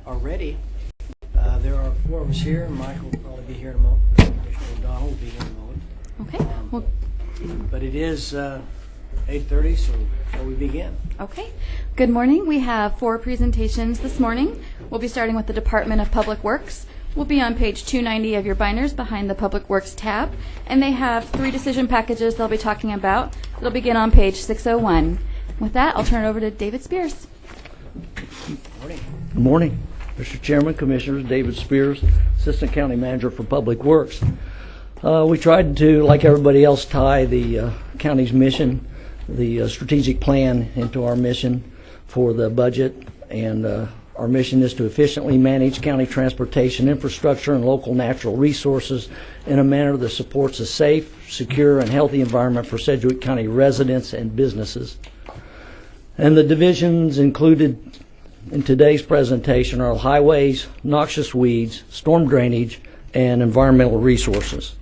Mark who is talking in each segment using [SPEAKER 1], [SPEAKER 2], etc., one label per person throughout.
[SPEAKER 1] are ready. There are four of us here. Michael will probably be here in a moment. Commissioner O'Donnell will be here in a moment.
[SPEAKER 2] Okay. Well,
[SPEAKER 1] But it is 8:30, so shall we begin?
[SPEAKER 2] okay. Good morning. We have four presentations this morning. We'll be starting with the Department of Public Works. We'll be on page 290 of your binders behind the Public Works tab. And they have three decision packages they'll be talking about. It'll begin on page 601. With that, I'll turn it over to David Spears.
[SPEAKER 1] Morning.
[SPEAKER 3] Good morning, Mr. Chairman, Commissioners. David Spears, Assistant County Manager for Public Works. We tried to, like everybody else, tie the county's mission, the strategic plan, into our mission for the budget. And our mission is to efficiently manage county transportation infrastructure and local natural resources in a manner that supports a safe, secure, and healthy environment for Sedgwick County residents and businesses. And the divisions included in today's presentation are highways, noxious weeds, storm drainage, and environmental resources.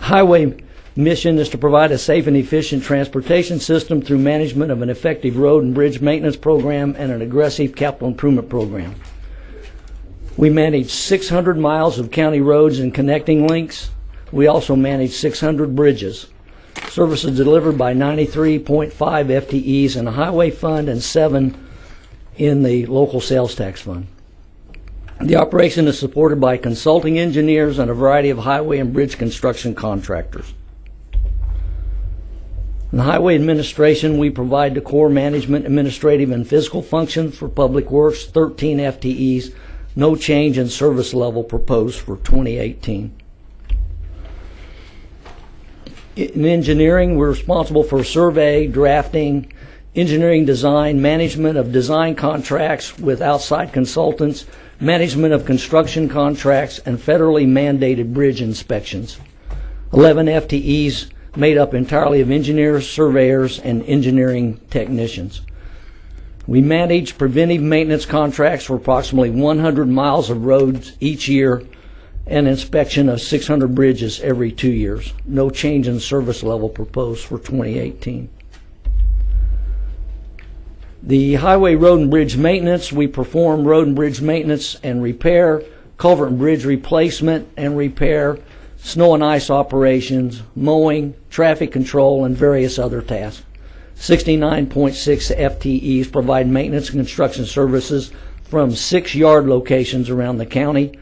[SPEAKER 3] Highway mission is to provide a safe and efficient transportation system through management of an effective road and bridge maintenance program and an aggressive capital improvement program. We manage 600 miles of county roads and connecting links. We also manage 600 bridges. Services delivered by 93.5 FTEs in a highway fund and 7 in the local sales tax fund. The operation is supported by consulting engineers and a variety of highway and bridge construction contractors. In the Highway Administration, we provide the core management, administrative, and physical functions for Public Works, 13 FTEs, no change in service level proposed for 2018. In engineering, we're responsible for survey, drafting, engineering design, management of design contracts with outside consultants, management of construction contracts, and federally mandated bridge inspections. 11 FTEs made up entirely of engineers, surveyors, and engineering technicians. We manage preventive maintenance contracts for approximately 100 miles of roads each year and inspection of 600 bridges every 2 years. No change in service level proposed for 2018. The highway, road, and bridge maintenance, we perform road and bridge maintenance and repair, culvert and bridge replacement and repair, snow and ice operations, mowing, traffic control, and various other tasks. 69.6 FTEs provide maintenance and construction services from 6 yard locations around the county.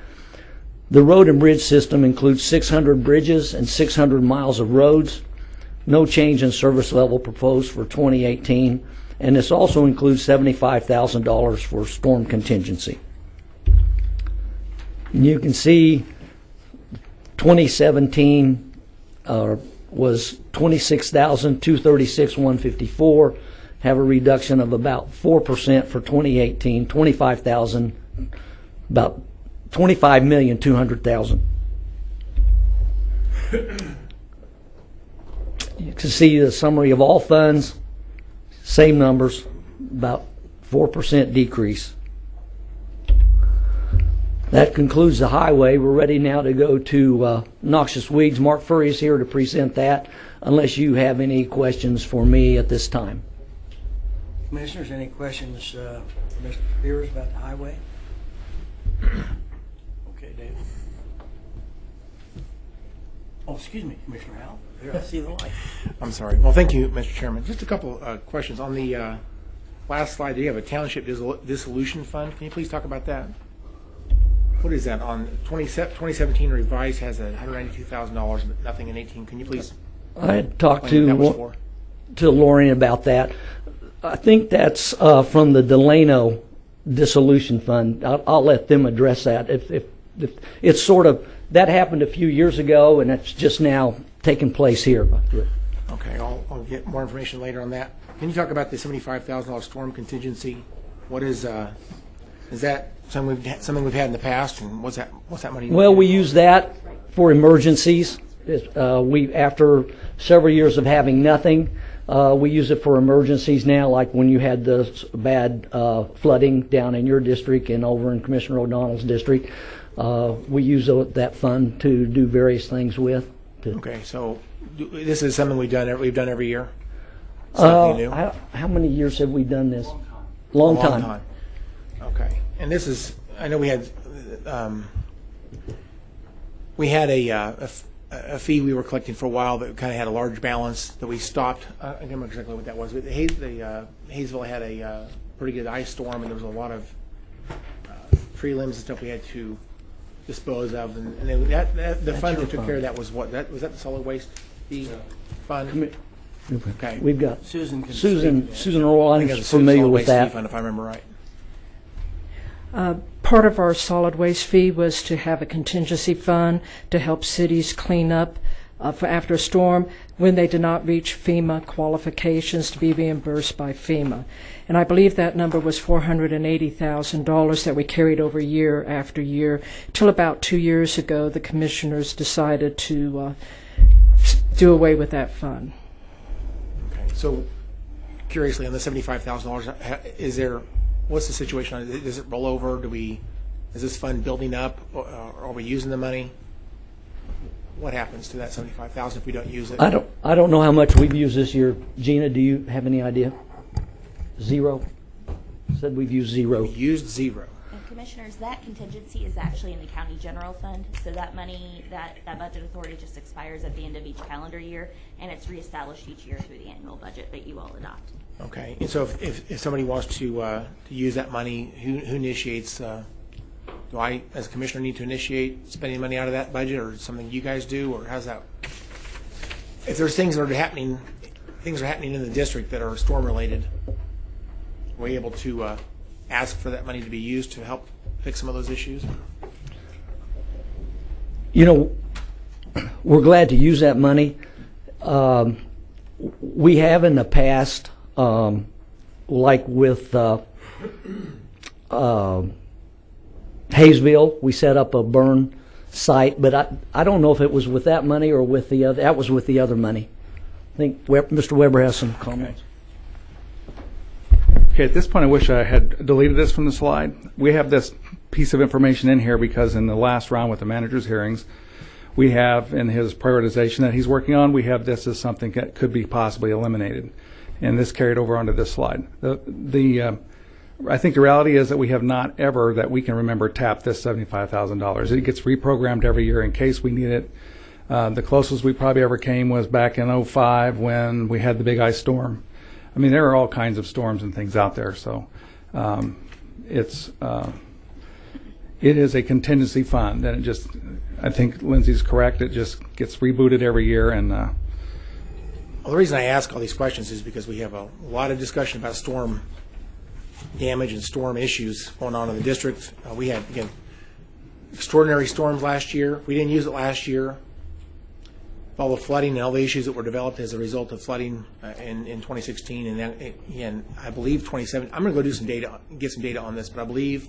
[SPEAKER 3] The road and bridge system includes 600 bridges and 600 miles of roads. No change in service level proposed for 2018. And this also includes $75,000 for storm contingency. And you can see 2017 was $26,236,154. Have a reduction of about 4% for 2018. 25,000, about $25,200,000. You can see the summary of all funds. Same numbers, about 4% decrease. That concludes the highway. We're ready now to go to Noxious Weeds. Mark Furry is here to present that, unless you have any questions for me at this time.
[SPEAKER 1] Commissioners, any questions for Mr. Spears about the highway? Okay, David. Oh, excuse me, Commissioner Howell. Here, I see the light.
[SPEAKER 4] I'm sorry. Well, thank you, Mr. Chairman. Just a couple questions. On the last slide, do you have a township dissolution fund? Can you please talk about that? What is that? On 2017 revised has $192,000, but nothing in 18. Can you please?
[SPEAKER 3] I had talked to Lorraine about that. I think that's from the Delano dissolution fund. I'll let them address that. If it's sort of, that happened a few years ago, and it's just now taking place here.
[SPEAKER 4] Okay, I'll get more information later on that. Can you talk about the $75,000 storm contingency? What is that something we've had in the past, and what's that money?
[SPEAKER 3] Well, we use that for emergencies. We, after several years of having nothing, we use it for emergencies now, like when you had the bad flooding down in your district and over in Commissioner O'Donnell's district. We use that fund to do various things with.
[SPEAKER 4] Okay, so this is something we've done every year? Something new?
[SPEAKER 3] How many years have we done this? Long
[SPEAKER 4] A
[SPEAKER 3] time.
[SPEAKER 4] Okay. And this is, I know we had a fee we were collecting for a while that kind of had a large balance that we stopped. I can't remember exactly what that was. But Hayesville had a pretty good ice storm, and there was a lot of tree limbs and stuff we had to dispose of. And the fund that took care of that was what? Was that the solid waste fee fund? Okay.
[SPEAKER 3] We've got
[SPEAKER 1] Susan can
[SPEAKER 3] Susan
[SPEAKER 1] speak.
[SPEAKER 4] I think
[SPEAKER 3] Rowland's
[SPEAKER 4] it's a
[SPEAKER 3] familiar
[SPEAKER 4] solid
[SPEAKER 3] with
[SPEAKER 4] waste fee
[SPEAKER 3] that.
[SPEAKER 4] fund, if I remember right.
[SPEAKER 5] Part of our solid waste fee was to have a contingency fund to help cities clean up for after a storm when they did not reach FEMA qualifications to be reimbursed by FEMA. And I believe that number was $480,000 that we carried over year after year till about 2 years ago the commissioners decided to do away with that fund.
[SPEAKER 4] Okay. So, curiously, on the $75,000, what's the situation on it? Does it roll over? Is this fund building up, or are we using the money? What happens to that $75,000 if we don't use it?
[SPEAKER 3] I don't know how much we've used this year. Gina, do you have any idea? Zero? Said we've used zero.
[SPEAKER 4] We used zero.
[SPEAKER 6] And Commissioners, that contingency is actually in the county general fund, so that money, that budget authority just expires at the end of each calendar year, and it's reestablished each year through the annual budget that you all adopt.
[SPEAKER 4] Okay. And so if somebody wants to use that money, who initiates? Do I, as a commissioner, need to initiate spending money out of that budget, or something you guys do, or how's that? If there's things that are happening in the district that are storm related, are we able to ask for that money to be used to help fix some of those issues?
[SPEAKER 3] You know, we're glad to use that money. We have in the past, like with Hayesville, we set up a burn site, but I don't know if it was with that money or with the other. That was with the other money. I think Mr. Weber has some comments.
[SPEAKER 7] Okay, at this point, I wish I had deleted this from the slide. We have this piece of information in here because in the last round with the manager's hearings, we have in his prioritization that he's working on, we have this as something that could be possibly eliminated. And this carried over onto this slide. I think the reality is that we have not ever, that we can remember, tapped this $75,000. It gets reprogrammed every year in case we need it. The closest we probably ever came was back in 2005 when we had the big ice storm. I mean, there are all kinds of storms and things out there. So it is a contingency fund. And it just, I think Lindsay's correct. It just gets rebooted every year. And
[SPEAKER 4] Well, the reason I ask all these questions is because we have a lot of discussion about storm damage and storm issues going on in the district. We had, again, extraordinary storms last year. We didn't use it last year. All the flooding and all the issues that were developed as a result of flooding in 2016, and then, again, I believe 2017. I'm going to go do some data, get some data on this, but I believe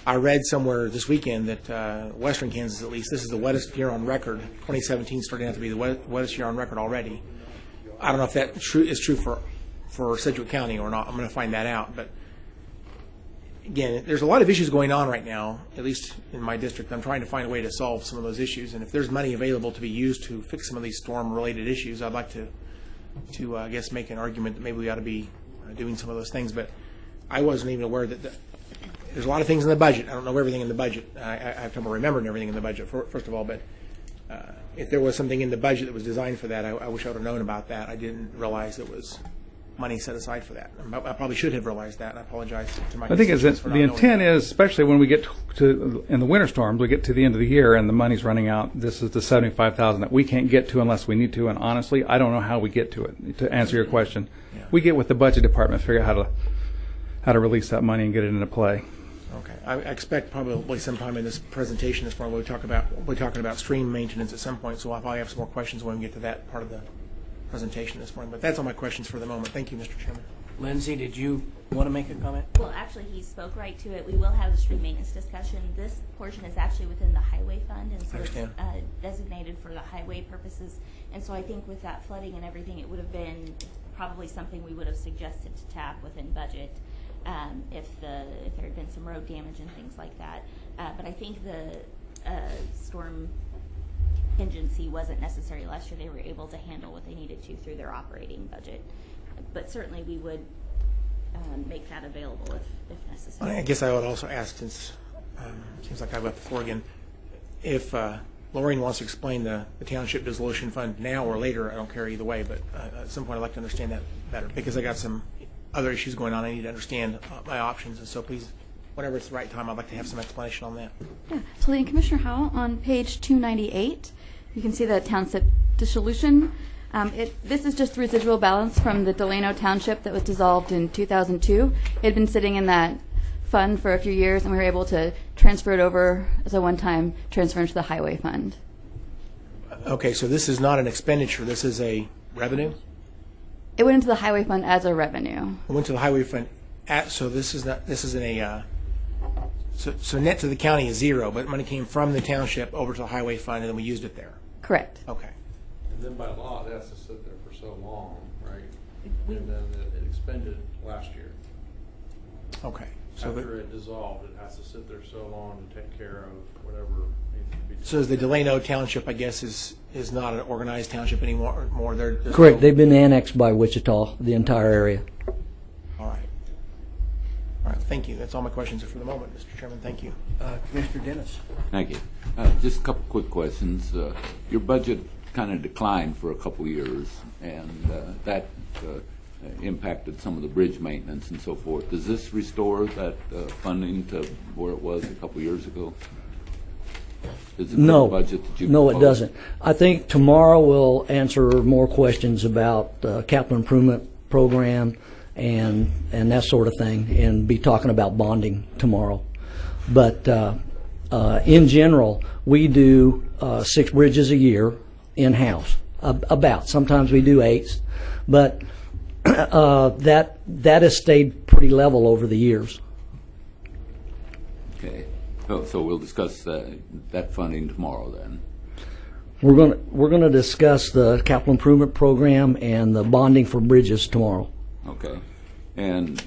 [SPEAKER 4] I read somewhere this weekend that Western Kansas, at least, this is the wettest year on record. 2017 starting out to be the wettest year on record already. I don't know if that is true for Sedgwick County or not. I'm going to find that out, but again, there's a lot of issues going on right now, at least in my district. I'm trying to find a way to solve some of those issues, and if there's money available to be used to fix some of these storm-related issues, I'd like to I guess, make an argument that maybe we ought to be doing some of those things. But I wasn't even aware that there's a lot of things in the budget. I don't know everything in the budget. I have trouble remembering everything in the budget, first of all, but if there was something in the budget that was designed for that, I wish I would have known about that. I didn't realize it was money set aside for that. I probably should have realized that, and I apologize to my
[SPEAKER 7] I think
[SPEAKER 4] constituents for not
[SPEAKER 7] the
[SPEAKER 4] knowing
[SPEAKER 7] intent
[SPEAKER 4] that.
[SPEAKER 7] is, especially when we get to in the winter storms, we get to the end of the year and the money's running out. This is the $75,000 that we can't get to unless we need to. And honestly, I don't know how we get to it. To answer your question, we get with the budget department, figure out how to release that money and get it into play.
[SPEAKER 4] Okay, I expect probably sometime in this presentation this morning we'll be talking about stream maintenance at some point. So I'll probably have some more questions when we get to that part of the presentation this morning. But that's all my questions for the moment. Thank you, Mr. Chairman.
[SPEAKER 1] Lindsay, did you want to make a comment?
[SPEAKER 6] Well, actually, he spoke right to it. We will have a street maintenance discussion. This portion is actually within the highway fund, and so it's designated for the highway purposes. And so I think with that flooding and everything, it would have been probably something we would have suggested to tap within budget if there had been some road damage and things like that. But I think the storm contingency wasn't necessary last year. They were able to handle what they needed to through their operating budget. But certainly we would make that available if necessary.
[SPEAKER 4] I guess I would also ask, since seems like I've got the floor again, if Lorraine wants to explain the Township Dissolution Fund now or later, I don't care either way, but at some point I'd like to understand that better, because I got some other issues going on. I need to understand my options, and so please, whenever it's the right time, I'd like to have some explanation on that.
[SPEAKER 2] Yeah, absolutely. And Commissioner Howell, on page 298, you can see the Township Dissolution. This is just residual balance from the Delano Township that was dissolved in 2002. It had been sitting in that fund for a few years, and we were able to transfer it over as a one-time transfer into the Highway Fund.
[SPEAKER 4] Okay, so this is not an expenditure. This is a revenue?
[SPEAKER 2] It went into the Highway Fund as a revenue.
[SPEAKER 4] It went to the Highway Fund. So this is not. This isn't a. So net to the county is zero, but money came from the township over to the Highway Fund, and then we used it there.
[SPEAKER 2] Correct.
[SPEAKER 4] Okay.
[SPEAKER 8] And then by law, it has to sit there for so long, right? And then it expended last year.
[SPEAKER 4] Okay. So
[SPEAKER 8] After it dissolved, it has to sit there so long to take care of whatever needs to be done.
[SPEAKER 4] So the Delano Township, I guess, is not an organized township anymore. There's
[SPEAKER 3] Correct.
[SPEAKER 4] no-
[SPEAKER 3] They've been annexed by Wichita, the entire area.
[SPEAKER 4] All right. All right. Thank you. That's all my questions for the moment, Mr. Chairman. Thank you.
[SPEAKER 1] Commissioner Dennis.
[SPEAKER 9] Thank you. Just a couple quick questions. Your budget kind of declined for a couple years, and that impacted some of the bridge maintenance and so forth. Does this restore that funding to where it was a couple years ago? Is it
[SPEAKER 3] No,
[SPEAKER 9] the budget that you
[SPEAKER 3] no, it
[SPEAKER 9] proposed?
[SPEAKER 3] doesn't. I think tomorrow we'll answer more questions about capital improvement program and that sort of thing, and be talking about bonding tomorrow. But in general, we do 6 bridges a year in-house. About. Sometimes we do 8s, but that has stayed pretty level over the years.
[SPEAKER 9] Okay. So we'll discuss that funding tomorrow then.
[SPEAKER 3] We're gonna discuss the capital improvement program and the bonding for bridges tomorrow.
[SPEAKER 9] Okay. And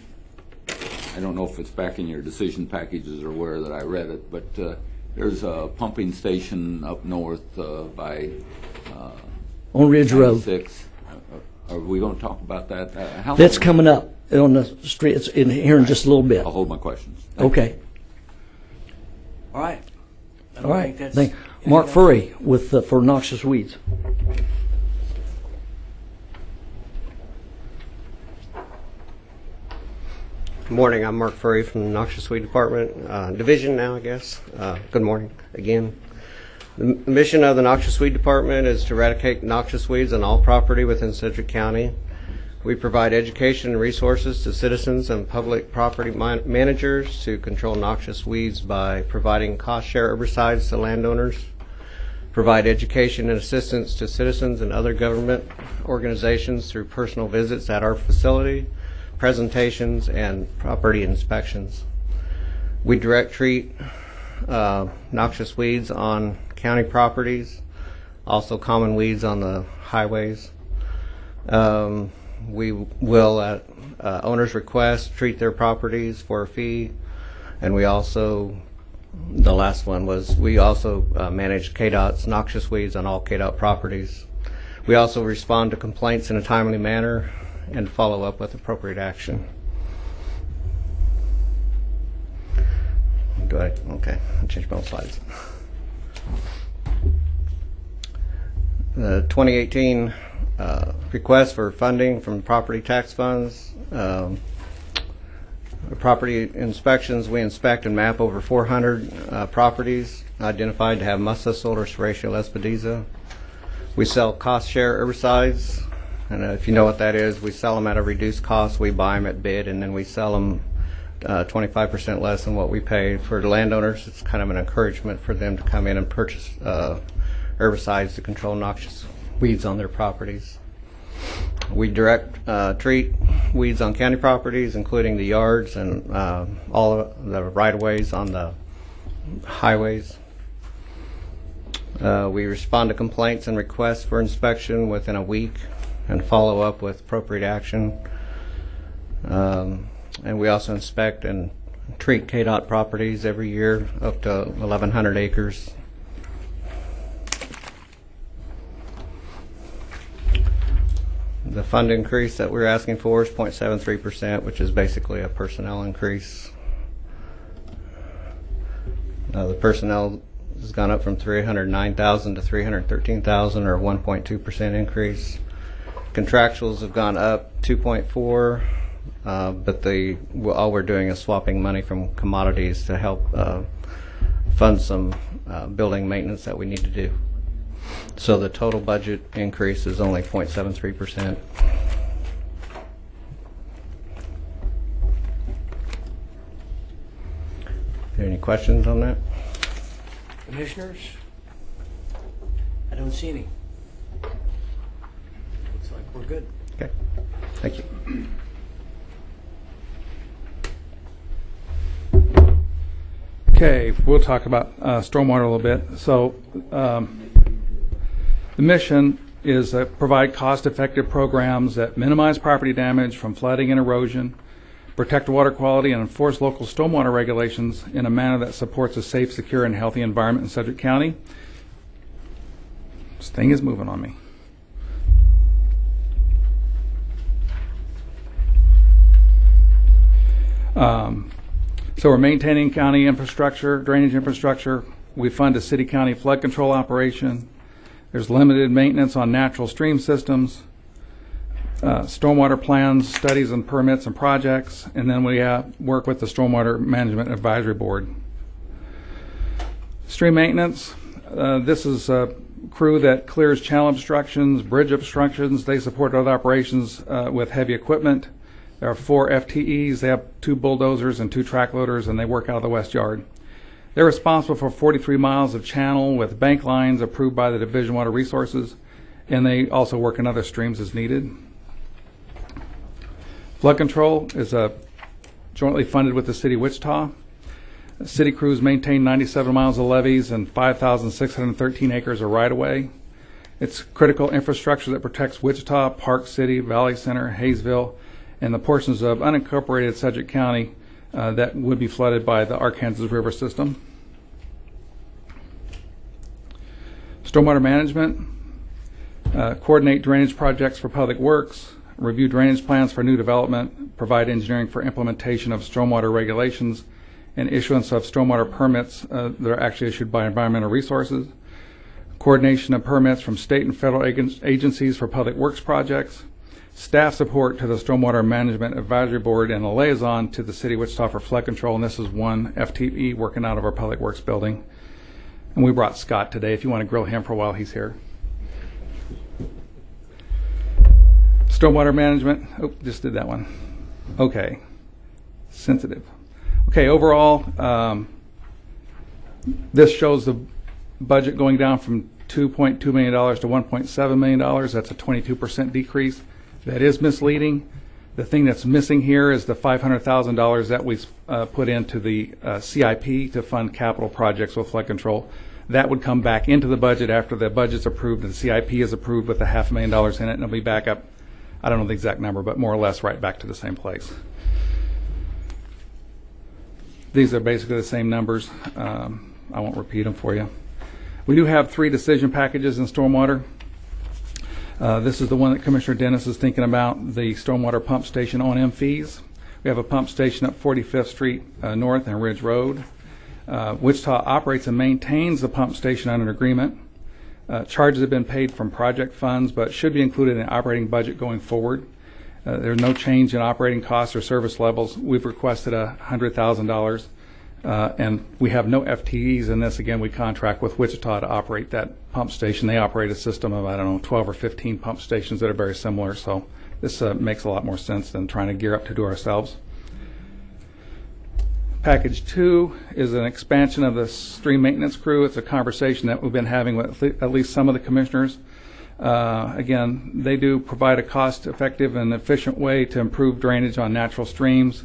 [SPEAKER 9] I don't know if it's back in your decision packages or where that I read it, but there's a pumping station up north by
[SPEAKER 3] On Ridge Road.
[SPEAKER 9] 96. Are we going to talk about that? How
[SPEAKER 3] That's
[SPEAKER 9] long-
[SPEAKER 3] coming up on the street. It's in here in just a little bit.
[SPEAKER 9] I'll hold my questions.
[SPEAKER 3] Okay.
[SPEAKER 1] All right. I don't
[SPEAKER 3] All right.
[SPEAKER 1] think that's
[SPEAKER 3] Thank
[SPEAKER 1] anything
[SPEAKER 3] Mark
[SPEAKER 1] else.
[SPEAKER 3] Furry for Noxious Weeds.
[SPEAKER 10] Good morning. I'm Mark Furry from the Noxious Weed Department, division now, I guess. Good morning again. The mission of the Noxious Weed Department is to eradicate noxious weeds on all property within Sedgwick County. We provide education and resources to citizens and public property managers to control noxious weeds by providing cost-share herbicides to landowners, provide education and assistance to citizens and other government organizations through personal visits at our facility, presentations, and property inspections. We direct treat noxious weeds on county properties, also common weeds on the highways. We will, at owner's request, treat their properties for a fee, and we also, the last one was, we also manage KDOT's noxious weeds on all KDOT properties. We also respond to complaints in a timely manner and follow up with appropriate action. Okay, I'll change my own slides. The 2018 request for funding from property tax funds. Property inspections, we inspect and map over 400 properties identified to have Muscicil or Serratio lespedeza. We sell cost-share herbicides, and if you know what that is, we sell them at a reduced cost. We buy them at bid, and then we sell them 25% less than what we pay. For the landowners, it's kind of an encouragement for them to come in and purchase herbicides to control noxious weeds on their properties. We direct treat weeds on county properties, including the yards and all of the right-of-ways on the highways. We respond to complaints and requests for inspection within a week and follow up with appropriate action. And we also inspect and treat KDOT properties every year, up to 1,100 acres. The fund increase that we're asking for is 0.73%, which is basically a personnel increase. The personnel has gone up from 309,000 to 313,000, or 1.2% increase. Contractuals have gone up 2.4, but all we're doing is swapping money from commodities to help fund some building maintenance that we need to do. So the total budget increase is only 0.73%. Any questions on that?
[SPEAKER 1] Commissioners? I don't see any. Looks like we're good.
[SPEAKER 10] Okay. Thank you.
[SPEAKER 7] Okay, we'll talk about stormwater a little bit. So the mission is to provide cost-effective programs that minimize property damage from flooding and erosion, protect water quality, and enforce local stormwater regulations in a manner that supports a safe, secure, and healthy environment in Sedgwick County. This thing is moving on me. So we're maintaining county infrastructure, drainage infrastructure. We fund a city-county flood control operation. There's limited maintenance on natural stream systems, stormwater plans, studies and permits and projects, and then we work with the Stormwater Management Advisory Board. Stream maintenance, this is a crew that clears channel obstructions, bridge obstructions. They support other operations with heavy equipment. There are 4 FTEs. They have 2 bulldozers and 2 track loaders, and they work out of the West Yard. They're responsible for 43 miles of channel with bank lines approved by the Division of Water Resources, and they also work in other streams as needed. Flood control is jointly funded with the City of Wichita. City crews maintain 97 miles of levees and 5,613 acres of right-of-way. It's critical infrastructure that protects Wichita, Park City, Valley Center, Hayesville, and the portions of unincorporated Sedgwick County that would be flooded by the Arkansas River system. Stormwater management, coordinate drainage projects for public works, review drainage plans for new development, provide engineering for implementation of stormwater regulations, and issuance of stormwater permits that are actually issued by environmental resources, coordination of permits from state and federal agencies for public works projects, staff support to the Stormwater Management Advisory Board, and a liaison to the City of Wichita for flood control. And this is 1 FTE working out of our Public Works building. And we brought Scott today. If you want to grill him for a while, he's here. Stormwater management. Oh, just did that one. Okay. Sensitive. Okay, overall, this shows the budget going down from $2.2 million to $1.7 million. That's a 22% decrease. That is misleading. The thing that's missing here is the $500,000 that we put into the CIP to fund capital projects with flood control. That would come back into the budget after the budget's approved and the CIP is approved with the $500,000 in it, and it'll be back up, I don't know the exact number, but more or less right back to the same place. These are basically the same numbers. I won't repeat them for you. We do have 3 decision packages in stormwater. This is the one that Commissioner Dennis is thinking about, the stormwater pump station O&M fees. We have a pump station up 45th Street North and Ridge Road. Wichita operates and maintains the pump station under an agreement. Charges have been paid from project funds, but should be included in the operating budget going forward. There's no change in operating costs or service levels. We've requested $100,000. And we have no FTEs in this. Again, we contract with Wichita to operate that pump station. They operate a system of, 12 or 15 pump stations that are very similar. So this makes a lot more sense than trying to gear up to do ourselves. Package 2 is an expansion of the stream maintenance crew. It's a conversation that we've been having with at least some of the commissioners. Again, they do provide a cost-effective and efficient way to improve drainage on natural streams.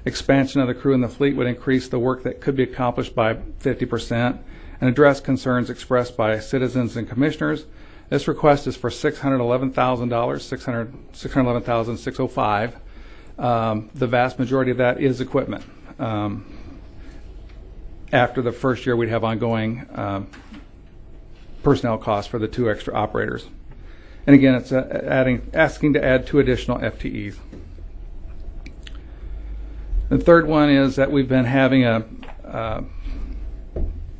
[SPEAKER 7] Expansion of the crew in the fleet would increase the work that could be accomplished by 50% and address concerns expressed by citizens and commissioners. This request is for $611,000, $611,605. The vast majority of that is equipment. After the first year, we'd have ongoing personnel costs for the 2 extra operators. And again, it's asking to add 2 additional FTEs. The third one is that we've been having a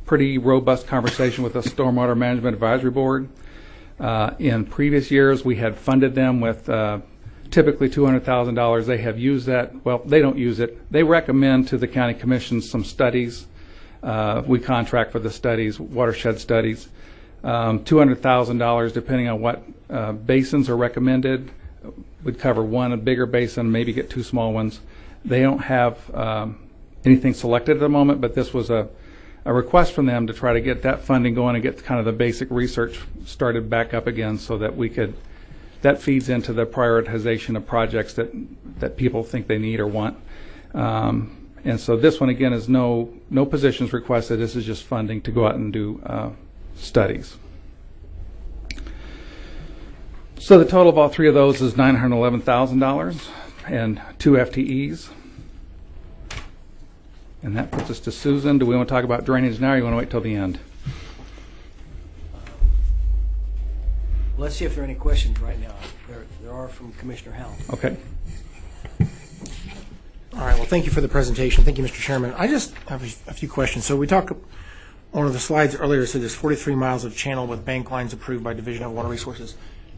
[SPEAKER 7] pretty robust conversation with the Stormwater Management Advisory Board. In previous years, we had funded them with typically $200,000. They have used that. Well, they don't use it. They recommend to the county commission some studies. We contract for the studies, watershed studies. $200,000, depending on what basins are recommended, would cover one, a bigger basin, maybe get 2 small ones. They don't have anything selected at the moment, but this was a request from them to try to get that funding going and get kind of the basic research started back up again so that we could, that feeds into the prioritization of projects that people think they need or want. And so this one, again, is no positions requested. This is just funding to go out and do studies. So the total of all 3 of those is $911,000 and 2 FTEs. And that puts us to Susan. Do we want to talk about drainage now, or you want to wait till the end?
[SPEAKER 1] Let's see if there are any questions right now. There are from Commissioner Howell.
[SPEAKER 7] Okay.
[SPEAKER 4] All right, well, thank you for the presentation. Thank you, Mr. Chairman. I just have a few questions. So we talked on one of the slides earlier, said there's 43 miles of channel with bank lines approved by Division of Water Resources.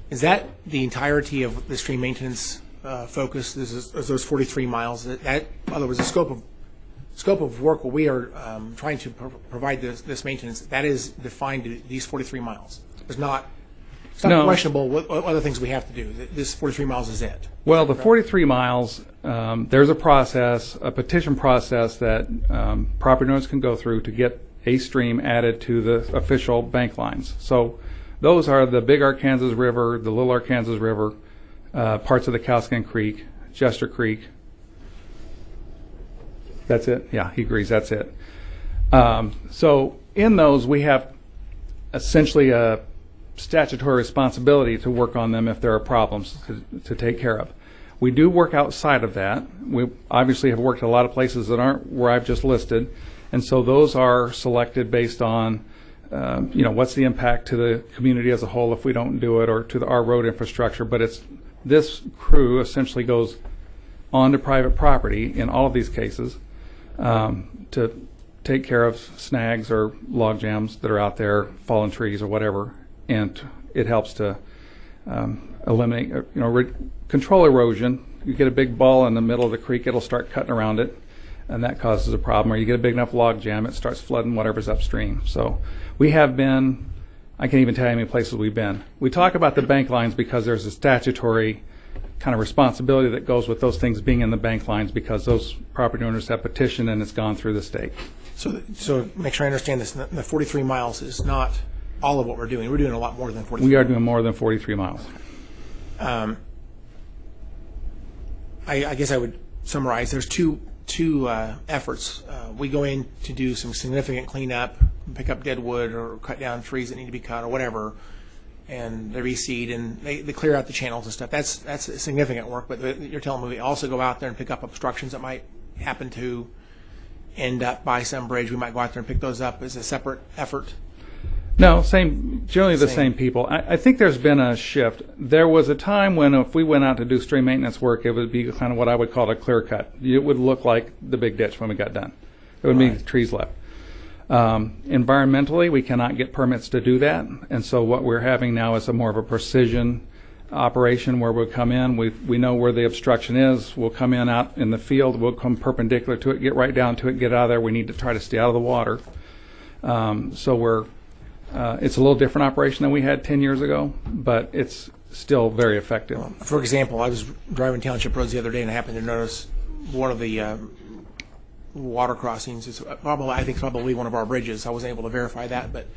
[SPEAKER 4] Is that the entirety of the stream maintenance focus? Is those 43 miles? That, in other words, the scope of work where we are trying to provide this maintenance, that is defined to these 43 miles. It's not questionable what other things we have to do. This 43 miles is it.
[SPEAKER 7] Well, the 43 miles, there's a process, a petition process that property owners can go through to get a stream added to the official bank lines. So those are the Big Arkansas River, the Little Arkansas River, parts of the Cowskin Creek, Jester Creek. That's it? Yeah, he agrees, that's it. So in those, we have essentially a statutory responsibility to work on them if there are problems to take care of. We do work outside of that. We obviously have worked at a lot of places that aren't where I've just listed, and so those are selected based on what's the impact to the community as a whole if we don't do it, or to our road infrastructure. But it's this crew essentially goes onto private property in all of these cases to take care of snags or log jams that are out there, fallen trees or whatever, and it helps to eliminate, control erosion. You get a big ball in the middle of the creek, it'll start cutting around it, and that causes a problem. Or you get a big enough log jam, it starts flooding whatever's upstream. So we have been, I can't even tell you how many places we've been. We talk about the bank lines because there's a statutory kind of responsibility that goes with those things being in the bank lines, because those property owners have petitioned and it's gone through the state.
[SPEAKER 4] So make sure I understand this. The 43 miles is not all of what we're doing. We're doing a lot more than 43
[SPEAKER 7] We are
[SPEAKER 4] miles.
[SPEAKER 7] doing more than 43 miles.
[SPEAKER 4] I guess I would summarize. There's two efforts. We go in to do some significant cleanup, pick up dead wood or cut down trees that need to be cut or whatever, and they reseed and they clear out the channels and stuff. That's significant work. But you're telling me we also go out there and pick up obstructions that might happen to end up by some bridge. We might go out there and pick those up as a separate effort.
[SPEAKER 7] No, generally the same people. I think there's been a shift. There was a time when if we went out to do stream maintenance work, it would be kind of what I would call a clear cut. It would look like the big ditch when we got done. There would be trees left. Environmentally, we cannot get permits to do that, and so what we're having now is a more of a precision operation where we'll come in, we know where the obstruction is, we'll come in out in the field, we'll come perpendicular to it, get right down to it, get out of there. We need to try to stay out of the water. So it's a little different operation than we had 10 years ago, but it's still very effective.
[SPEAKER 4] For example, I was driving township roads the other day and I happened to notice one of the water crossings is probably one of our bridges. I wasn't able to verify that, but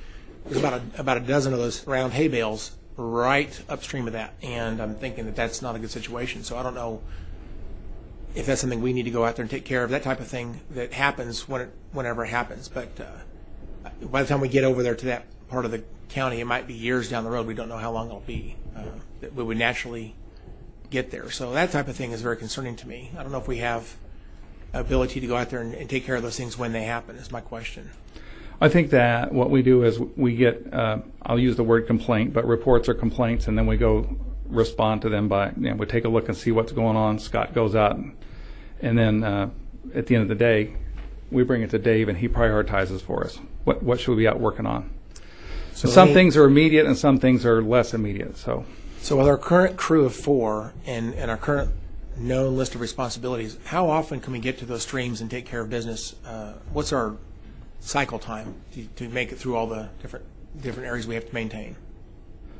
[SPEAKER 4] there's about a dozen of those round hay bales right upstream of that, and I'm thinking that that's not a good situation. So I don't know if that's something we need to go out there and take care of. That type of thing that happens whenever it happens, but by the time we get over there to that part of the county, it might be years down the road. We don't know how long it'll be that we would naturally get there. So that type of thing is very concerning to me. I don't know if we have ability to go out there and take care of those things when they happen, is my question.
[SPEAKER 7] I think that what we do is we get, I'll use the word complaint, but reports are complaints, and then we go respond to them by, we take a look and see what's going on. Scott goes out, and then at the end of the day, we bring it to Dave, and he prioritizes for us. What should we be out working on? So some things are immediate, and some things are less immediate. So
[SPEAKER 4] with our current crew of 4 and our current known list of responsibilities, how often can we get to those streams and take care of business? What's our cycle time to make it through all the different areas we have to maintain?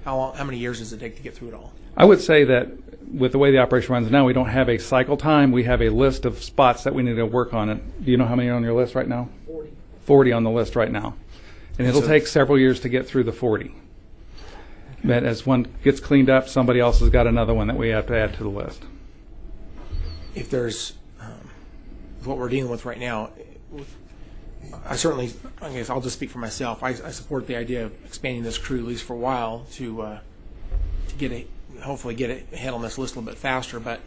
[SPEAKER 4] How many years does it take to get through it all?
[SPEAKER 7] I would say that with the way the operation runs now, we don't have a cycle time. We have a list of spots that we need to work on. It. Do you know how many are on your list right now? 40. 40 on the list right now. And it'll take several years to get through the 40. But as one gets cleaned up, somebody else has got another one that we have to add to the list.
[SPEAKER 4] If there's what we're dealing with right now, I guess I'll just speak for myself. I support the idea of expanding this crew at least for a while to hopefully get ahead on this list a little bit faster. But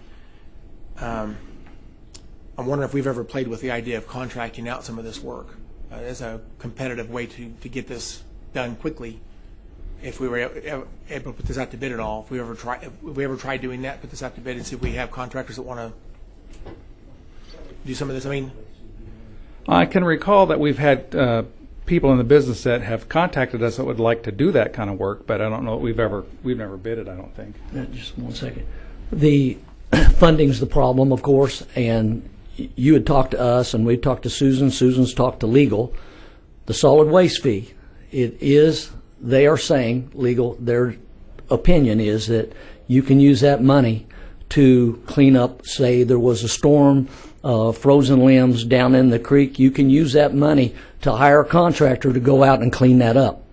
[SPEAKER 4] I'm wondering if we've ever played with the idea of contracting out some of this work as a competitive way to get this done quickly. If we were able to put this out to bid at all, if we ever tried doing that, put this out to bid and see if we have contractors that want to do some of this. I mean,
[SPEAKER 7] I can recall that we've had people in the business that have contacted us that would like to do that kind of work, but I don't know that we've never bid it, I don't think.
[SPEAKER 3] Just 1 second. The funding's the problem, of course, and you had talked to us, and we've talked to Susan. Susan's talked to legal. The solid waste fee, they are saying, legal, their opinion is that you can use that money to clean up, say there was a storm, frozen limbs down in the creek. You can use that money to hire a contractor to go out and clean that up.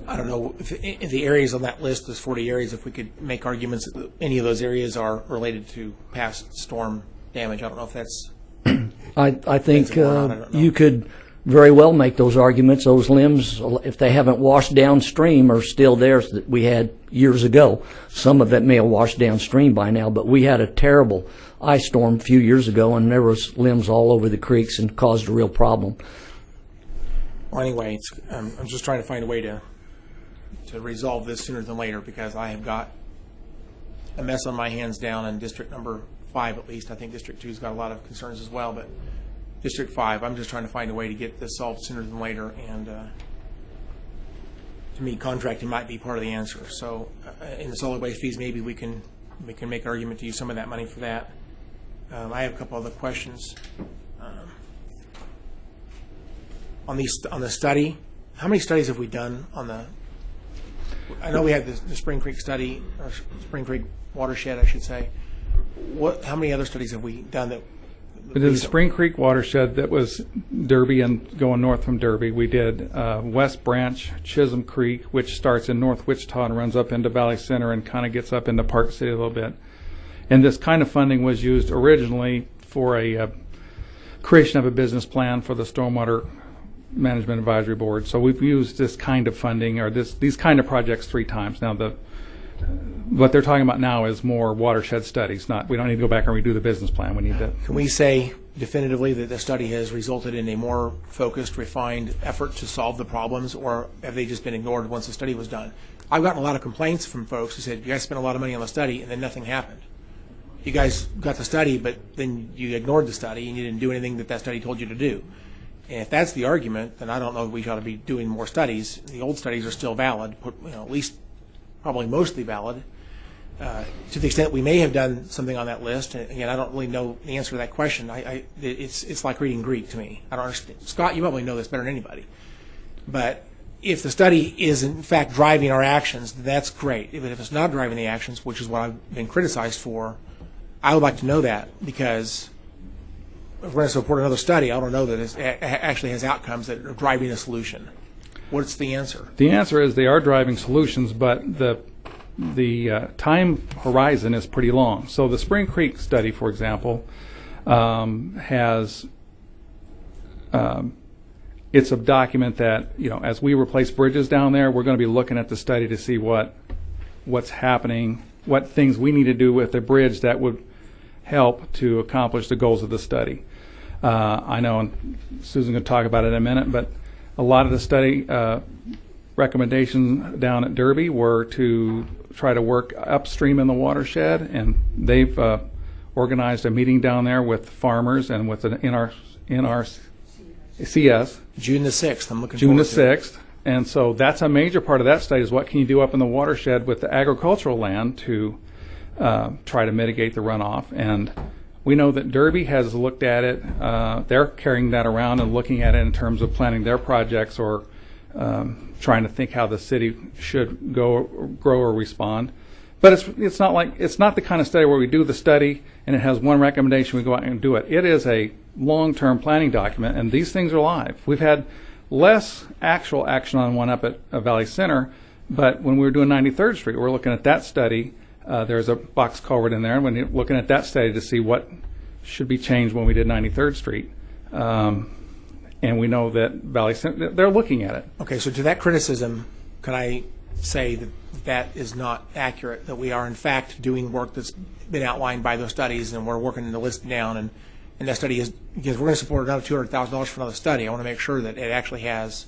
[SPEAKER 4] I don't know if the areas on that list, those 40 areas, if we could make arguments that any of those areas are related to past storm damage. I don't know if that's...
[SPEAKER 3] I think you could very well make those arguments. Those limbs, if they haven't washed downstream, are still there that we had years ago. Some of it may have washed downstream by now, but we had a terrible ice storm a few years ago, and there was limbs all over the creeks and caused a real problem.
[SPEAKER 4] Well, anyway, I'm just trying to find a way to resolve this sooner than later, because I have got a mess on my hands down in District number 5 at least. I think District 2's got a lot of concerns as well, but District 5, I'm just trying to find a way to get this solved sooner than later, and to me, contracting might be part of the answer. So in the solid waste fees, maybe we can make an argument to use some of that money for that. I have a couple other questions. On the study, how many studies have we done on the... I know we had the Spring Creek study, or Spring Creek watershed, I should say. How many other studies have we done that...
[SPEAKER 7] We did the Spring Creek watershed that was Derby and going north from Derby. We did West Branch, Chisholm Creek, which starts in North Wichita and runs up into Valley Center and kind of gets up into Park City a little bit. And this kind of funding was used originally for a creation of a business plan for the Stormwater Management Advisory Board. So we've used this kind of funding or these kind of projects 3 times. Now what they're talking about now is more watershed studies. We don't need to go back and redo the business plan. We need to.
[SPEAKER 4] Can we say definitively that the study has resulted in a more focused, refined effort to solve the problems, or have they just been ignored once the study was done? I've gotten a lot of complaints from folks who said, you guys spent a lot of money on the study and then nothing happened. You guys got the study, but then you ignored the study and you didn't do anything that study told you to do. And if that's the argument, then I don't know that we ought to be doing more studies. The old studies are still valid, at least probably mostly valid. To the extent we may have done something on that list, and again, I don't really know the answer to that question. It's like reading Greek to me. I don't understand. Scott, you probably know this better than anybody. But if the study is in fact driving our actions, that's great. But if it's not driving the actions, which is what I've been criticized for, I would like to know that, because if we're going to support another study, I don't know that it actually has outcomes that are driving a solution. What's the answer?
[SPEAKER 7] The answer is they are driving solutions, but the time horizon is pretty long. So the Spring Creek study, for example, has it's a document that, as we replace bridges down there, we're going to be looking at the study to see what's happening, what things we need to do with the bridge that would help to accomplish the goals of the study. I know Susan's going to talk about it in a minute, but a lot of the study recommendations down at Derby were to try to work upstream in the watershed, and they've organized a meeting down there with farmers and with an NRCS.
[SPEAKER 4] June the 6th, I'm looking
[SPEAKER 7] June the
[SPEAKER 4] forward to it.
[SPEAKER 7] 6th. And so that's a major part of that study is what can you do up in the watershed with the agricultural land to try to mitigate the runoff. And we know that Derby has looked at it. They're carrying that around and looking at it in terms of planning their projects or trying to think how the city should grow or respond. But it's not the kind of study where we do the study and it has one recommendation, we go out and do it. It is a long-term planning document, and these things are live. We've had less actual action on one up at Valley Center, but when we were doing 93rd Street, we're looking at that study. There's a box culvert in there, and when you're looking at that study to see what should be changed when we did 93rd Street. And we know that Valley Center, they're looking at it.
[SPEAKER 4] Okay, so to that criticism, can I say that that is not accurate, that we are in fact doing work that's been outlined by those studies, and we're working the list down, and that study is, because we're going to support another $200,000 for another study, I want to make sure that it actually has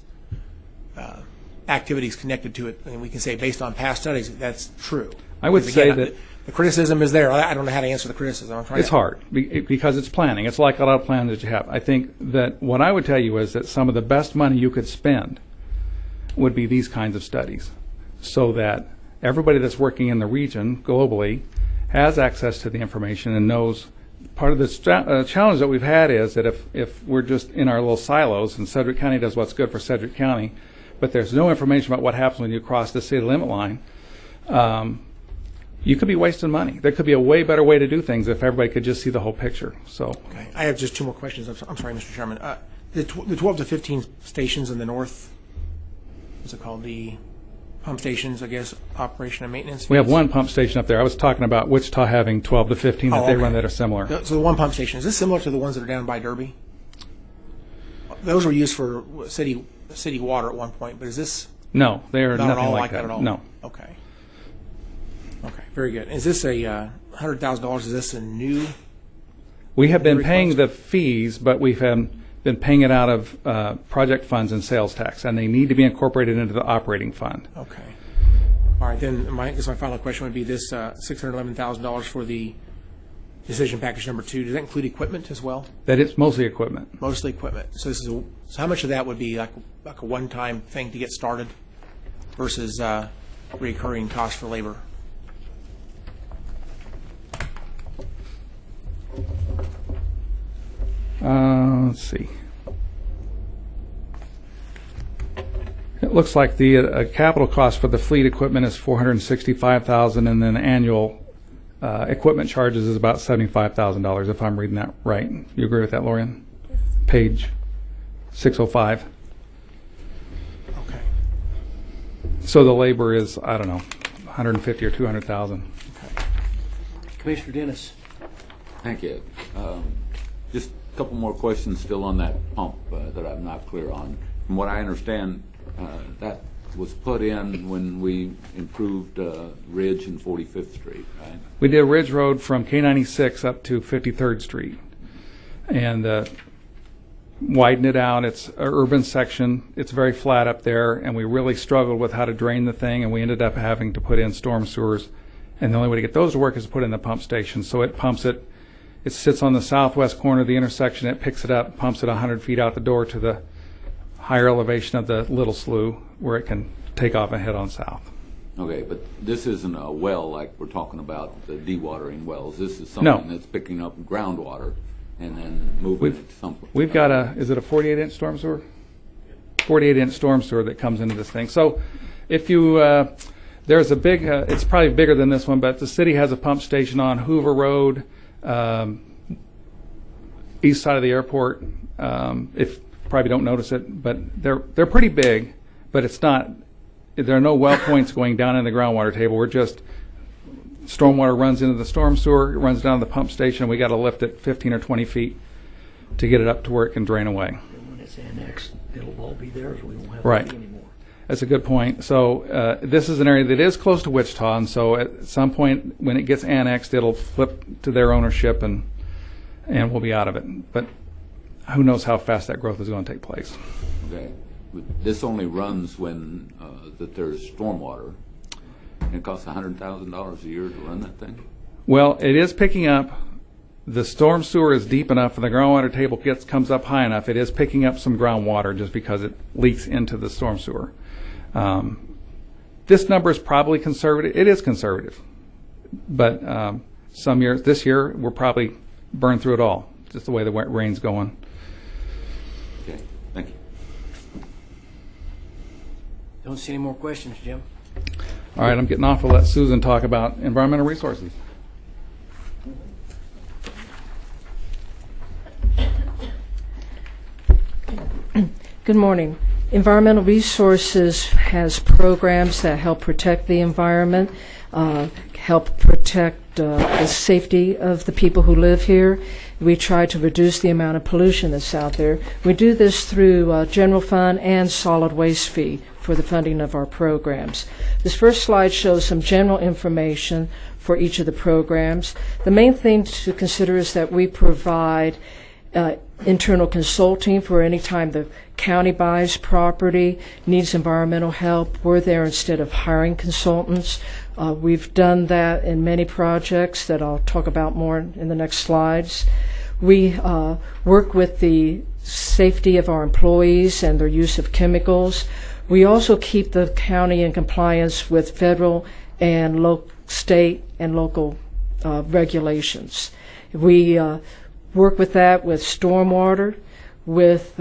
[SPEAKER 4] activities connected to it, and we can say based on past studies that's true.
[SPEAKER 7] I would
[SPEAKER 4] Because
[SPEAKER 7] say
[SPEAKER 4] again,
[SPEAKER 7] that
[SPEAKER 4] the criticism is there. I don't know how to answer the criticism. I'm trying
[SPEAKER 7] it's hard because it's planning. It's like a lot of plans that you have. I think that what I would tell you is that some of the best money you could spend would be these kinds of studies, so that everybody that's working in the region globally has access to the information and knows. Part of the challenge that we've had is that if we're just in our little silos and Sedgwick County does what's good for Sedgwick County, but there's no information about what happens when you cross the city limit line, you could be wasting money. There could be a way better way to do things if everybody could just see the whole picture. So,
[SPEAKER 4] okay. I have just two more questions. I'm sorry, Mr. Chairman. The 12 to 15 stations in the north, what's it called? The pump stations, I guess, operation and maintenance fees?
[SPEAKER 7] We have one pump station up there. I was talking about Wichita having 12 to 15 that they run that are similar.
[SPEAKER 4] So the one pump station, is this similar to the ones that are down by Derby? Those were used for city water at one point, but is this
[SPEAKER 7] No, they are
[SPEAKER 4] not at
[SPEAKER 7] nothing
[SPEAKER 4] all
[SPEAKER 7] like
[SPEAKER 4] that at all?
[SPEAKER 7] No.
[SPEAKER 4] Okay. Okay, very good. Is this a $100,000? Is this a new?
[SPEAKER 7] We have been
[SPEAKER 4] request?
[SPEAKER 7] paying the fees, but we've been paying it out of project funds and sales tax, and they need to be incorporated into the operating fund.
[SPEAKER 4] Okay. All right, then I guess my final question would be this $611,000 for the decision package number 2. Does that include equipment as well?
[SPEAKER 7] That it's mostly equipment.
[SPEAKER 4] Mostly equipment. So this is so how much of that would be like a one-time thing to get started versus recurring cost for labor?
[SPEAKER 7] Let's see. It looks like the capital cost for the fleet equipment is $465,000, and then annual equipment charges is about $75,000. If I'm reading that right, you agree with that, Lorian? Page 605.
[SPEAKER 4] Okay.
[SPEAKER 7] So the labor is, I don't know, 150 or 200,000.
[SPEAKER 1] Commissioner Dennis.
[SPEAKER 9] Thank you. Just a couple more questions still on that pump that I'm not clear on. From what I understand, that was put in when we improved Ridge and 45th Street, right?
[SPEAKER 7] We did Ridge Road from K96 up to 53rd Street and widened it out. It's an urban section. It's very flat up there, and we really struggled with how to drain the thing, and we ended up having to put in storm sewers. And the only way to get those to work is to put in the pump station. So it pumps it. It sits on the southwest corner of the intersection. It picks it up, pumps it 100 feet out the door to the higher elevation of the little slough where it can take off and head on south.
[SPEAKER 9] Okay, but this isn't a well like we're talking about, the dewatering wells. This is something that's picking up groundwater and then moving it to something.
[SPEAKER 7] We've got is it a 48-inch storm sewer? 48-inch storm sewer that comes into this thing. So if you, there's a big, it's probably bigger than this one, but the city has a pump station on Hoover Road, east side of the airport. If probably don't notice it, but they're pretty big, but it's not. There are no well points going down in the groundwater table. We're just stormwater runs into the storm sewer, it runs down to the pump station. We got to lift it 15 or 20 feet to get it up to where it can drain away.
[SPEAKER 3] When it's annexed, it'll all be theirs. We won't have
[SPEAKER 7] Right.
[SPEAKER 3] to pay anymore.
[SPEAKER 7] That's a good point. So this is an area that is close to Wichita, and so at some point when it gets annexed, it'll flip to their ownership, and we'll be out of it. But who knows how fast that growth is going to take place.
[SPEAKER 9] Okay. This only runs when that there's stormwater. And it costs $100,000 a year to run that thing?
[SPEAKER 7] Well, it is picking up. The storm sewer is deep enough and the groundwater table comes up high enough. It is picking up some groundwater just because it leaks into the storm sewer. This number is probably conservative. It is conservative. But some years, this year, we'll probably burn through it all, just the way the rain's going.
[SPEAKER 9] Okay, thank you.
[SPEAKER 1] Don't see any more questions, Jim.
[SPEAKER 7] All right, I'm getting off. We'll let Susan talk about environmental resources.
[SPEAKER 5] Good morning. Environmental Resources has programs that help protect the environment, help protect the safety of the people who live here. We try to reduce the amount of pollution that's out there. We do this through general fund and solid waste fee for the funding of our programs. This first slide shows some general information for each of the programs. The main thing to consider is that we provide internal consulting for any time the county buys property, needs environmental help. We're there instead of hiring consultants. We've done that in many projects that I'll talk about more in the next slides. We work with the safety of our employees and their use of chemicals. We also keep the county in compliance with federal and state and local regulations. We work with that with stormwater, with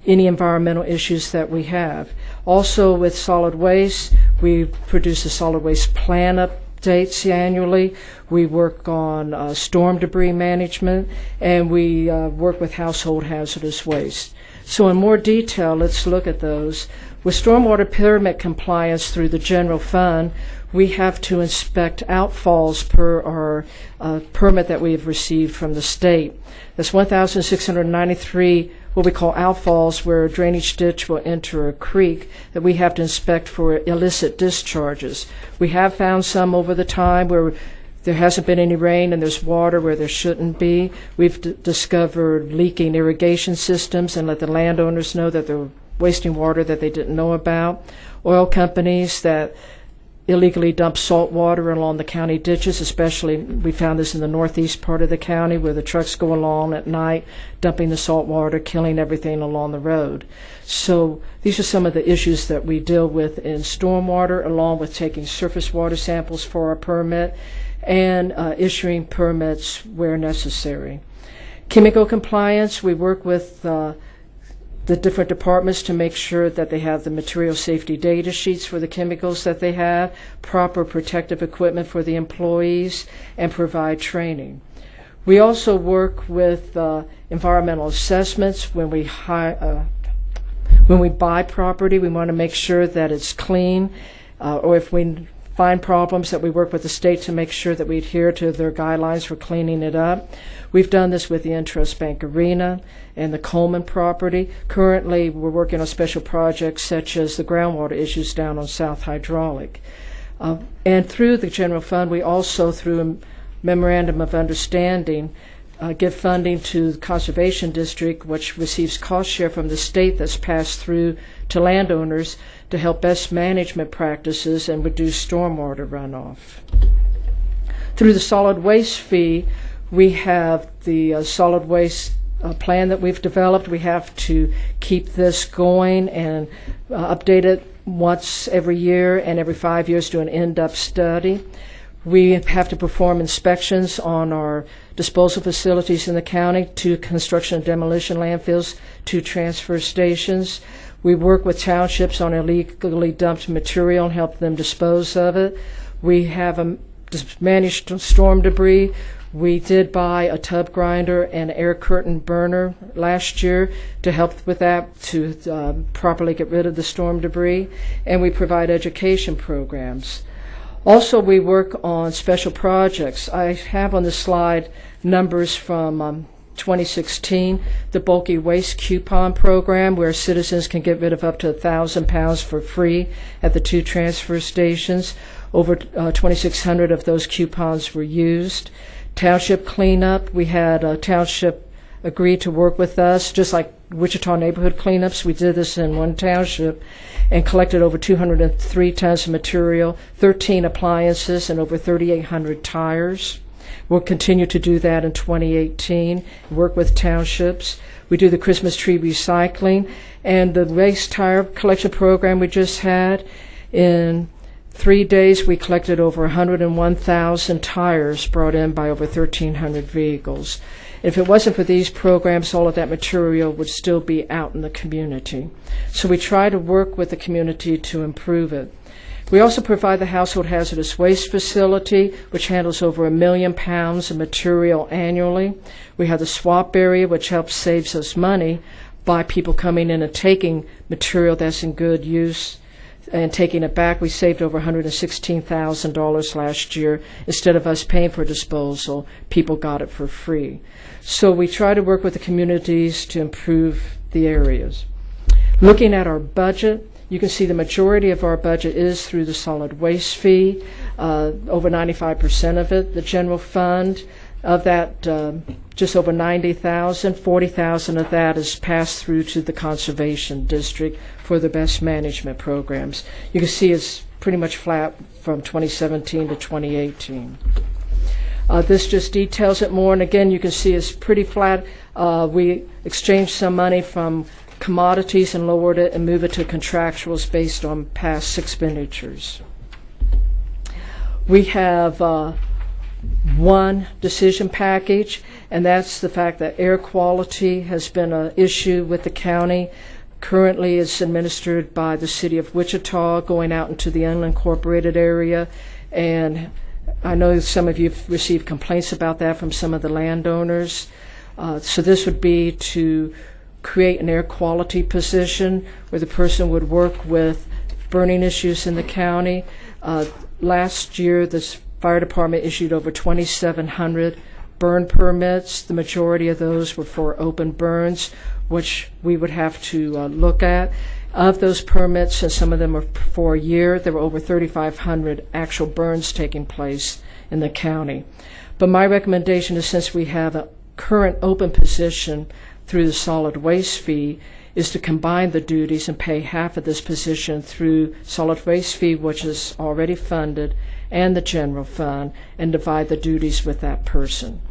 [SPEAKER 5] any environmental issues that we have. Also with solid waste, we produce a solid waste plan updates annually. We work on storm debris management, and we work with household hazardous waste. So in more detail, let's look at those. With stormwater permit compliance through the general fund, we have to inspect outfalls per our permit that we have received from the state. That's 1,693 what we call outfalls, where a drainage ditch will enter a creek that we have to inspect for illicit discharges. We have found some over the time where there hasn't been any rain and there's water where there shouldn't be. We've discovered leaking irrigation systems and let the landowners know that they're wasting water that they didn't know about. Oil companies that illegally dump salt water along the county ditches, especially we found this in the northeast part of the county where the trucks go along at night dumping the salt water, killing everything along the road. So these are some of the issues that we deal with in stormwater, along with taking surface water samples for our permit and issuing permits where necessary. Chemical compliance, we work with the different departments to make sure that they have the material safety data sheets for the chemicals that they have, proper protective equipment for the employees, and provide training. We also work with environmental assessments when we buy property. We want to make sure that it's clean, or if we find problems, that we work with the state to make sure that we adhere to their guidelines for cleaning it up. We've done this with the Intrust Bank Arena and the Coleman property. Currently, we're working on special projects such as the groundwater issues down on South Hydraulic. And through the general fund, we also, through a memorandum of understanding, give funding to the Conservation District, which receives cost share from the state that's passed through to landowners to help best management practices and reduce stormwater runoff. Through the solid waste fee, we have the solid waste plan that we've developed. We have to keep this going and update it once every year, and every 5 years do an in-depth study. We have to perform inspections on our disposal facilities in the county, 2 construction and demolition landfills, 2 transfer stations. We work with townships on illegally dumped material and help them dispose of it. We have managed storm debris. We did buy a tub grinder and air curtain burner last year to help with that, to properly get rid of the storm debris. And we provide education programs. Also, we work on special projects. I have on the slide numbers from 2016, the bulky waste coupon program, where citizens can get rid of up to 1,000 pounds for free at the 2 transfer stations. Over 2,600 of those coupons were used. Township cleanup, we had a township agreed to work with us, just like Wichita neighborhood cleanups. We did this in one township and collected over 203 tons of material, 13 appliances, and over 3,800 tires. We'll continue to do that in 2018, work with townships. We do the Christmas tree recycling and the waste tire collection program we just had. In 3 days, we collected over 101,000 tires brought in by over 1,300 vehicles. If it wasn't for these programs, all of that material would still be out in the community. So we try to work with the community to improve it. We also provide the household hazardous waste facility, which handles over 1 million pounds of material annually. We have the swap area, which helps saves us money by people coming in and taking material that's in good use and taking it back. We saved over $116,000 last year. Instead of us paying for disposal, people got it for free. So we try to work with the communities to improve the areas. Looking at our budget, you can see the majority of our budget is through the solid waste fee, over 95% of it. The general fund, of that, just over 90,000, 40,000 of that is passed through to the conservation district for the best management programs. You can see it's pretty much flat from 2017 to 2018. This just details it more, and again, you can see it's pretty flat. We exchanged some money from commodities and lowered it and moved it to contractuals based on past expenditures. We have one decision package, and that's the fact that air quality has been an issue with the county. Currently, it's administered by the city of Wichita, going out into the unincorporated area, and I know some of you have received complaints about that from some of the landowners. So this would be to create an air quality position where the person would work with burning issues in the county. Last year, this fire department issued over 2,700 burn permits. The majority of those were for open burns, which we would have to look at. Of those permits, and some of them are for a year, there were over 3,500 actual burns taking place in the county. But my recommendation is, since we have a current open position through the solid waste fee, is to combine the duties and pay half of this position through solid waste fee, which is already funded, and the general fund, and divide the duties with that person.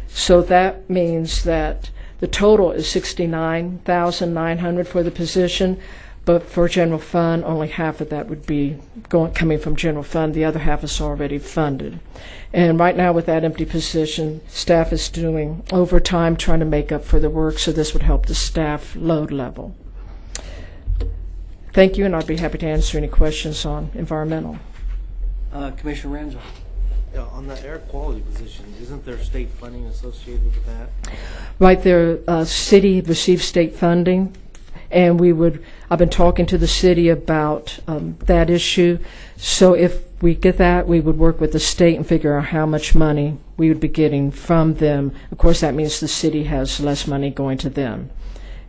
[SPEAKER 5] So that means that the total is $69,900 for the position, but for general fund, only half of that would be coming from general fund. The other half is already funded. And right now, with that empty position, staff is doing overtime trying to make up for the work, so this would help the staff load level. Thank you, and I'd be happy to answer any questions on environmental.
[SPEAKER 1] Commissioner Renzo.
[SPEAKER 11] Yeah, on the air quality position, isn't there state funding associated with that?
[SPEAKER 5] Right there, city receives state funding, and I've been talking to the city about that issue. So if we get that, we would work with the state and figure out how much money we would be getting from them. Of course, that means the city has less money going to them.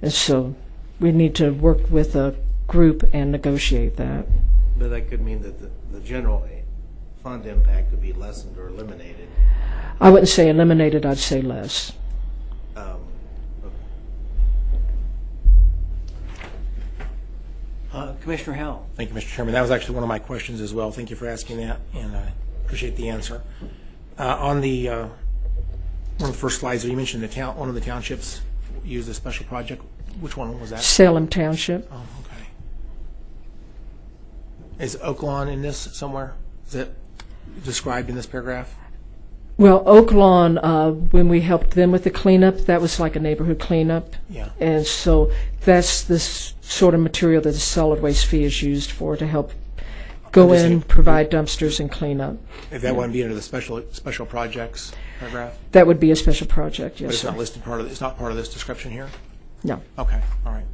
[SPEAKER 5] And so we need to work with a group and negotiate that.
[SPEAKER 11] But that could mean that the general fund impact would be lessened or eliminated.
[SPEAKER 5] I wouldn't say eliminated, I'd say less.
[SPEAKER 1] Commissioner Howell.
[SPEAKER 4] Thank you, Mr. Chairman. That was actually one of my questions as well. Thank you for asking that, and I appreciate the answer. On the one of the first slides, you mentioned one of the townships used a special project. Which one was that?
[SPEAKER 5] Salem Township.
[SPEAKER 4] Oh, okay. Is Oaklawn in this somewhere? Is it described in this paragraph?
[SPEAKER 5] Well, Oaklawn, when we helped them with the cleanup, that was like a neighborhood cleanup.
[SPEAKER 4] Yeah.
[SPEAKER 5] And so that's this sort of material that the solid waste fee is used for, to help go in, provide dumpsters, and clean up.
[SPEAKER 4] If that wouldn't be under the special projects paragraph?
[SPEAKER 5] That would be a special project, yes,
[SPEAKER 4] But it's
[SPEAKER 5] sir.
[SPEAKER 4] not listed it's not part of this description here?
[SPEAKER 5] No.
[SPEAKER 4] Okay, all right.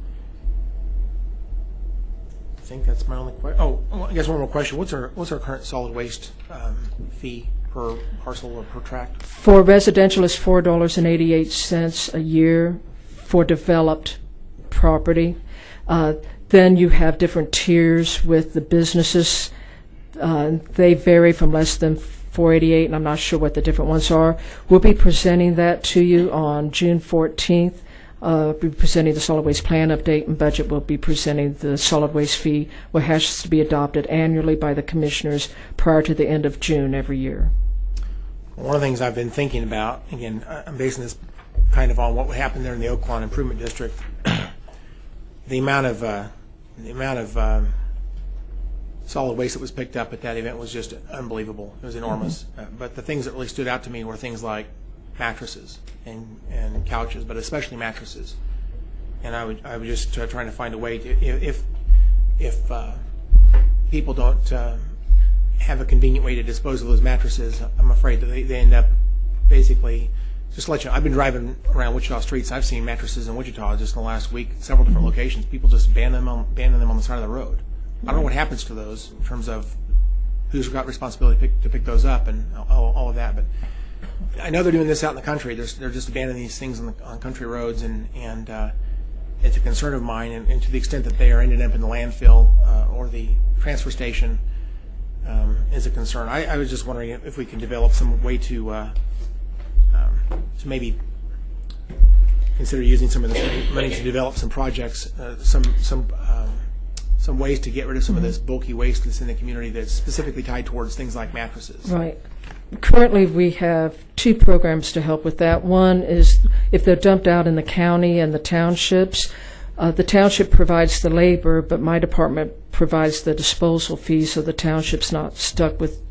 [SPEAKER 4] I think that's my only question. Oh, I guess one more question. What's our current solid waste fee per parcel or per tract?
[SPEAKER 5] For residential, it's $4.88 a year for developed property. Then you have different tiers with the businesses. They vary from less than 488, and I'm not sure what the different ones are. We'll be presenting that to you on June 14th. We'll be presenting the solid waste plan update, and budget will be presenting the solid waste fee, which has to be adopted annually by the commissioners prior to the end of June every year.
[SPEAKER 4] One of the things I've been thinking about, again, I'm basing this kind of on what happened there in the Oak Lawn Improvement District. The amount of solid waste that was picked up at that event was just unbelievable. It was enormous. But the things that really stood out to me were things like mattresses and couches, but especially mattresses. And I would just trying to find a way to, if people don't have a convenient way to dispose of those mattresses, I'm afraid that they end up basically, just to let you know, I've been driving around Wichita streets. I've seen mattresses in Wichita just in the last week, several different locations. People just abandoning them on the side of the road. I don't know what happens to those in terms of who's got responsibility to pick those up and all of that. But I know they're doing this out in the country. They're just abandoning these things on country roads, and it's a concern of mine. And to the extent that they are ending up in the landfill or the transfer station is a concern. I was just wondering if we can develop some way to maybe consider using some of this money to develop some projects, some ways to get rid of some of this bulky waste that's in the community that's specifically tied towards things like mattresses.
[SPEAKER 5] Right. Currently, we have 2 programs to help with that. One is if they're dumped out in the county and the townships, the township provides the labor, but my department provides the disposal fee, so the township's not stuck with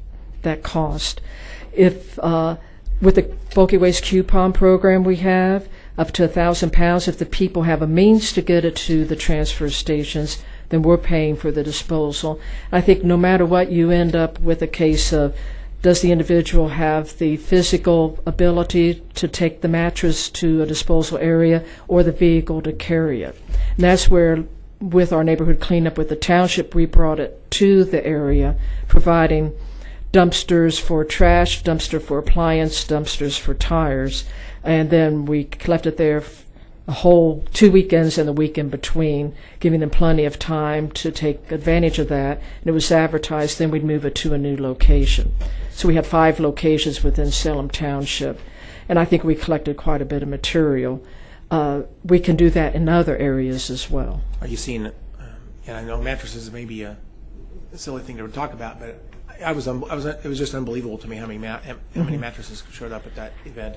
[SPEAKER 5] that cost. If with the bulky waste coupon program we have, up to 1,000 pounds, if the people have a means to get it to the transfer stations, then we're paying for the disposal. I think no matter what, you end up with a case of, does the individual have the physical ability to take the mattress to a disposal area or the vehicle to carry it? And that's where, with our neighborhood cleanup with the township, we brought it to the area, providing dumpsters for trash, dumpster for appliance, dumpsters for tires, and then we left it there a whole 2 weekends and the week in between, giving them plenty of time to take advantage of that. And it was advertised, then we'd move it to a new location. So we had 5 locations within Salem Township, and I think we collected quite a bit of material. We can do that in other areas as well.
[SPEAKER 4] Are you seeing, and I know mattresses may be a silly thing to talk about, but it was just unbelievable to me how many mattresses showed up at that event.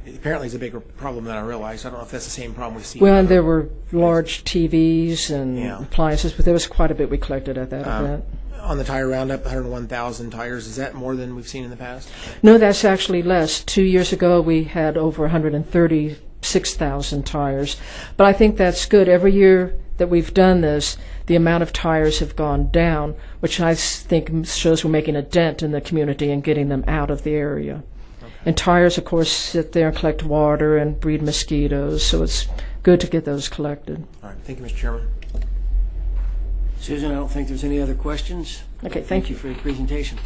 [SPEAKER 4] It apparently is a bigger problem than I realized. I don't know if that's the same problem we see.
[SPEAKER 5] Well, and there were large TVs and appliances, but there was quite a bit we collected at that event.
[SPEAKER 4] On the tire roundup, 101,000 tires. Is that more than we've seen in the past?
[SPEAKER 5] No, that's actually less. 2 years ago, we had over 136,000 tires. But I think that's good. Every year that we've done this, the amount of tires have gone down, which I think shows we're making a dent in the community and getting them out of the area. And tires, of course, sit there and collect water and breed mosquitoes, so it's good to get those collected.
[SPEAKER 4] All right. Thank you, Mr. Chairman.
[SPEAKER 1] Susan, I don't think there's any other questions.
[SPEAKER 5] Okay, thank you
[SPEAKER 1] for your presentation.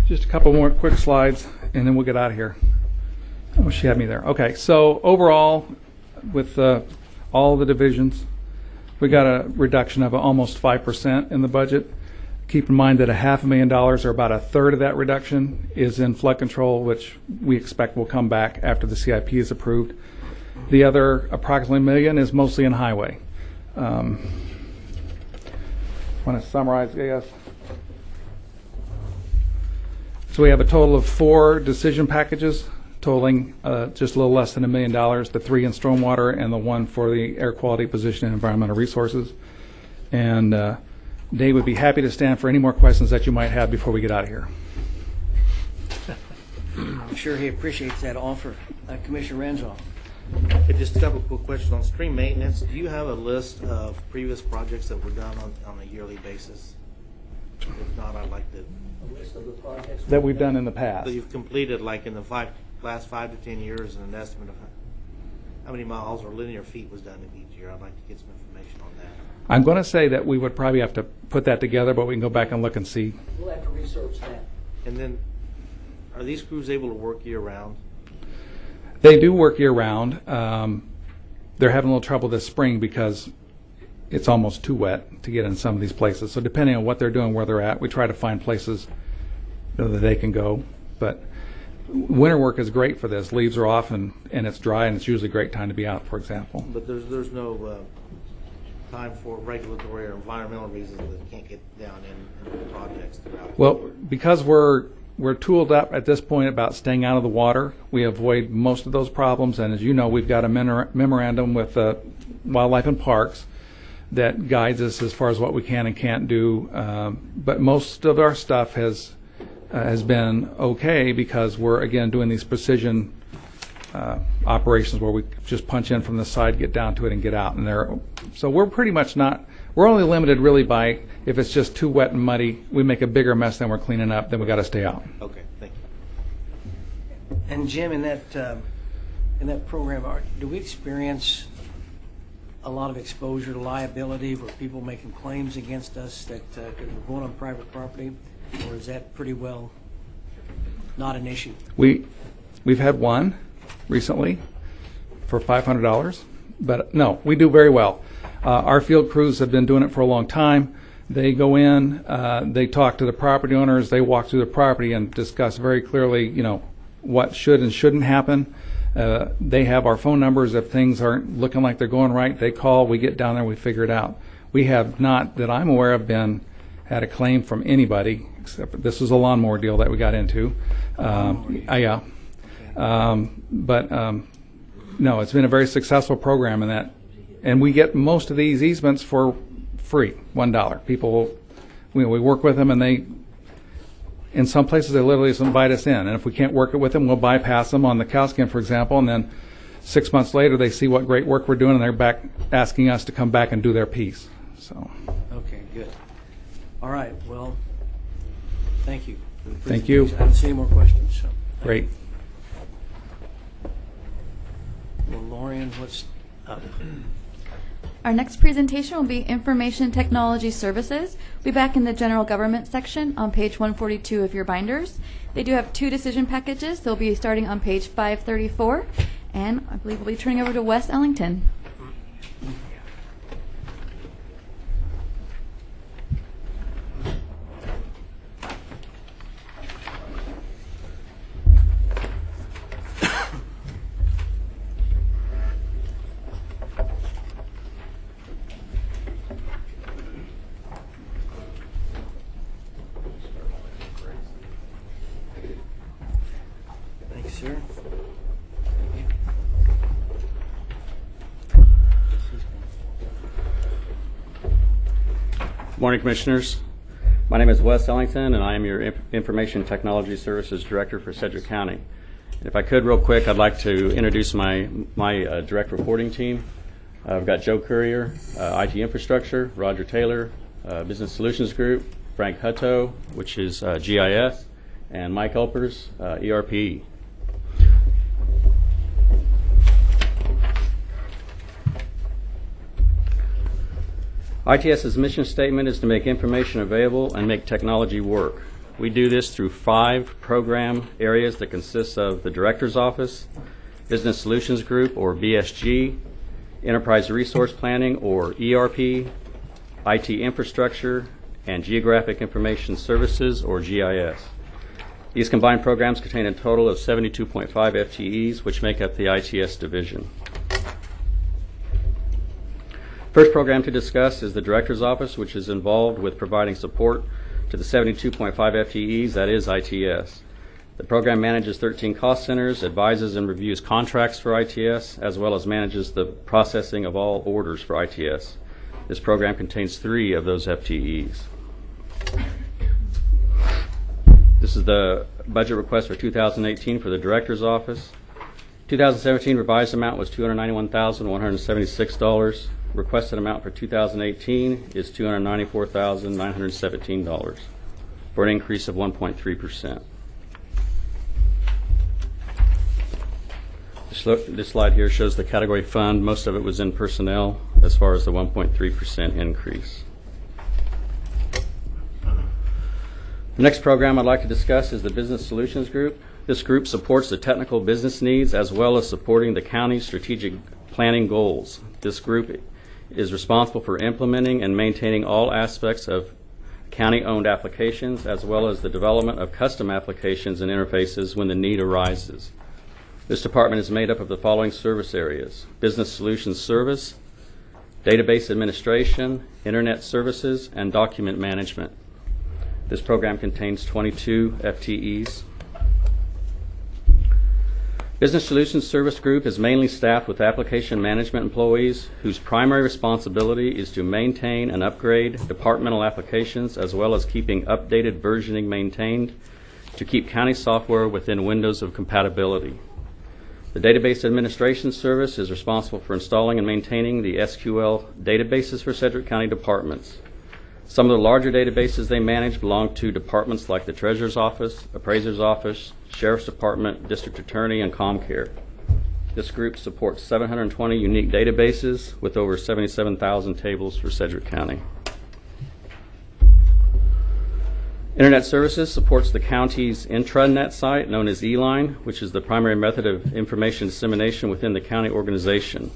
[SPEAKER 7] Just a couple more quick slides, and then we'll get out of here. Oh, she had me there. Okay, so overall, with all the divisions, we got a reduction of almost 5% in the budget. Keep in mind that $500,000, or about a third of that reduction, is in flood control, which we expect will come back after the CIP is approved. The other approximately $1 million is mostly in highway. Want to summarize, I guess? So we have a total of 4 decision packages, totaling just a little less than $1 million, the 3 in stormwater and the 1 for the air quality position and environmental resources. And Dave would be happy to stand for any more questions that you might have before we get out of here.
[SPEAKER 1] I'm sure he appreciates that offer. Commissioner Renzo.
[SPEAKER 11] Hey, just a couple quick questions on stream maintenance. Do you have a list of previous projects that were done on a yearly basis? If not, I'd like to.
[SPEAKER 3] A list of the projects
[SPEAKER 7] That we've done in the past.
[SPEAKER 11] So you've completed, like in the last 5 to 10 years, and an estimate of how many miles or linear feet was done in each year. I'd like to get some information on that.
[SPEAKER 7] I'm going to say that we would probably have to put that together, but we can go back and look and see.
[SPEAKER 3] We'll have to research that.
[SPEAKER 11] And then, are these crews able to work year-round?
[SPEAKER 7] They do work year-round. They're having a little trouble this spring because it's almost too wet to get in some of these places. So depending on what they're doing, where they're at, we try to find places that they can go. But winter work is great for this. Leaves are off and it's dry, and it's usually a great time to be out, for example.
[SPEAKER 11] But there's no time for regulatory or environmental reasons that can't get down in projects throughout.
[SPEAKER 7] Well, because we're tooled up at this point about staying out of the water, we avoid most of those problems. And as you know, we've got a memorandum with Wildlife and Parks that guides us as far as what we can and can't do. But most of our stuff has been okay because we're, again, doing these precision operations where we just punch in from the side, get down to it, and get out. And so we're pretty much we're only limited really by if it's just too wet and muddy, we make a bigger mess than we're cleaning up, then we got to stay out.
[SPEAKER 11] Okay, thank you.
[SPEAKER 1] And Jim, in that program, do we experience a lot of exposure to liability for people making claims against us that because we're going on private property, or is that pretty well not an issue?
[SPEAKER 7] We've had one recently for $500, but no, we do very well. Our field crews have been doing it for a long time. They go in, they talk to the property owners, they walk through the property and discuss very clearly, what should and shouldn't happen. They have our phone numbers. If things aren't looking like they're going right, they call, we get down there, we figure it out. We have not, that I'm aware of, had a claim from anybody, except this was a lawnmower deal that we got into. Yeah. But no, it's been a very successful program in that. And we get most of these easements for free, $1. People, we work with them, and in some places they literally just invite us in. And if we can't work it with them, we'll bypass them on the cow skin, for example, and then 6 months later they see what great work we're doing, and they're back asking us to come back and do their piece. So.
[SPEAKER 1] Okay, good. All right, well, thank you. For the
[SPEAKER 7] Thank you.
[SPEAKER 1] presentation. I don't see any more questions. So.
[SPEAKER 7] Great.
[SPEAKER 1] Well, Lorian, what's up?
[SPEAKER 2] Our next presentation will be Information Technology Services. We'll be back in the General Government section on page 142 of your binders. They do have 2 decision packages. They'll be starting on page 534, and I believe we'll be turning over to Wes Ellington.
[SPEAKER 1] Thanks, sir.
[SPEAKER 12] Good morning, Commissioners. My name is Wes Ellington, and I am your Information Technology Services Director for Sedgwick County. And if I could, real quick, I'd like to introduce my direct reporting team. I've got Joe Courier, IT Infrastructure, Roger Taylor, Business Solutions Group, Frank Hutto, which is GIS, and Mike Elpers, ERP. ITS's mission statement is to make information available and make technology work. We do this through 5 program areas that consist of the Director's Office, Business Solutions Group, or BSG, Enterprise Resource Planning, or ERP, IT Infrastructure, and Geographic Information Services, or GIS. These combined programs contain a total of 72.5 FTEs, which make up the ITS division. First program to discuss is the Director's Office, which is involved with providing support to the 72.5 FTEs, that is ITS. The program manages 13 cost centers, advises and reviews contracts for ITS, as well as manages the processing of all orders for ITS. This program contains 3 of those FTEs. This is the budget request for 2018 for the Director's Office. 2017 revised amount was $291,176. Requested amount for 2018 is $294,917 for an increase of 1.3%. This slide here shows the category fund. Most of it was in personnel as far as the 1.3% increase. The next program I'd like to discuss is the Business Solutions Group. This group supports the technical business needs as well as supporting the county's strategic planning goals. This group is responsible for implementing and maintaining all aspects of county-owned applications, as well as the development of custom applications and interfaces when the need arises. This department is made up of the following service areas: Business Solutions Service, Database Administration, Internet Services, and Document Management. This program contains 22 FTEs. Business Solutions Service Group is mainly staffed with application management employees whose primary responsibility is to maintain and upgrade departmental applications, as well as keeping updated versioning maintained to keep county software within windows of compatibility. The Database Administration Service is responsible for installing and maintaining the SQL databases for Sedgwick County departments. Some of the larger databases they manage belong to departments like the Treasurer's Office, Appraiser's Office, Sheriff's Department, District Attorney, and ComCare. This group supports 720 unique databases with over 77,000 tables for Sedgwick County. Internet Services supports the county's intranet site known as eLine, which is the primary method of information dissemination within the county organization.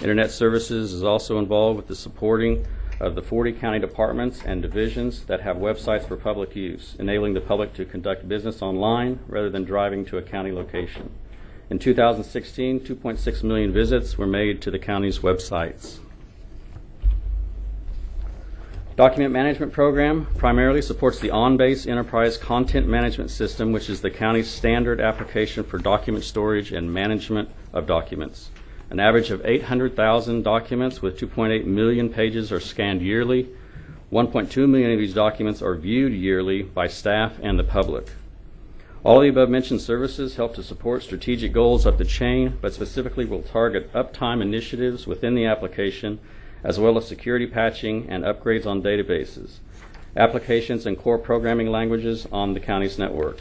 [SPEAKER 12] Internet Services is also involved with the supporting of the 40 county departments and divisions that have websites for public use, enabling the public to conduct business online rather than driving to a county location. In 2016, 2.6 million visits were made to the county's websites. Document Management Program primarily supports the on-base enterprise content management system, which is the county's standard application for document storage and management of documents. An average of 800,000 documents with 2.8 million pages are scanned yearly. 1.2 million of these documents are viewed yearly by staff and the public. All of the above mentioned services help to support strategic goals up the chain, but specifically will target uptime initiatives within the application, as well as security patching and upgrades on databases, applications and core programming languages on the county's network.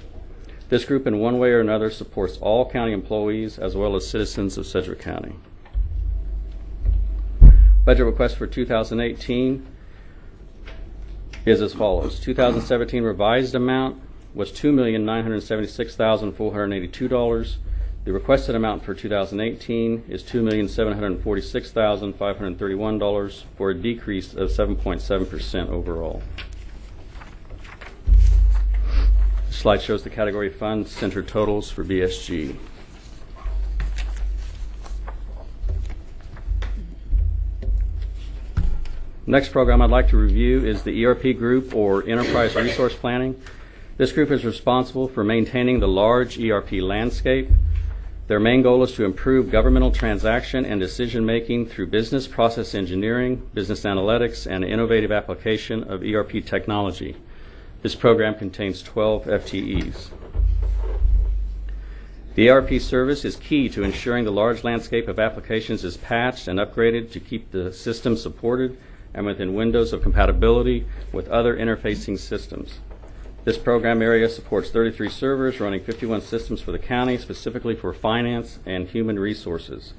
[SPEAKER 12] This group in one way or another supports all county employees as well as citizens of Sedgwick County. Budget request for 2018 is as follows. 2017 revised amount was $2,976,482. The requested amount for 2018 is $2,746,531 for a decrease of 7.7% overall. This slide shows the category fund center totals for BSG. Next program I'd like to review is the ERP group, or Enterprise Resource Planning. This group is responsible for maintaining the large ERP landscape. Their main goal is to improve governmental transaction and decision-making through business process engineering, business analytics, and innovative application of ERP technology. This program contains 12 FTEs. The ERP service is key to ensuring the large landscape of applications is patched and upgraded to keep the system supported and within windows of compatibility with other interfacing systems. This program area supports 33 servers running 51 systems for the county, specifically for finance and human resources.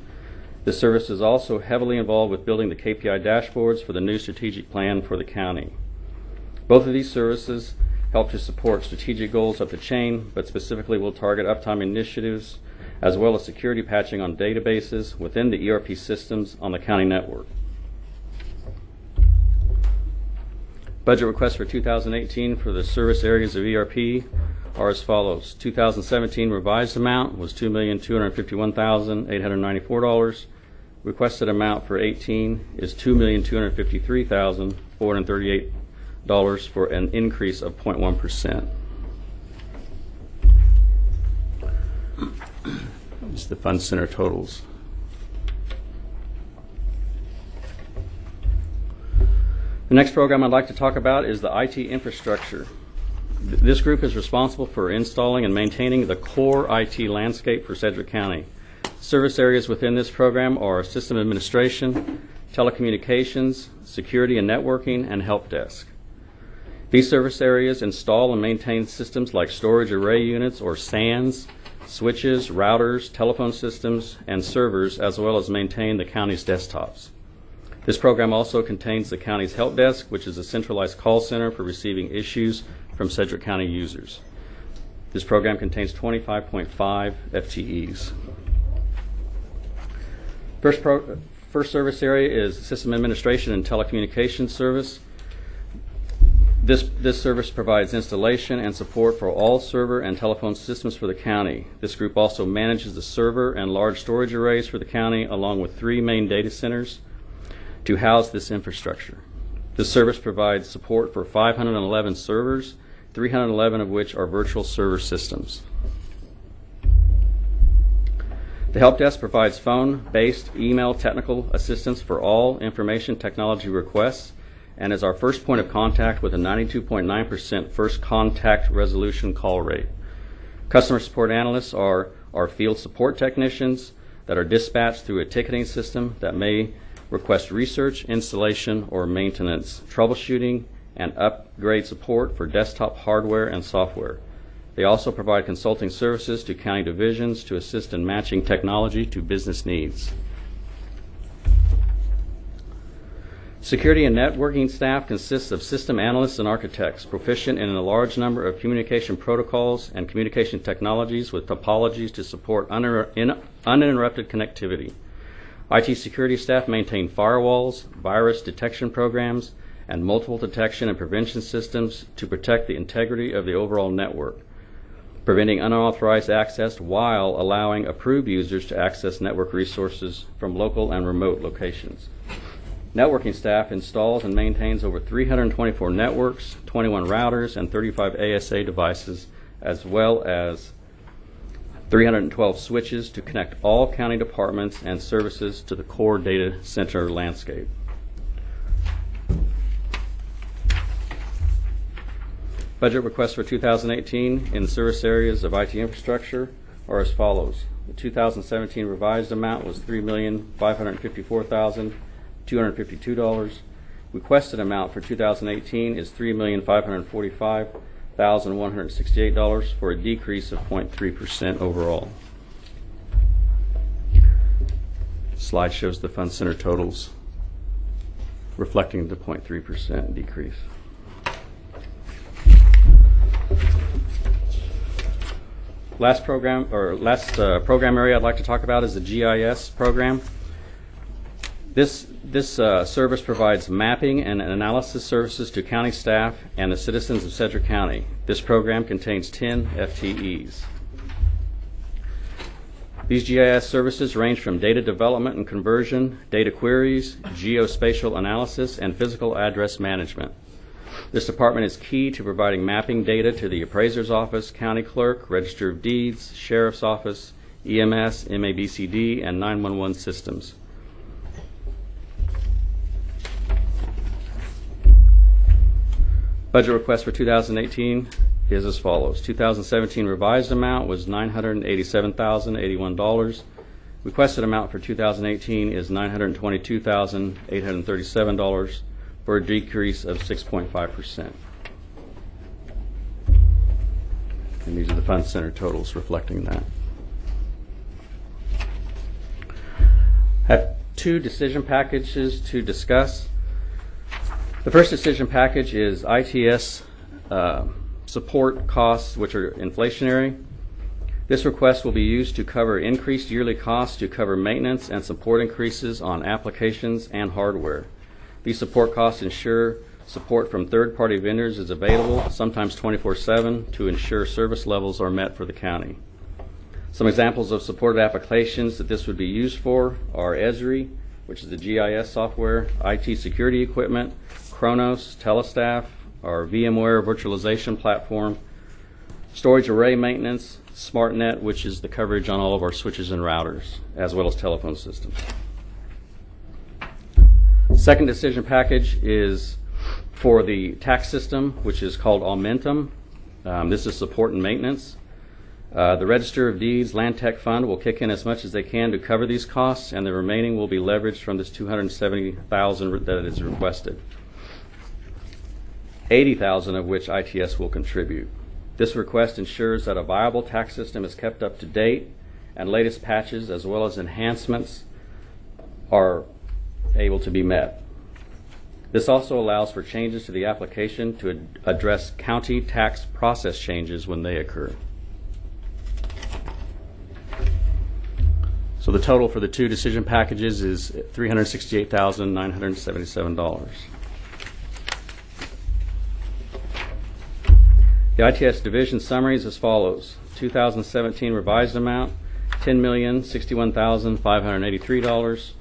[SPEAKER 12] This service is also heavily involved with building the KPI dashboards for the new strategic plan for the county. Both of these services help to support strategic goals up the chain, but specifically will target uptime initiatives as well as security patching on databases within the ERP systems on the county network. Budget requests for 2018 for the service areas of ERP are as follows. 2017 revised amount was $2,251,894. Requested amount for 18 is $2,253,438 for an increase of 0.1%. This is the fund center totals. The next program I'd like to talk about is the IT infrastructure. This group is responsible for installing and maintaining the core IT landscape for Sedgwick County. Service areas within this program are system administration, telecommunications, security and networking, and help desk. These service areas install and maintain systems like storage array units, or SANs, switches, routers, telephone systems, and servers, as well as maintain the county's desktops. This program also contains the county's help desk, which is a centralized call center for receiving issues from Sedgwick County users. This program contains 25.5 FTEs. First service area is System Administration and Telecommunications Service. This service provides installation and support for all server and telephone systems for the county. This group also manages the server and large storage arrays for the county, along with 3 main data centers to house this infrastructure. This service provides support for 511 servers, 311 of which are virtual server systems. The help desk provides phone-based email technical assistance for all information technology requests and is our first point of contact with a 92.9% first contact resolution call rate. Customer support analysts are our field support technicians that are dispatched through a ticketing system that may request research, installation, or maintenance, troubleshooting, and upgrade support for desktop hardware and software. They also provide consulting services to county divisions to assist in matching technology to business needs. Security and networking staff consists of system analysts and architects proficient in a large number of communication protocols and communication technologies with topologies to support uninterrupted connectivity. IT security staff maintain firewalls, virus detection programs, and multiple detection and prevention systems to protect the integrity of the overall network, preventing unauthorized access while allowing approved users to access network resources from local and remote locations. Networking staff installs and maintains over 324 networks, 21 routers, and 35 ASA devices, as well as 312 switches to connect all county departments and services to the core data center landscape. Budget requests for 2018 in the service areas of IT infrastructure are as follows. The 2017 revised amount was $3,554,252. Requested amount for 2018 is $3,545,168 for a decrease of 0.3% overall. Slide shows the Fund Center totals reflecting the 0.3% decrease. Last program area I'd like to talk about is the GIS program. This service provides mapping and analysis services to county staff and the citizens of Sedgwick County. This program contains 10 FTEs. These GIS services range from data development and conversion, data queries, geospatial analysis, and physical address management. This department is key to providing mapping data to the appraiser's office, county clerk, register of deeds, sheriff's office, EMS, MABCD, and 911 systems. Budget request for 2018 is as follows. 2017 revised amount was $987,081. Requested amount for 2018 is $922,837 for a decrease of 6.5%. And these are the Fund Center totals reflecting that. I have 2 decision packages to discuss. The first decision package is ITS support costs, which are inflationary. This request will be used to cover increased yearly costs to cover maintenance and support increases on applications and hardware. These support costs ensure support from third-party vendors is available, sometimes 24/7, to ensure service levels are met for the county. Some examples of supported applications that this would be used for are Esri, which is the GIS software, IT security equipment, Kronos, Telestaff, our VMware virtualization platform, storage array maintenance, SmartNet, which is the coverage on all of our switches and routers, as well as telephone systems. Second decision package is for the tax system, which is called Aumentum. This is support and maintenance. The Register of Deeds Land Tech Fund will kick in as much as they can to cover these costs, and the remaining will be leveraged from this $270,000 that is requested, $80,000 of which ITS will contribute. This request ensures that a viable tax system is kept up to date and latest patches as well as enhancements are able to be met. This also allows for changes to the application to address county tax process changes when they occur. So the total for the two decision packages is $368,977. The ITS division summary is as follows. 2017 revised amount, $10,061,583,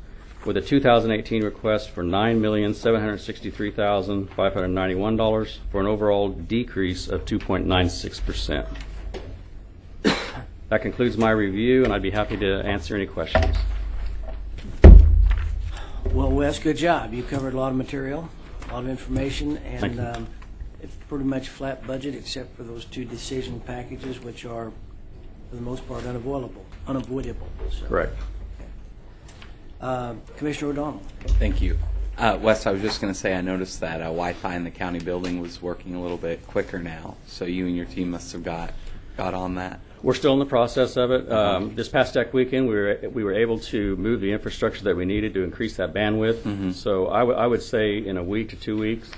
[SPEAKER 12] with a 2018 request for $9,763,591 for an overall decrease of 2.96%. That concludes my review, and I'd be happy to answer any questions.
[SPEAKER 1] Well, Wes, good job. You covered a lot of material, a lot of information,
[SPEAKER 12] Thank you.
[SPEAKER 1] and it's pretty much flat budget except for those two decision packages, which are, for the most part, unavoidable. So.
[SPEAKER 12] Correct.
[SPEAKER 1] Commissioner O'Donnell.
[SPEAKER 13] Thank you. Wes, I was just going to say I noticed that Wi-Fi in the county building was working a little bit quicker now, so you and your team must have got on that.
[SPEAKER 12] We're still in the process of it. This past tech weekend, we were able to move the infrastructure that we needed to increase that bandwidth.
[SPEAKER 13] Mhm.
[SPEAKER 12] So I would say in a week to 2 weeks,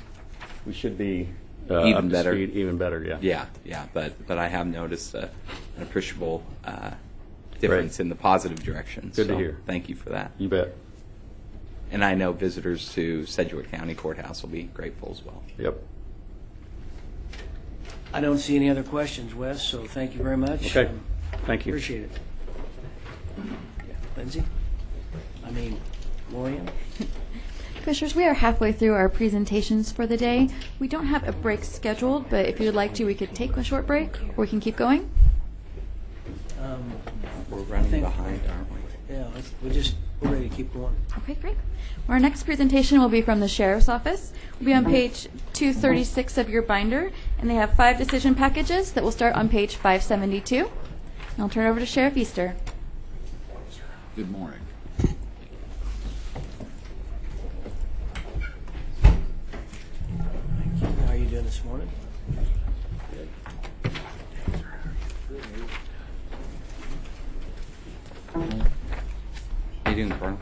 [SPEAKER 12] we should be
[SPEAKER 13] Even
[SPEAKER 12] up to
[SPEAKER 13] better.
[SPEAKER 12] speed, even better. Yeah.
[SPEAKER 13] Yeah, but I have noticed an appreciable difference in the positive direction.
[SPEAKER 12] Good to
[SPEAKER 13] so
[SPEAKER 12] hear.
[SPEAKER 13] Thank you for that.
[SPEAKER 12] You bet.
[SPEAKER 13] And I know visitors to Sedgwick County Courthouse will be grateful as well.
[SPEAKER 12] Yep.
[SPEAKER 1] I don't see any other questions, Wes, so thank you very much.
[SPEAKER 12] Okay. Thank you.
[SPEAKER 1] Appreciate it. Lindsay? Lorian?
[SPEAKER 2] Commissioners, we are halfway through our presentations for the day. We don't have a break scheduled, but if you would like to, we could take a short break, or we can keep going.
[SPEAKER 13] We're running
[SPEAKER 1] think-
[SPEAKER 13] behind, aren't we?
[SPEAKER 1] Yeah, we're ready to keep going.
[SPEAKER 2] Okay, great. Our next presentation will be from the Sheriff's Office. We'll be on page 236 of your binder, and they have 5 decision packages that will start on page 572. And I'll turn it over to Sheriff Easter.
[SPEAKER 9] Good morning.
[SPEAKER 1] Thank you. How are you doing this morning?
[SPEAKER 13] How you doing, Colonel?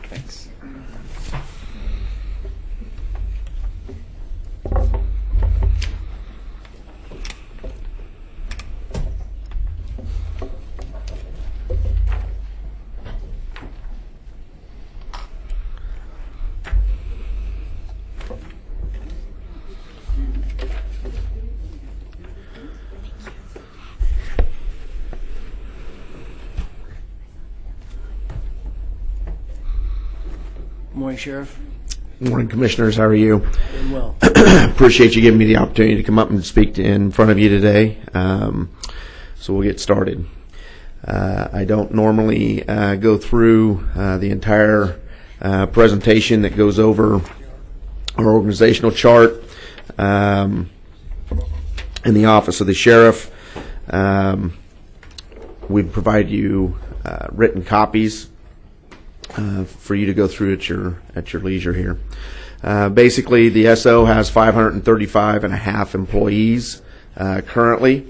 [SPEAKER 13] Thanks.
[SPEAKER 1] Morning, Sheriff.
[SPEAKER 14] Morning, Commissioners. How are you?
[SPEAKER 1] Doing well.
[SPEAKER 14] Appreciate you giving me the opportunity to come up and speak in front of you today. So we'll get started. I don't normally go through the entire presentation that goes over our organizational chart in the Office of the Sheriff. We provide you written copies for you to go through at your leisure here. Basically, the SO has 535 and a half employees currently.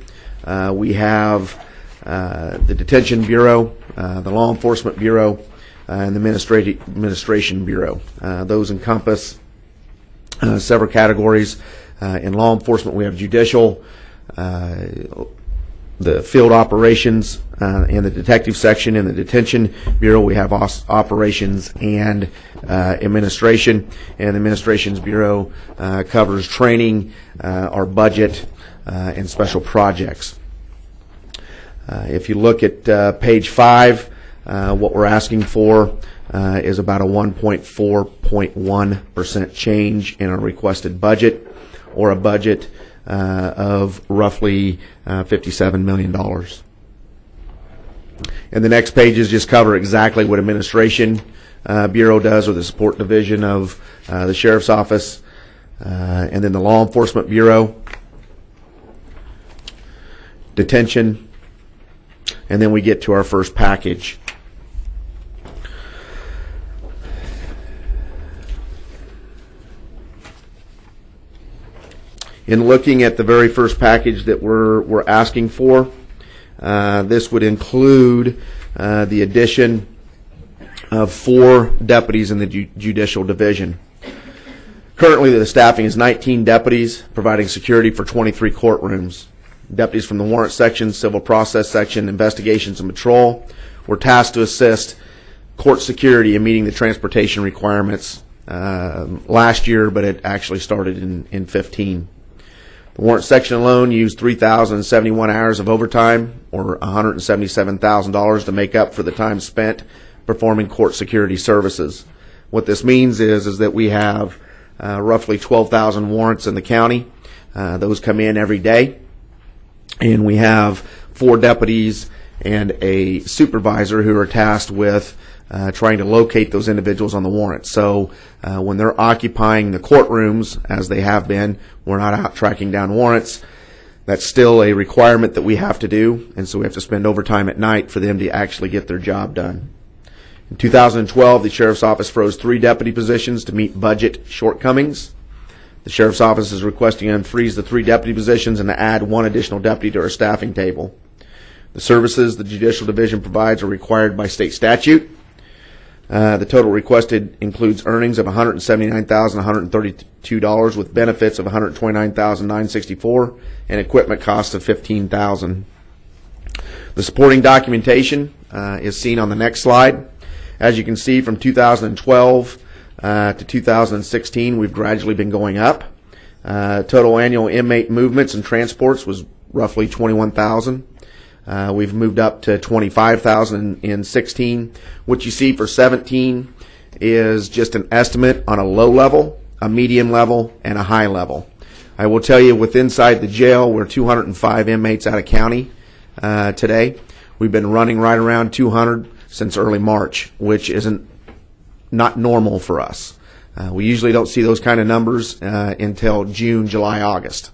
[SPEAKER 14] We have the Detention Bureau, the Law Enforcement Bureau, and the Administration Bureau. Those encompass several categories. In law enforcement, we have judicial, the field operations, in the detective section. In the Detention Bureau, we have operations and administration. And the Administration's Bureau covers training, our budget, and special projects. If you look at page 5, what we're asking for is about a 1.4.1% change in our requested budget, or a budget of roughly $57 million. And the next pages just cover exactly what Administration Bureau does, or the support division of the Sheriff's Office, and then the Law Enforcement Bureau, Detention, and then we get to our first package. In looking at the very first package that we're asking for, this would include the addition of 4 deputies in the Judicial Division. Currently, the staffing is 19 deputies, providing security for 23 courtrooms. deputies from the warrant section, civil process section, investigations and patrol were tasked to assist court security in meeting the transportation requirements last year, but it actually started in 15. The warrant section alone used 3,071 hours of overtime, or $177,000, to make up for the time spent performing court security services. What this means is that we have roughly 12,000 warrants in the county. Those come in every day, and we have 4 deputies and a supervisor who are tasked with trying to locate those individuals on the warrant. So when they're occupying the courtrooms, as they have been, we're not out tracking down warrants. That's still a requirement that we have to do, and so we have to spend overtime at night for them to actually get their job done. In 2012, the Sheriff's Office froze 3 deputy positions to meet budget shortcomings. The Sheriff's Office is requesting to unfreeze the 3 deputy positions and to add 1 additional deputy to our staffing table. The services the Judicial Division provides are required by state statute. The total requested includes earnings of $179,132 with benefits of $129,964 and equipment costs of $15,000. The supporting documentation is seen on the next slide. As you can see, from 2012 to 2016, we've gradually been going up. Total annual inmate movements and transports was roughly 21,000. We've moved up to 25,000 in 16. What you see for 17 is just an estimate on a low level, a medium level, and a high level. I will tell you, with inside the jail, we're 205 inmates out of county today. We've been running right around 200 since early March, which isn't not normal for us. We usually don't see those kind of numbers until June, July, August.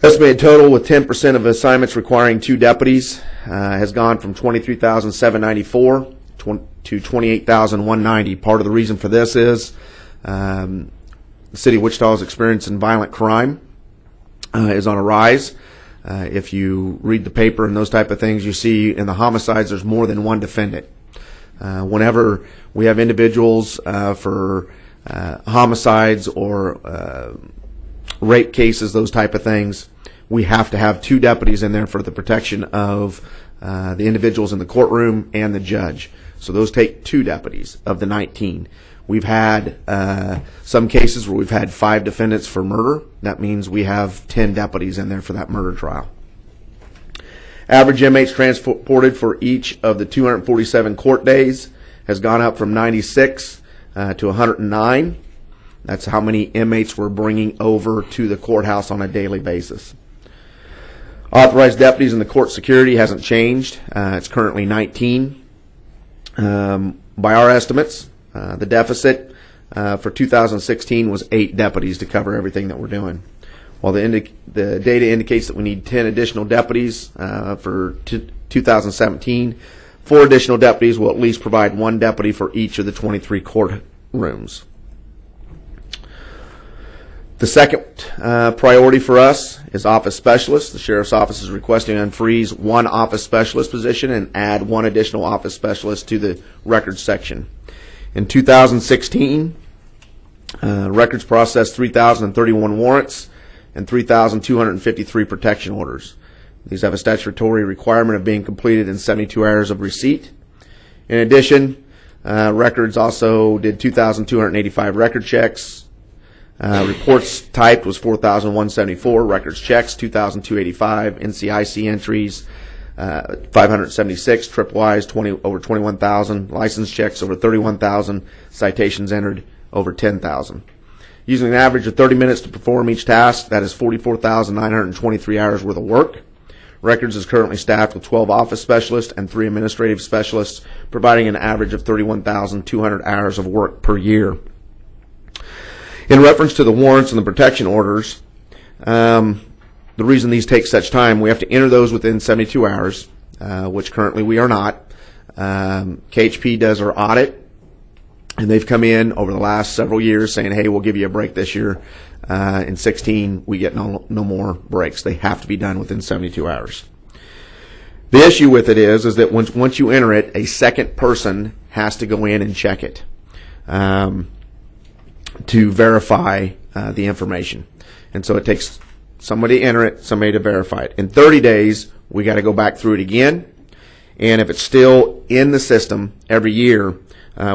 [SPEAKER 14] Estimated total with 10% of assignments requiring 2 deputies has gone from 23,794 to 28,190. Part of the reason for this is the city of Wichita is experiencing violent crime is on a rise. If you read the paper and those type of things, you see in the homicides there's more than 1 defendant. Whenever we have individuals for homicides or rape cases, those type of things, we have to have 2 deputies in there for the protection of the individuals in the courtroom and the judge. So those take 2 deputies of the 19. We've had some cases where we've had 5 defendants for murder. That means we have 10 deputies in there for that murder trial. Average inmates transported for each of the 247 court days has gone up from 96 to 109. That's how many inmates we're bringing over to the courthouse on a daily basis. Authorized deputies in the court security hasn't changed. It's currently 19. By our estimates, the deficit for 2016 was 8 deputies to cover everything that we're doing. While the data indicates that we need 10 additional deputies for 2017, 4 additional deputies will at least provide 1 deputy for each of the 23 courtrooms. The second priority for us is office specialists. The Sheriff's Office is requesting to unfreeze 1 office specialist position and add 1 additional office specialist to the records section. In 2016, records processed 3,031 warrants and 3,253 protection orders. These have a statutory requirement of being completed in 72 hours of receipt. In addition, records also did 2,285 record checks. Reports typed was 4,174. Records checks 2,285. NCIC entries 576. Tripwise over 21,000. License checks over 31,000. Citations entered over 10,000. Using an average of 30 minutes to perform each task, that is 44,923 hours worth of work. Records is currently staffed with 12 office specialists and 3 administrative specialists, providing an average of 31,200 hours of work per year. In reference to the warrants and the protection orders, the reason these take such time, we have to enter those within 72 hours, which currently we are not. KHP does our audit, and they've come in over the last several years saying, hey, we'll give you a break this year. In 16, we get no more breaks. They have to be done within 72 hours. The issue with it is that once you enter it, a second person has to go in and check it to verify the information. And so it takes somebody to enter it, somebody to verify it. In 30 days, we got to go back through it again. And if it's still in the system every year,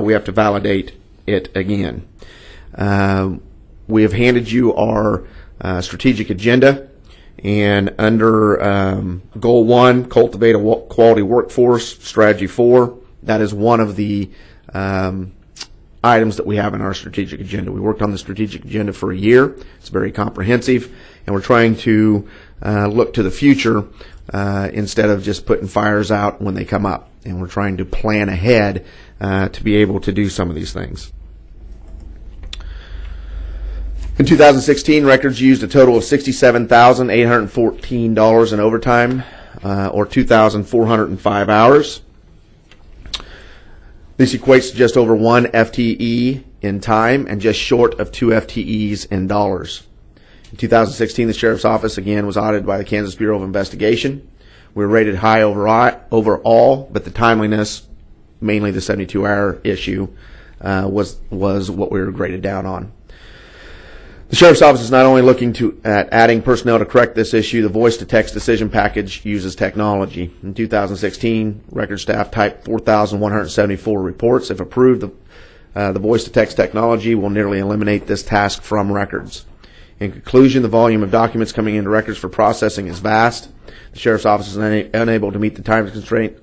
[SPEAKER 14] we have to validate it again. We have handed you our strategic agenda. And under Goal 1, Cultivate a Quality Workforce, Strategy 4, that is one of the items that we have in our strategic agenda. We worked on the strategic agenda for a year. It's very comprehensive, and we're trying to look to the future instead of just putting fires out when they come up. And we're trying to plan ahead to be able to do some of these things. In 2016, records used a total of $67,814 in overtime, or 2,405 hours. This equates to just over 1 FTE in time and just short of 2 FTEs in dollars. In 2016, the Sheriff's Office, again, was audited by the Kansas Bureau of Investigation. We were rated high overall, but the timeliness, mainly the 72-hour issue, was what we were graded down on. The Sheriff's Office is not only looking at adding personnel to correct this issue, the voice-to-text decision package uses technology. In 2016, record staff typed 4,174 reports. If approved, the voice-to-text technology will nearly eliminate this task from records. In conclusion, the volume of documents coming into records for processing is vast. The Sheriff's Office is unable to meet the time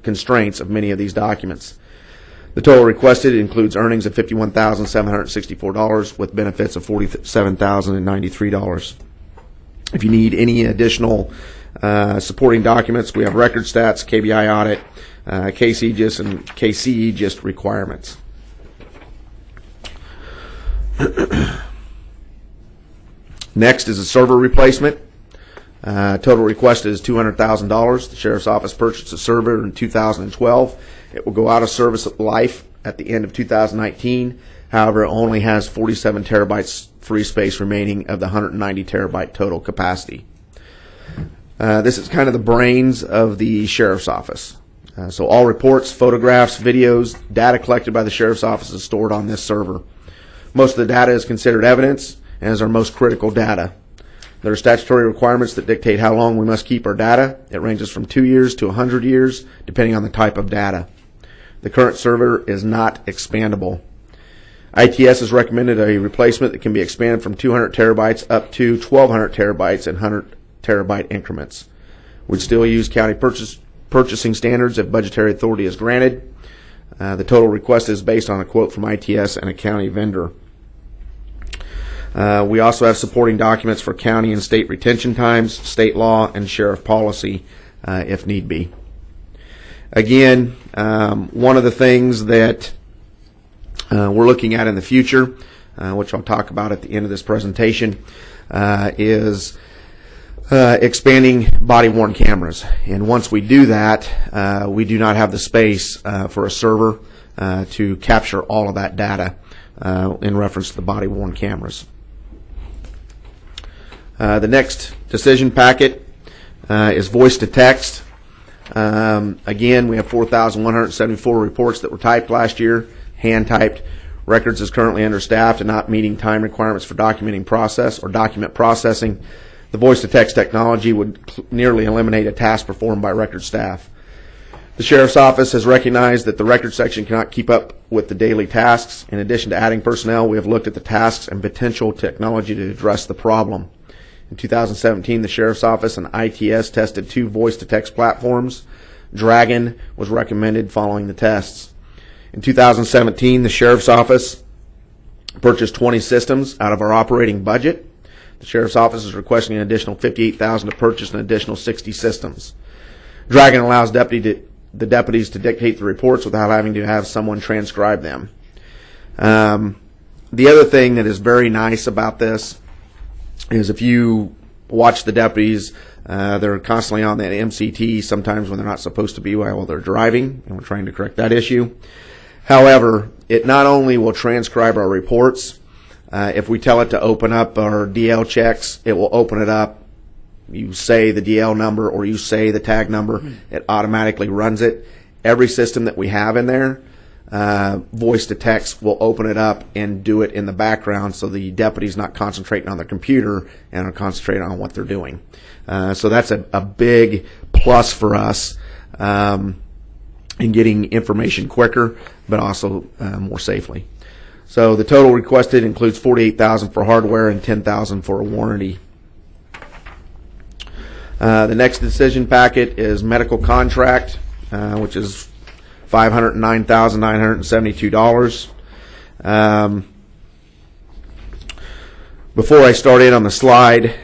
[SPEAKER 14] constraints of many of these documents. The total requested includes earnings of $51,764 with benefits of $47,093. If you need any additional supporting documents, we have record stats, KBI audit, KCGIS, and KCEGIS requirements. Next is a server replacement. Total requested is $200,000. The Sheriff's Office purchased a server in 2012. It will go out of service life at the end of 2019. However, it only has 47 terabytes free space remaining of the 190 terabyte total capacity. This is kind of the brains of the Sheriff's Office. So all reports, photographs, videos, data collected by the Sheriff's Office is stored on this server. Most of the data is considered evidence and is our most critical data. There are statutory requirements that dictate how long we must keep our data. It ranges from 2 years to 100 years, depending on the type of data. The current server is not expandable. ITS has recommended a replacement that can be expanded from 200 terabytes up to 1,200 terabytes in 100 terabyte increments. We'd still use county purchasing standards if budgetary authority is granted. The total request is based on a quote from ITS and a county vendor. We also have supporting documents for county and state retention times, state law, and sheriff policy if need be. Again, one of the things that we're looking at in the future, which I'll talk about at the end of this presentation, is expanding body-worn cameras. And once we do that, we do not have the space for a server to capture all of that data in reference to the body-worn cameras. The next decision packet is voice-to-text. Again, we have 4,174 reports that were typed last year, hand-typed. Records is currently understaffed and not meeting time requirements for document processing. The voice-to-text technology would nearly eliminate a task performed by record staff. The Sheriff's Office has recognized that the record section cannot keep up with the daily tasks. In addition to adding personnel, we have looked at the tasks and potential technology to address the problem. In 2017, the Sheriff's Office and ITS tested 2 voice-to-text platforms. Dragon was recommended following the tests. In 2017, the Sheriff's Office purchased 20 systems out of our operating budget. The Sheriff's Office is requesting an additional $58,000 to purchase an additional 60 systems. Dragon allows the deputies to dictate the reports without having to have someone transcribe them. The other thing that is very nice about this is if you watch the deputies, they're constantly on that MCT sometimes when they're not supposed to be while they're driving, and we're trying to correct that issue. However, it not only will transcribe our reports, if we tell it to open up our DL checks, it will open it up. You say the DL number or you say the tag number, it automatically runs it. Every system that we have in there voice to text will open it up and do it in the background, so the deputy's not concentrating on their computer and are concentrating on what they're doing. So that's a big plus for us in getting information quicker, but also more safely. So the total requested includes $48,000 for hardware and $10,000 for a warranty. The next decision packet is medical contract, which is $509,972. Before I start in on the slide,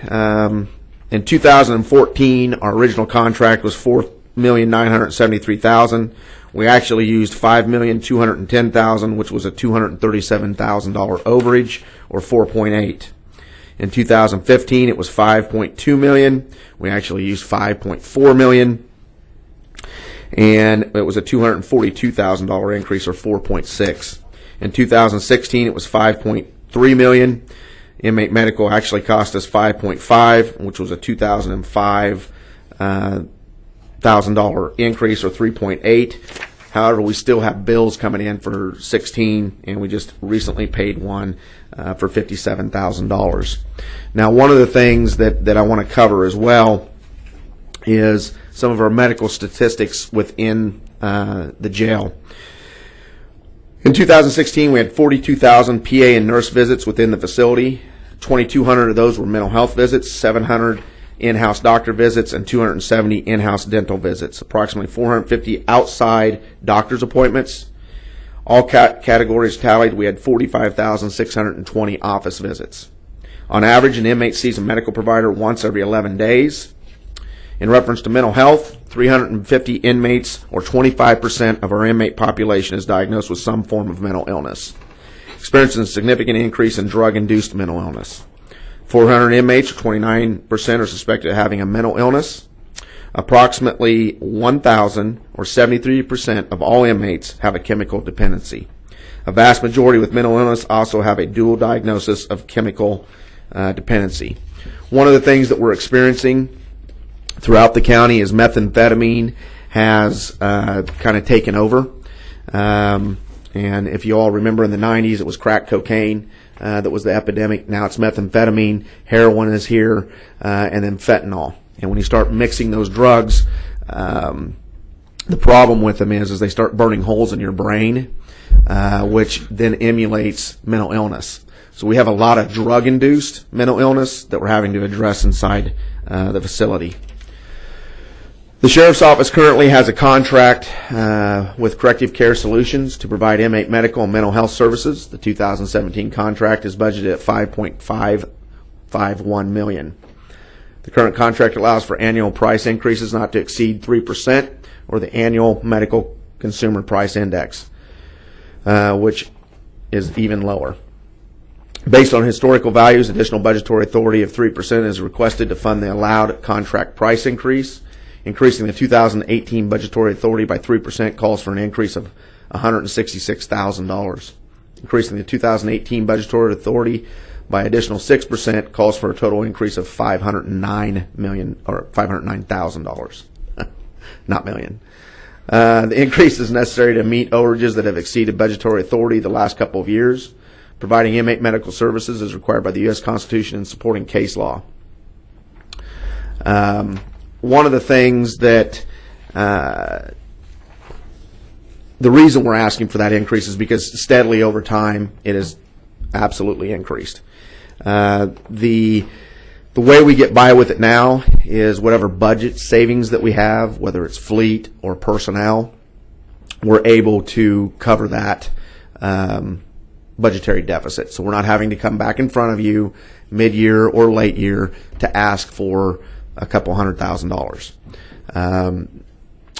[SPEAKER 14] in 2014, our original contract was $4,973,000. We actually used $5,210,000, which was a $237,000 overage, or 4.8. In 2015, it was $5.2 million. We actually used $5.4 million, and it was a $242,000 increase, or 4.6. In 2016, it was $5.3 million. Inmate medical actually cost us $5.5, which was a $2,005 increase, or 3.8. However, we still have bills coming in for 16, and we just recently paid one for $57,000. Now, one of the things that I want to cover as well is some of our medical statistics within the jail. In 2016, we had 42,000 PA and nurse visits within the facility. 2,200 of those were mental health visits, 700 in-house doctor visits, and 270 in-house dental visits. Approximately 450 outside doctor's appointments. All categories tallied, we had 45,620 office visits. On average, an inmate sees a medical provider once every 11 days. In reference to mental health, 350 inmates, or 25% of our inmate population, is diagnosed with some form of mental illness, experiencing a significant increase in drug-induced mental illness. 400 inmates, or 29%, are suspected of having a mental illness. Approximately 1,000, or 73% of all inmates, have a chemical dependency. A vast majority with mental illness also have a dual diagnosis of chemical dependency. One of the things that we're experiencing throughout the county is methamphetamine has kind of taken over. And if you all remember, in the 90s, it was crack cocaine that was the epidemic. Now it's methamphetamine, heroin is here, and then fentanyl. And when you start mixing those drugs, the problem with them is they start burning holes in your brain, which then emulates mental illness. So we have a lot of drug-induced mental illness that we're having to address inside the facility. The Sheriff's Office currently has a contract with Corrective Care Solutions to provide inmate medical and mental health services. The 2017 contract is budgeted at $5.551 million. The current contract allows for annual price increases not to exceed 3%, or the annual medical consumer price index, which is even lower. Based on historical values, additional budgetary authority of 3% is requested to fund the allowed contract price increase. Increasing the 2018 budgetary authority by 3% calls for an increase of $166,000. Increasing the 2018 budgetary authority by additional 6% calls for a total increase of $509,000, not million. The increase is necessary to meet overages that have exceeded budgetary authority the last couple of years. Providing inmate medical services is required by the U.S. Constitution and supporting case law. One of the things that the reason we're asking for that increase is because steadily over time it has absolutely increased. The way we get by with it now is whatever budget savings that we have, whether it's fleet or personnel, we're able to cover that budgetary deficit. So we're not having to come back in front of you mid-year or late year to ask for a couple $100,000.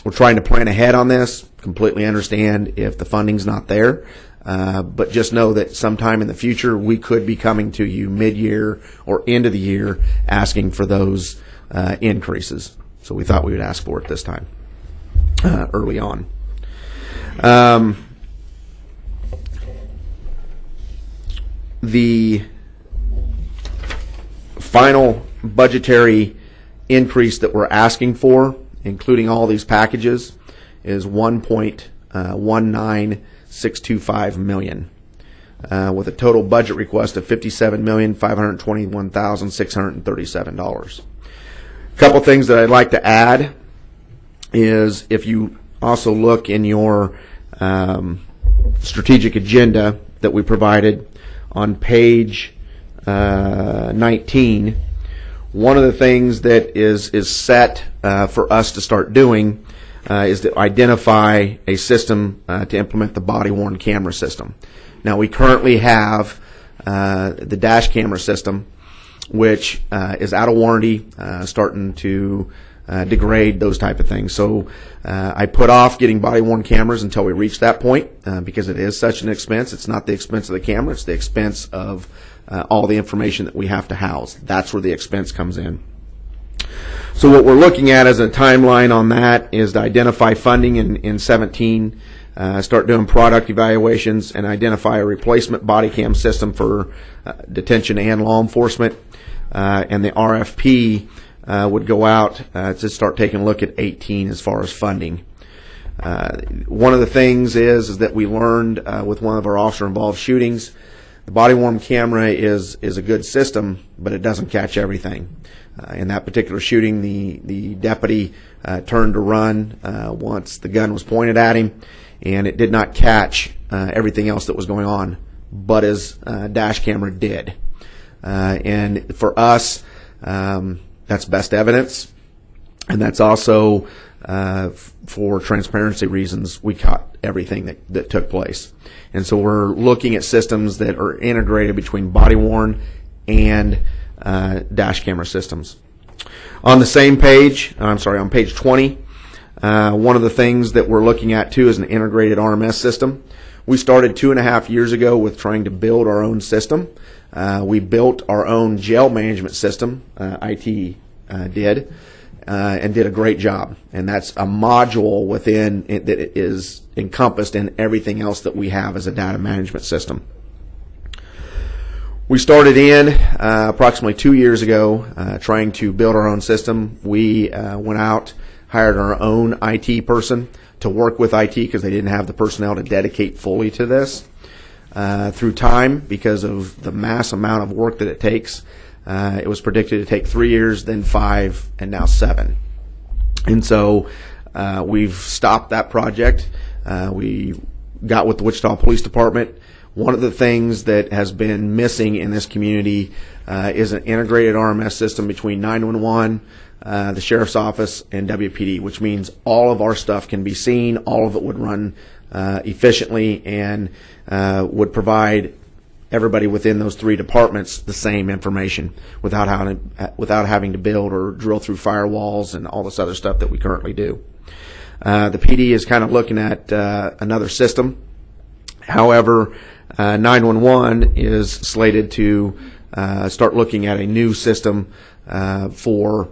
[SPEAKER 14] We're trying to plan ahead on this, completely understand if the funding's not there, but just know that sometime in the future we could be coming to you mid-year or end of the year asking for those increases. So we thought we would ask for it this time, early on. The final budgetary increase that we're asking for, including all these packages, is 1.19 $1.625 million, with a total budget request of $57,521,637. A couple things that I'd like to add is if you also look in your strategic agenda that we provided on page 19, one of the things that is set for us to start doing is to identify a system to implement the body-worn camera system. Now, we currently have the dash camera system, which is out of warranty, starting to degrade, those type of things. So I put off getting body-worn cameras until we reach that point because it is such an expense. It's not the expense of the camera, it's the expense of all the information that we have to house. That's where the expense comes in. So what we're looking at as a timeline on that is to identify funding in 17, start doing product evaluations, and identify a replacement body cam system for detention and law enforcement. And the RFP would go out to start taking a look at 18 as far as funding. One of the things is that we learned with one of our officer-involved shootings, the body-worn camera is a good system, but it doesn't catch everything. In that particular shooting, the deputy turned to run once the gun was pointed at him, and it did not catch everything else that was going on, but his dash camera did. And for us, that's best evidence, and that's also for transparency reasons, we caught everything that took place. And so we're looking at systems that are integrated between body-worn and dash camera systems. On the same page, on page 20, one of the things that we're looking at too is an integrated RMS system. We started 2.5 years ago with trying to build our own system. We built our own jail management system, IT did, and did a great job. And that's a module within it that is encompassed in everything else that we have as a data management system. We started in approximately 2 years ago trying to build our own system. We went out, hired our own IT person to work with IT because they didn't have the personnel to dedicate fully to this. Through time, because of the mass amount of work that it takes, it was predicted to take 3 years, then 5, and now 7. And so we've stopped that project. We got with the Wichita Police Department. One of the things that has been missing in this community is an integrated RMS system between 911, the Sheriff's Office, and WPD, which means all of our stuff can be seen, all of it would run efficiently, and would provide everybody within those 3 departments the same information without having to build or drill through firewalls and all this other stuff that we currently do. The PD is kind of looking at another system. However, 911 is slated to start looking at a new system for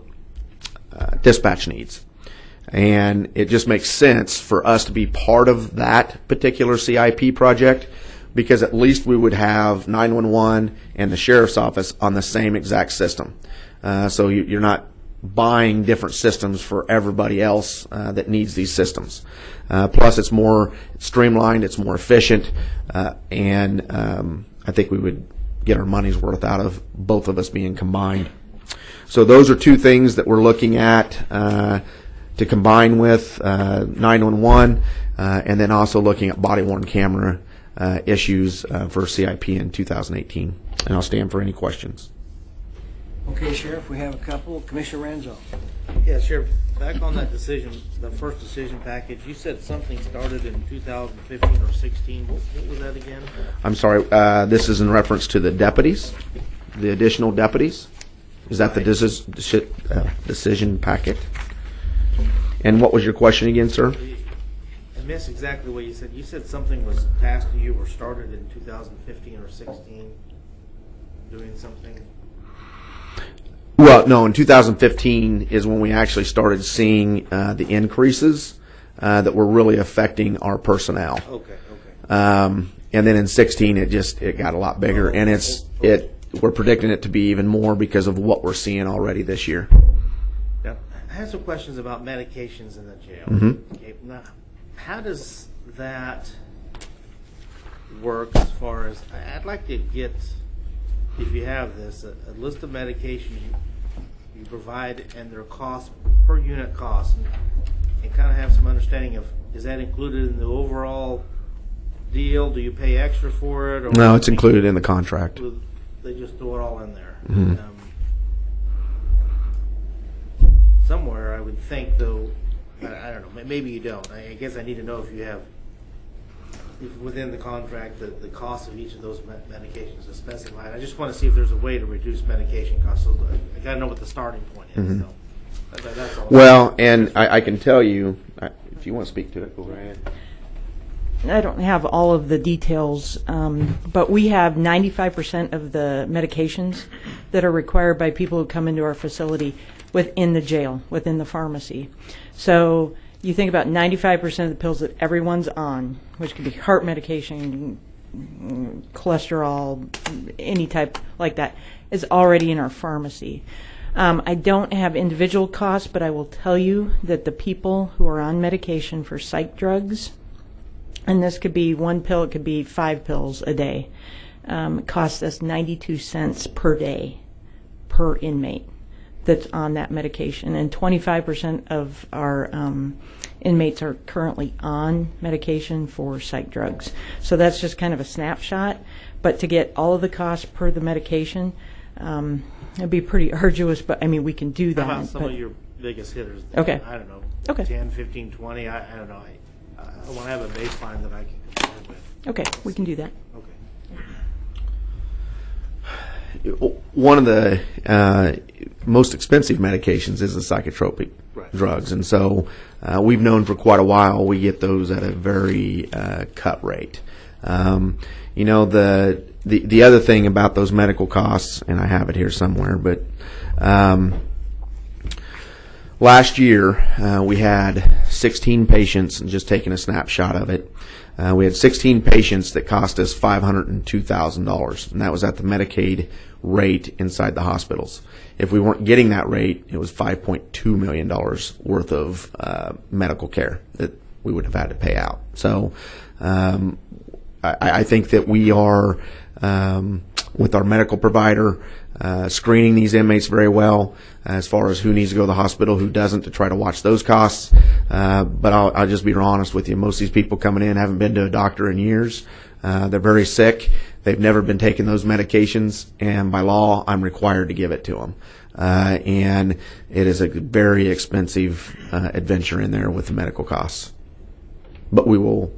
[SPEAKER 14] dispatch needs. And it just makes sense for us to be part of that particular CIP project because at least we would have 911 and the Sheriff's Office on the same exact system. So you're not buying different systems for everybody else that needs these systems. Plus, it's more streamlined, it's more efficient, and I think we would get our money's worth out of both of us being combined. So those are 2 things that we're looking at to combine with 911, and then also looking at body-worn camera issues for CIP in 2018. And I'll stand for any questions.
[SPEAKER 1] Okay, Sheriff, we have a couple. Commissioner Renzo.
[SPEAKER 11] Yeah, Sheriff, back on that decision, the first decision package, you said something started in 2015 or 16. What was that again?
[SPEAKER 14] I'm sorry, this is in reference to the deputies, the additional deputies. Is that the decision packet? And what was your question again, sir?
[SPEAKER 11] I missed exactly what you said. You said something was passed to you or started in 2015 or 16, doing something.
[SPEAKER 14] Well, no, in 2015 is when we actually started seeing the increases that were really affecting our personnel.
[SPEAKER 11] Okay.
[SPEAKER 14] And then in 16, it got a lot bigger, and we're predicting it to be even more because of what we're seeing already this year.
[SPEAKER 11] Yeah. I have some questions about medications in the jail.
[SPEAKER 14] Mm-hmm.
[SPEAKER 11] Okay. Now, how does that work as far as, I'd like to get, if you have this, a list of medications you provide and their cost, per unit cost, and kind of have some understanding of, is that included in the overall deal? Do you pay extra for it? Or
[SPEAKER 14] No, it's included in the contract.
[SPEAKER 11] They just throw it all in there.
[SPEAKER 14] Mhm.
[SPEAKER 11] Somewhere, I would think, though, I don't know, maybe you don't. I guess I need to know if you have, if within the contract, the cost of each of those medications is specified. I just want to see if there's a way to reduce medication costs. So I got to know what the starting point is.
[SPEAKER 14] Mhm.
[SPEAKER 11] So that's all.
[SPEAKER 14] Well, and I can tell you, if you want to speak to it, go right ahead.
[SPEAKER 15] I don't have all of the details, but we have 95% of the medications that are required by people who come into our facility within the jail, within the pharmacy. So you think about 95% of the pills that everyone's on, which could be heart medication, cholesterol, any type like that, is already in our pharmacy. I don't have individual costs, but I will tell you that the people who are on medication for psych drugs, and this could be one pill, it could be 5 pills a day, it costs us 92 cents per day per inmate that's on that medication. And 25% of our inmates are currently on medication for psych drugs. So that's just kind of a snapshot. But to get all of the costs per the medication, it'd be pretty arduous, but I mean, we can do that.
[SPEAKER 11] How about some of your biggest hitters?
[SPEAKER 15] Okay.
[SPEAKER 11] I don't know.
[SPEAKER 15] Okay.
[SPEAKER 11] 10, 15, 20, I don't know. I want to have a baseline that I can compare with.
[SPEAKER 15] Okay, we can do that.
[SPEAKER 11] Okay.
[SPEAKER 14] One of the most expensive medications is the psychotropic drugs, and so we've known for quite a while we get those at a very cut rate. You know, the other thing about those medical costs, and I have it here somewhere, but last year we had 16 patients, and just taking a snapshot of it, we had 16 patients that cost us $502,000, and that was at the Medicaid rate inside the hospitals. If we weren't getting that rate, it was $5.2 million worth of medical care that we would have had to pay out. So I think that we are, with our medical provider, screening these inmates very well as far as who needs to go to the hospital, who doesn't, to try to watch those costs. But I'll just be honest with you. Most of these people coming in haven't been to a doctor in years. They're very sick. They've never been taking those medications, and by law, I'm required to give it to them. And it is a very expensive adventure in there with the medical costs. But we'll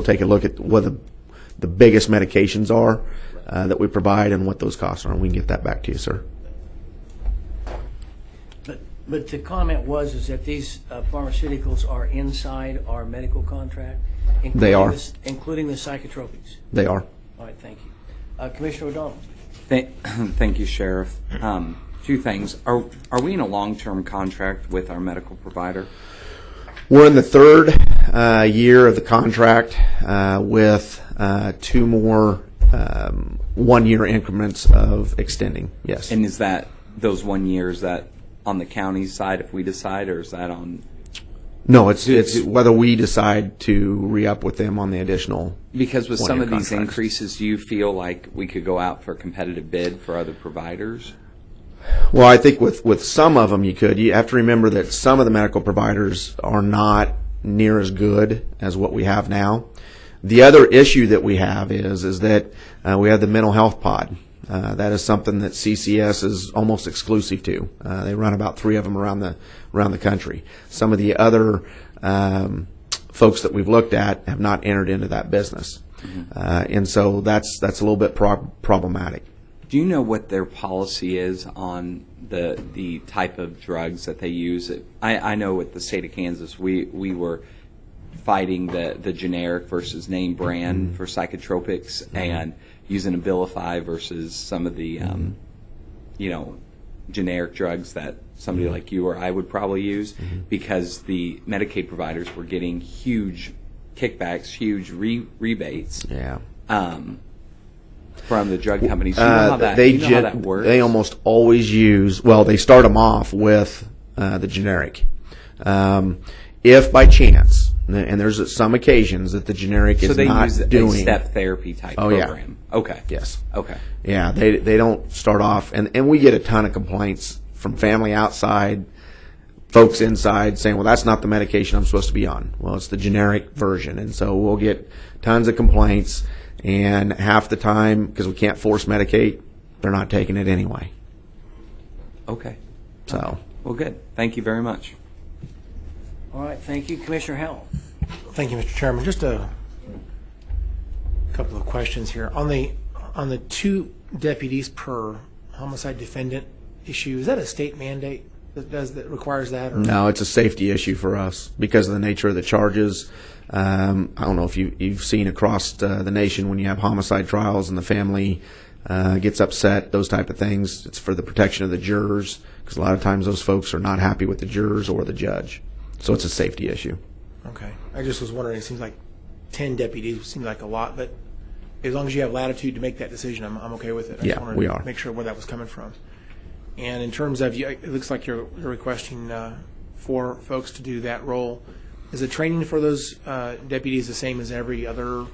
[SPEAKER 14] take a look at what the biggest medications are that we provide and what those costs are, and we can get that back to you, sir.
[SPEAKER 1] But the comment is that these pharmaceuticals are inside our medical contract?
[SPEAKER 14] They are.
[SPEAKER 1] Including the psychotropics?
[SPEAKER 14] They are.
[SPEAKER 1] All right, thank you. Commissioner O'Donnell?
[SPEAKER 13] Thank you, Sheriff. Two things. Are we in a long-term contract with our medical provider?
[SPEAKER 14] We're in the third year of the contract with 2 more 1-year increments of extending, yes.
[SPEAKER 13] And is that those 1 year, is that on the county's side if we decide, or is that on?
[SPEAKER 14] No, it's whether we decide to re-up with them on the additional.
[SPEAKER 13] Because with some of these
[SPEAKER 14] contracts.
[SPEAKER 13] increases, do you feel like we could go out for a competitive bid for other providers?
[SPEAKER 14] Well, I think with some of them you could. You have to remember that some of the medical providers are not near as good as what we have now. The other issue that we have is that we have the mental health pod. That is something that CCS is almost exclusive to. They run about 3 of them around the country. Some of the other folks that we've looked at have not entered into that business, and so that's a little bit problematic.
[SPEAKER 13] Do you know what their policy is on the type of drugs that they use? I know with the state of Kansas, we were fighting the generic versus name brand for psychotropics, and using Abilify versus some of the generic drugs that somebody like you or I would probably use, because the Medicaid providers were getting huge kickbacks, huge rebates.
[SPEAKER 14] Yeah.
[SPEAKER 13] From the drug companies. Do you know how that works?
[SPEAKER 14] They almost always use, well, they start them off with the generic. If by chance, And there's some occasions that the generic
[SPEAKER 13] So
[SPEAKER 14] is
[SPEAKER 13] they
[SPEAKER 14] not
[SPEAKER 13] use
[SPEAKER 14] doing.
[SPEAKER 13] a step therapy type
[SPEAKER 14] Oh, yeah.
[SPEAKER 13] program. Okay.
[SPEAKER 14] Yes.
[SPEAKER 13] Okay.
[SPEAKER 14] Yeah, they don't start off, and we get a ton of complaints from family outside, folks inside saying, well, that's not the medication I'm supposed to be on. Well, it's the generic version. And so we'll get tons of complaints, and half the time, because we can't force medicate, they're not taking it anyway.
[SPEAKER 13] Okay.
[SPEAKER 14] So.
[SPEAKER 13] Well, good. Thank you very much.
[SPEAKER 1] All right, thank you. Commissioner Howell.
[SPEAKER 4] Thank you, Mr. Chairman. Just a couple of questions here. On the 2 deputies per homicide defendant issue, is that a state mandate that requires that? Or?
[SPEAKER 14] No, it's a safety issue for us because of the nature of the charges. I don't know if you've seen across the nation when you have homicide trials and the family gets upset, those type of things. It's for the protection of the jurors because a lot of times those folks are not happy with the jurors or the judge. So it's a safety issue.
[SPEAKER 4] Okay. I just was wondering, it seems like 10 deputies seems like a lot, but as long as you have latitude to make that decision, I'm okay with it. I just wanted
[SPEAKER 14] we
[SPEAKER 4] to
[SPEAKER 14] are.
[SPEAKER 4] make sure where that was coming from. And in terms of, it looks like you're requesting 4 folks to do that role. Is the training for those deputies the same as every other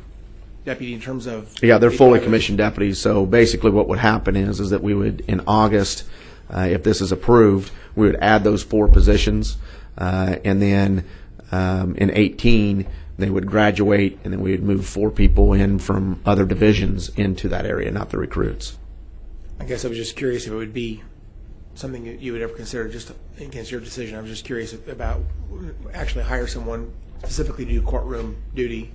[SPEAKER 4] deputy in terms of?
[SPEAKER 14] Yeah, they're fully commissioned deputies. So basically what would happen is that we would, in August, if this is approved, we would add those 4 positions. And then in 18, they would graduate, and then we would move 4 people in from other divisions into that area, not the recruits.
[SPEAKER 4] I guess I was just curious if it would be something that you would ever consider just against your decision. I was just curious about actually hire someone specifically to do courtroom duty.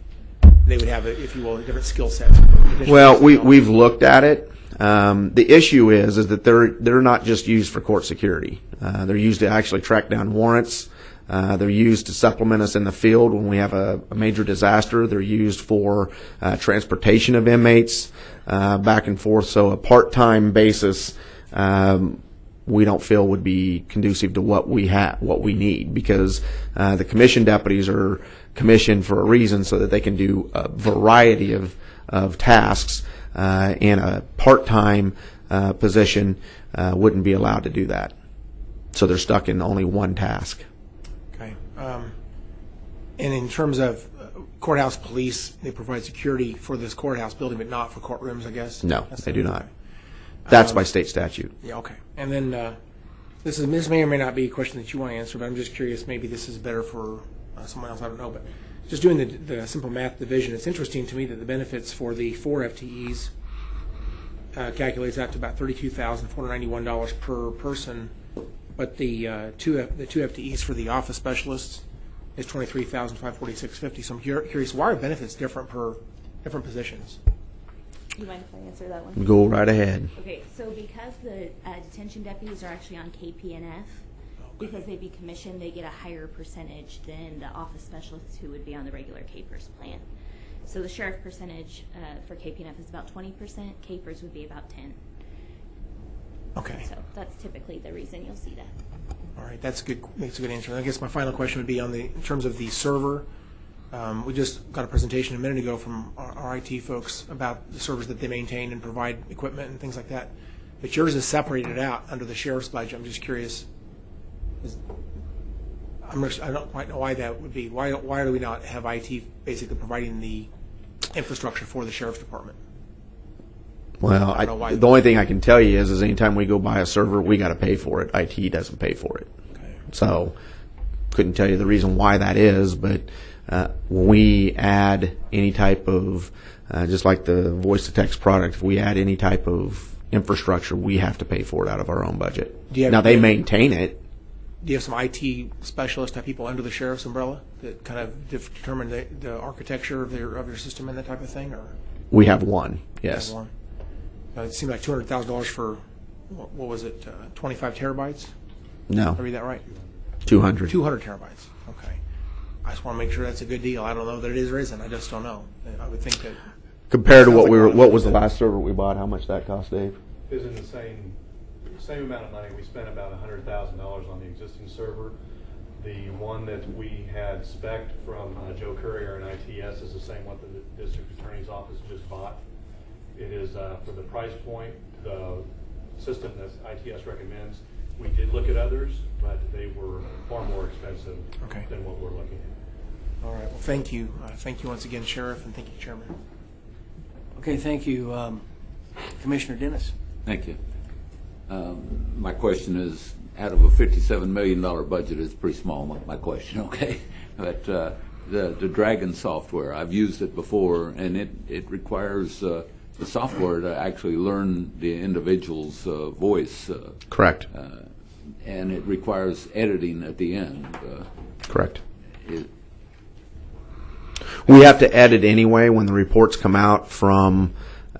[SPEAKER 4] They would have, if you will, different skill sets.
[SPEAKER 14] Well, we've looked at it. The issue is that they're not just used for court security. They're used to actually track down warrants. They're used to supplement us in the field when we have a major disaster. They're used for transportation of inmates back and forth. So a part-time basis we don't feel would be conducive to what we need, because the commission deputies are commissioned for a reason so that they can do a variety of tasks, and a part-time position wouldn't be allowed to do that. So they're stuck in only one task.
[SPEAKER 4] Okay. And in terms of courthouse police, they provide security for this courthouse building, but not for courtrooms, I guess?
[SPEAKER 14] No, they do not. That's by state statute.
[SPEAKER 4] Yeah, okay. And then this may or may not be a question that you want to answer, but I'm just curious, maybe this is better for someone else, I don't know. But just doing the simple math division, it's interesting to me that the benefits for the 4 FTEs calculates out to about $32,491 per person, but the two FTEs for the office specialists is $23,546.50. So I'm curious, why are benefits different per different positions?
[SPEAKER 6] You mind if I answer that one?
[SPEAKER 14] Go right ahead.
[SPEAKER 6] Okay, so because the detention deputies are actually on KPNF, because they'd be commissioned, they get a higher percentage than the office specialists who would be on the regular CAPERS plan. So the sheriff percentage for KPNF is about 20%, CAPERS would be about 10%.
[SPEAKER 4] Okay.
[SPEAKER 6] So that's typically the reason you'll see that.
[SPEAKER 4] All right, that's a good answer. I guess my final question would be in terms of the server. We just got a presentation a minute ago from our IT folks about the servers that they maintain and provide equipment and things like that. But yours is separated out under the sheriff's budget. I'm just curious. I don't quite know why that would be. Why do we not have IT basically providing the infrastructure for the sheriff's department?
[SPEAKER 14] Well, the only thing I can tell you is anytime we go buy a server, we got to pay for it. IT doesn't pay for it.
[SPEAKER 4] Okay.
[SPEAKER 14] So couldn't tell you the reason why that is, but when we add any type of, just like the voice-to-text product, if we add any type of infrastructure, we have to pay for it out of our own budget. Now, they maintain it.
[SPEAKER 4] Do you have some IT specialist type people under the sheriff's umbrella that kind of determine the architecture of their system and that type of thing? Or
[SPEAKER 14] We have one, yes.
[SPEAKER 4] You have one? It seemed like $200,000 for, what was it, 25 terabytes?
[SPEAKER 14] No.
[SPEAKER 4] Did I read that right?
[SPEAKER 14] 200.
[SPEAKER 4] 200 terabytes, okay. I just want to make sure that's a good deal. I don't know that it is or isn't. I just don't know. I would think that.
[SPEAKER 14] Compared to what was the last server we bought? How much that cost, Dave?
[SPEAKER 8] It was in the same amount of money. We spent about $100,000 on the existing server. The one that we had spec'd from Joe Courier and ITS is the same one that the district attorney's office just bought. It is for the price point, the system that ITS recommends. We did look at others, but they were far more expensive than what we're looking at.
[SPEAKER 4] All right, well, thank you. Thank you once again, Sheriff, and thank you, Chairman.
[SPEAKER 1] Okay, thank you. Commissioner Dennis.
[SPEAKER 9] Thank you. My question is, out of a $57 million budget, is pretty small, my question, okay? But the Dragon software, I've used it before, and it requires the software to actually learn the individual's voice.
[SPEAKER 14] Correct.
[SPEAKER 9] And it requires editing at the end.
[SPEAKER 14] Correct. We have to edit anyway when the reports come out from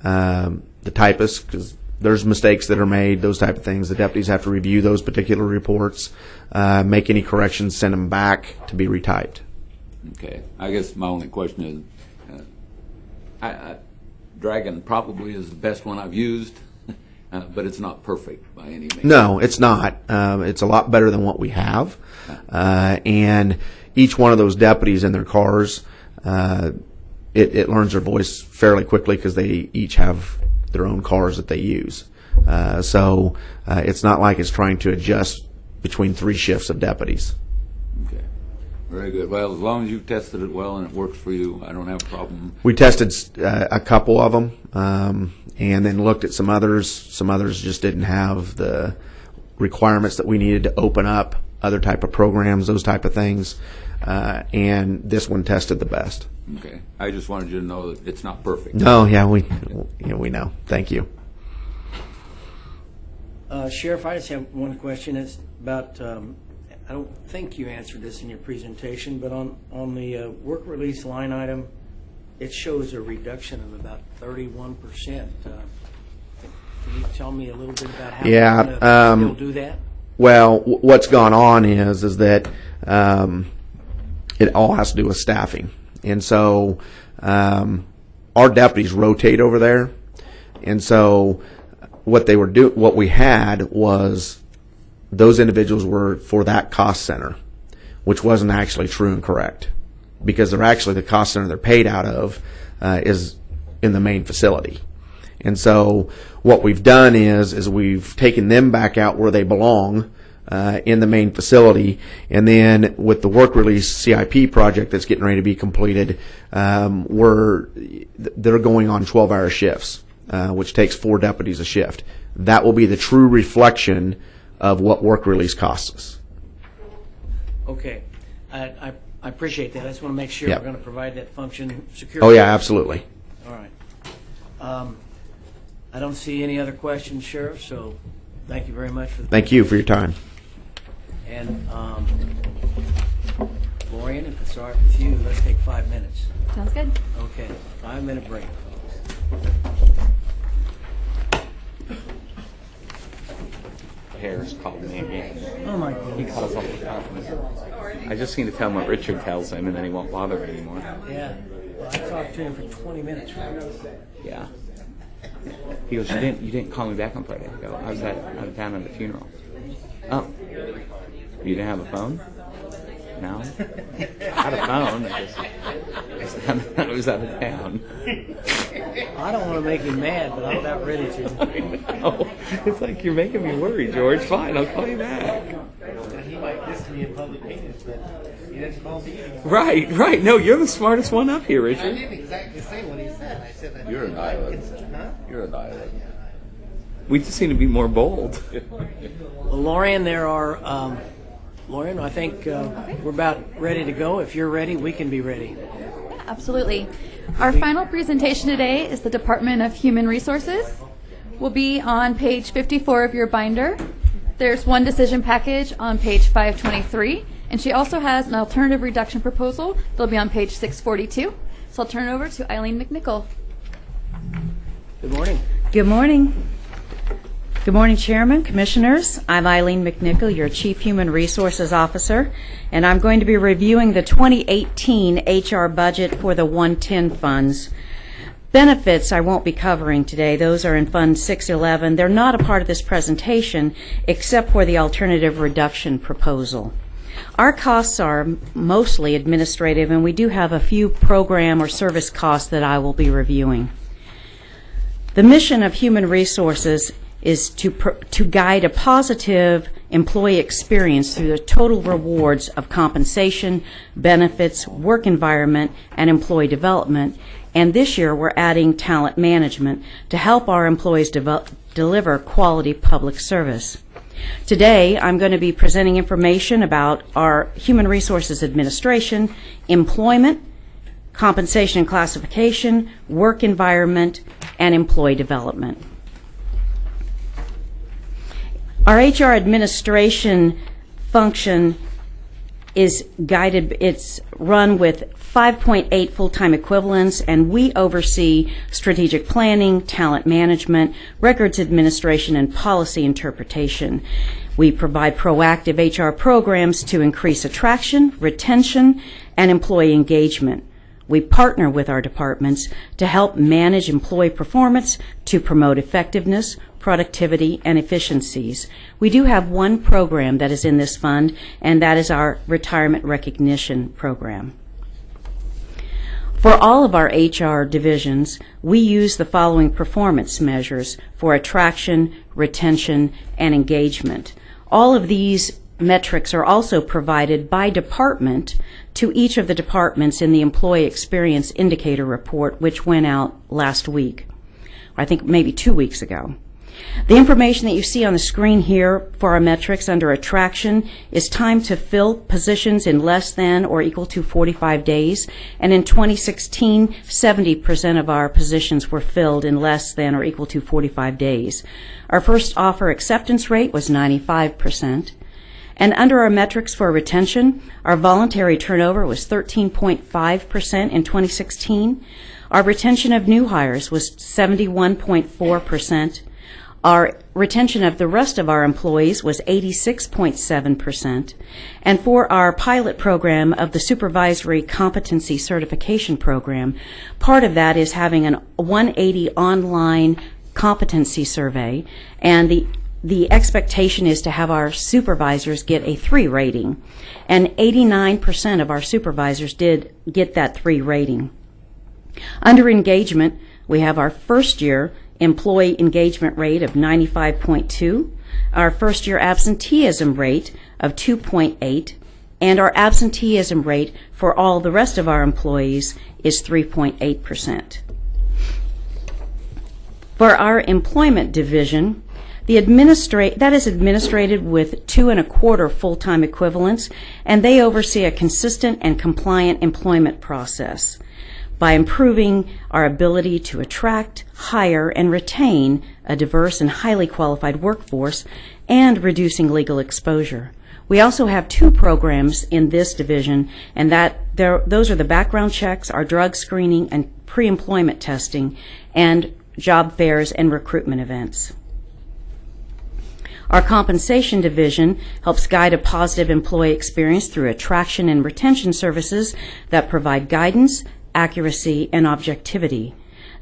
[SPEAKER 14] the typist, because there's mistakes that are made, those type of things. The deputies have to review those particular reports, make any corrections, send them back to be retyped.
[SPEAKER 9] Okay. I guess my only question is, Dragon probably is the best one I've used, but it's not perfect by any means.
[SPEAKER 14] No, it's not. It's a lot better than what we have. And each one of those deputies in their cars, it learns their voice fairly quickly because they each have their own cars that they use. So it's not like it's trying to adjust between 3 shifts of deputies.
[SPEAKER 9] Okay. Very good. Well, as long as you've tested it well and it works for you, I don't have a problem.
[SPEAKER 14] We tested a couple of them, and then looked at some others. Some others just didn't have the requirements that we needed to open up other type of programs, those type of things. And this one tested the best.
[SPEAKER 9] Okay. I just wanted you to know that it's not perfect.
[SPEAKER 14] No, yeah, we know. Thank you.
[SPEAKER 1] Sheriff, I just have one question. It's about, I don't think you answered this in your presentation, but on the work release line item, it shows a reduction of about 31%. Can you tell me a little bit about how you'll do that?
[SPEAKER 14] Well, what's gone on is that it all has to do with staffing. And so our deputies rotate over there. And so what we had was those individuals were for that cost center, which wasn't actually true and correct, because they're actually the cost center they're paid out of is in the main facility. And so what we've done is we've taken them back out where they belong in the main facility, and then with the work release CIP project that's getting ready to be completed, they're going on 12-hour shifts, which takes 4 deputies a shift. That will be the true reflection of what work release costs us.
[SPEAKER 1] Okay. I appreciate that. I just want to make sure
[SPEAKER 14] Yep.
[SPEAKER 1] we're going to provide that function securely.
[SPEAKER 14] Oh, yeah, absolutely.
[SPEAKER 1] All right. I don't see any other questions, Sheriff, so thank you very much for the
[SPEAKER 14] Thank you for your time.
[SPEAKER 1] And Lorian, if it's all right with you, let's take 5 minutes.
[SPEAKER 2] Sounds good.
[SPEAKER 1] Okay, 5-minute break, folks.
[SPEAKER 16] Harris called me again.
[SPEAKER 1] Oh my
[SPEAKER 16] He
[SPEAKER 1] goodness.
[SPEAKER 16] calls all the time. I just need to tell him what Richard tells him, and then he won't bother me anymore.
[SPEAKER 1] Yeah. Well, I talked to him for 20 minutes.
[SPEAKER 16] Yeah. He goes, you didn't call me back on Friday. I go, I was down at the funeral. Oh, you didn't have a phone? No, I had a phone. I was out of town.
[SPEAKER 1] I don't want to make him mad, but I'm about ready to.
[SPEAKER 16] Oh, it's like you're making me worry, George. Fine, I'll call you back.
[SPEAKER 11] He might diss me in public meetings, but he doesn't call me anymore.
[SPEAKER 16] Right. No, you're the smartest one up here,
[SPEAKER 11] I
[SPEAKER 16] Richard.
[SPEAKER 11] didn't exactly say what he said. I said that.
[SPEAKER 9] You're an island.
[SPEAKER 11] Huh?
[SPEAKER 9] You're an island.
[SPEAKER 16] We just need to be more bold.
[SPEAKER 1] Well, Lorian, Lorian, I think we're about ready to go. If you're ready, we can be ready.
[SPEAKER 2] Absolutely. Our final presentation today is the Department of Human Resources. Will be on page 54 of your binder. There's one decision package on page 523, and she also has an alternative reduction proposal that'll be on page 642. So I'll turn it over to Eileen McNichol.
[SPEAKER 1] Good morning.
[SPEAKER 17] Good morning. Good morning, Chairman, Commissioners. I'm Eileen McNichol, your Chief Human Resources Officer, and I'm going to be reviewing the 2018 HR budget for the 110 funds. Benefits I won't be covering today. Those are in Fund 611. They're not a part of this presentation except for the alternative reduction proposal. Our costs are mostly administrative, and we do have a few program or service costs that I will be reviewing. The mission of Human Resources is to guide a positive employee experience through the total rewards of compensation, benefits, work environment, and employee development. And this year, we're adding talent management to help our employees deliver quality public service. Today, I'm going to be presenting information about our Human Resources Administration, employment, compensation and classification, work environment, and employee development. Our HR administration function is guided, it's run with 5.8 full-time equivalents, and we oversee strategic planning, talent management, records administration, and policy interpretation. We provide proactive HR programs to increase attraction, retention, and employee engagement. We partner with our departments to help manage employee performance to promote effectiveness, productivity, and efficiencies. We do have one program that is in this fund, and that is our retirement recognition program. For all of our HR divisions, we use the following performance measures for attraction, retention, and engagement. All of these metrics are also provided by department to each of the departments in the Employee Experience Indicator Report, which went out last week, I think maybe 2 weeks ago. The information that you see on the screen here for our metrics under attraction is time to fill positions in less than or equal to 45 days. And in 2016, 70% of our positions were filled in less than or equal to 45 days. Our first offer acceptance rate was 95%. And under our metrics for retention, our voluntary turnover was 13.5% in 2016. Our retention of new hires was 71.4%. Our retention of the rest of our employees was 86.7%. And for our pilot program of the Supervisory Competency Certification Program, part of that is having a 180 online competency survey, and the expectation is to have our supervisors get a 3 rating. And 89% of our supervisors did get that 3 rating. Under engagement, we have our first year employee engagement rate of 95.2, our first year absenteeism rate of 2.8, and our absenteeism rate for all the rest of our employees is 3.8%. For our employment division, that is administrated with 2.25 full-time equivalents, and they oversee a consistent and compliant employment process by improving our ability to attract, hire, and retain a diverse and highly qualified workforce and reducing legal exposure. We also have 2 programs in this division, and those are the background checks, our drug screening, and pre-employment testing, and job fairs and recruitment events. Our compensation division helps guide a positive employee experience through attraction and retention services that provide guidance, accuracy, and objectivity.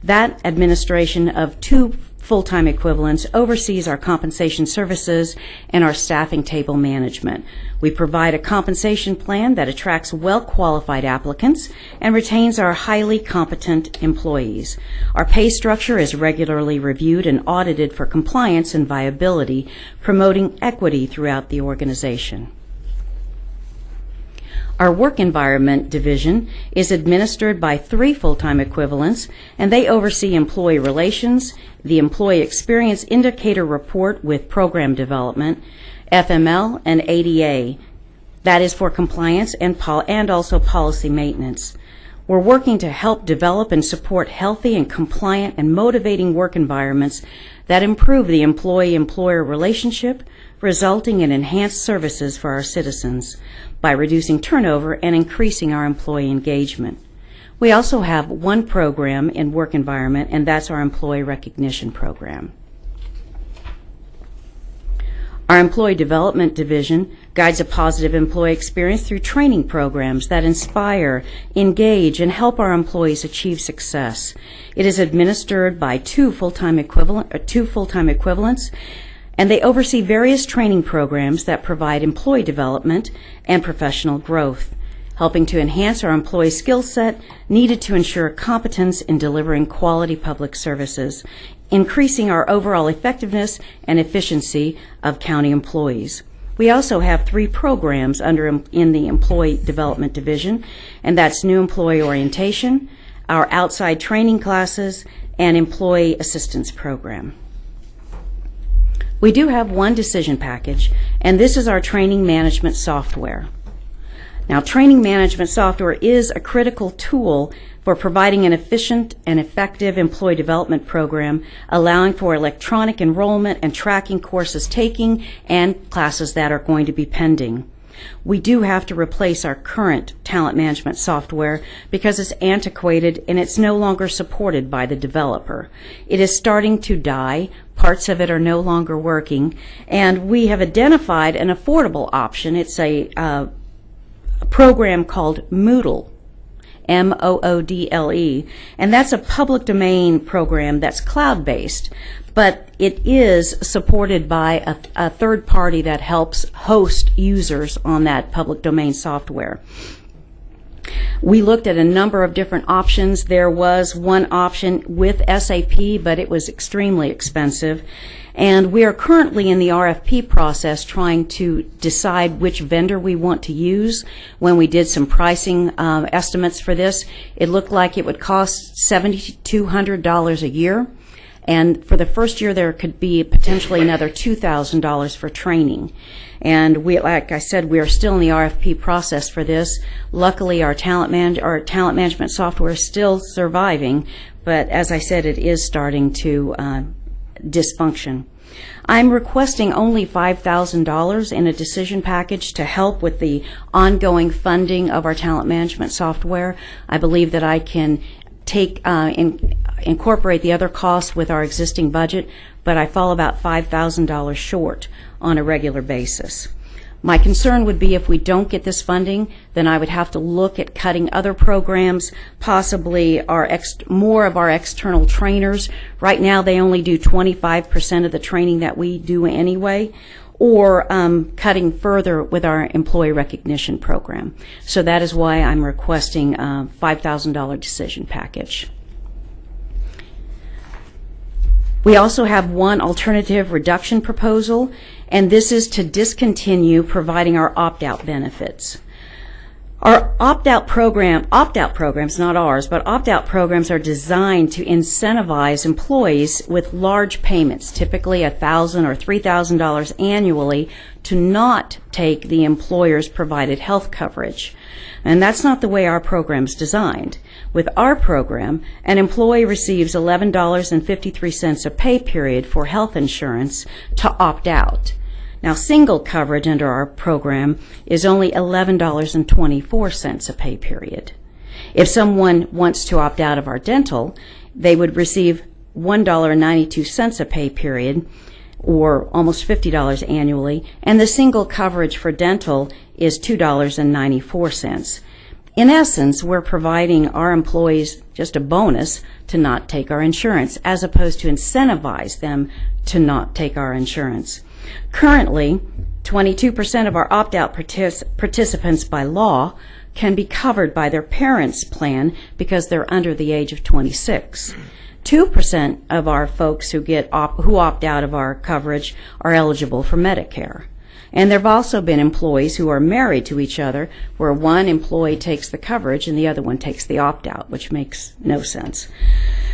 [SPEAKER 17] That administration of 2 full-time equivalents oversees our compensation services and our staffing table management. We provide a compensation plan that attracts well-qualified applicants and retains our highly competent employees. Our pay structure is regularly reviewed and audited for compliance and viability, promoting equity throughout the organization. Our work environment division is administered by 3 full-time equivalents, and they oversee employee relations, the Employee Experience Indicator Report with program development, FML, and ADA. That is for compliance and also policy maintenance. We're working to help develop and support healthy and compliant and motivating work environments that improve the employee-employer relationship, resulting in enhanced services for our citizens by reducing turnover and increasing our employee engagement. We also have one program in work environment, and that's our employee recognition program. Our employee development division guides a positive employee experience through training programs that inspire, engage, and help our employees achieve success. It is administered by 2 full-time equivalents, and they oversee various training programs that provide employee development and professional growth, helping to enhance our employee skill set needed to ensure competence in delivering quality public services increasing our overall effectiveness and efficiency of county employees. We also have 3 programs in the Employee Development Division, and that's New Employee Orientation, our outside training classes, and Employee Assistance Program. We do have one decision package, and this is our training management software. Now, training management software is a critical tool for providing an efficient and effective employee development program, allowing for electronic enrollment and tracking courses taking and classes that are going to be pending. We do have to replace our current talent management software because it's antiquated and it's no longer supported by the developer. It is starting to die. Parts of it are no longer working, and we have identified an affordable option. It's a program called Moodle, Moodle, and that's a public domain program that's cloud-based, but it is supported by a third party that helps host users on that public domain software. We looked at a number of different options. There was one option with SAP, but it was extremely expensive. And we are currently in the RFP process trying to decide which vendor we want to use. When we did some pricing estimates for this, it looked like it would cost $7,200 a year. And for the first year, there could be potentially another $2,000 for training. And we, like I said, we are still in the RFP process for this. Luckily, our talent management software is still surviving, but as I said, it is starting to dysfunction. I'm requesting only $5,000 in a decision package to help with the ongoing funding of our talent management software. I believe that I can incorporate the other costs with our existing budget, but I fall about $5,000 short on a regular basis. My concern would be if we don't get this funding, then I would have to look at cutting other programs, possibly more of our external trainers. Right now, they only do 25% of the training that we do anyway, or cutting further with our employee recognition program. So that is why I'm requesting a $5,000 decision package. We also have one alternative reduction proposal, and this is to discontinue providing our opt-out benefits. Our opt-out programs, not ours, but opt-out programs are designed to incentivize employees with large payments, typically $1,000 or $3,000 annually, to not take the employer's provided health coverage. And that's not the way our program's designed. With our program, an employee receives $11.53 a pay period for health insurance to opt out. Now, single coverage under our program is only $11.24 a pay period. If someone wants to opt out of our dental, they would receive $1.92 a pay period, or almost $50 annually, and the single coverage for dental is $2.94. In essence, we're providing our employees just a bonus to not take our insurance, as opposed to incentivize them to not take our insurance. Currently, 22% of our opt-out participants by law can be covered by their parents' plan because they're under the age of 26. 2% of our folks who opt out of our coverage are eligible for Medicare. And there have also been employees who are married to each other where one employee takes the coverage and the other one takes the opt-out, which makes no sense.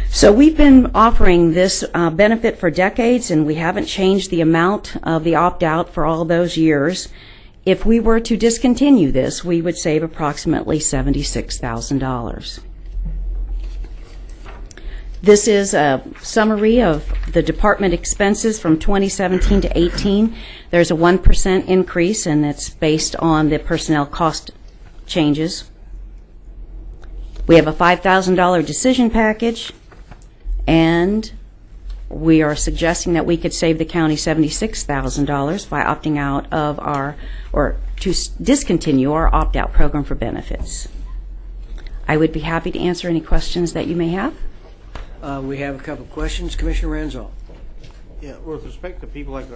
[SPEAKER 17] So we've been offering this benefit for decades, and we haven't changed the amount of the opt-out for all those years. If we were to discontinue this, we would save approximately $76,000. This is a summary of the department expenses from 2017 to 18. There's a 1% increase, and it's based on the personnel cost changes. We have a $5,000 decision package, and we are suggesting that we could save the county $76,000 by opting out of or to discontinue our opt-out program for benefits. I would be happy to answer any questions that you may have.
[SPEAKER 1] We have a couple of questions. Commissioner Ranzau.
[SPEAKER 11] Yeah, with respect to people that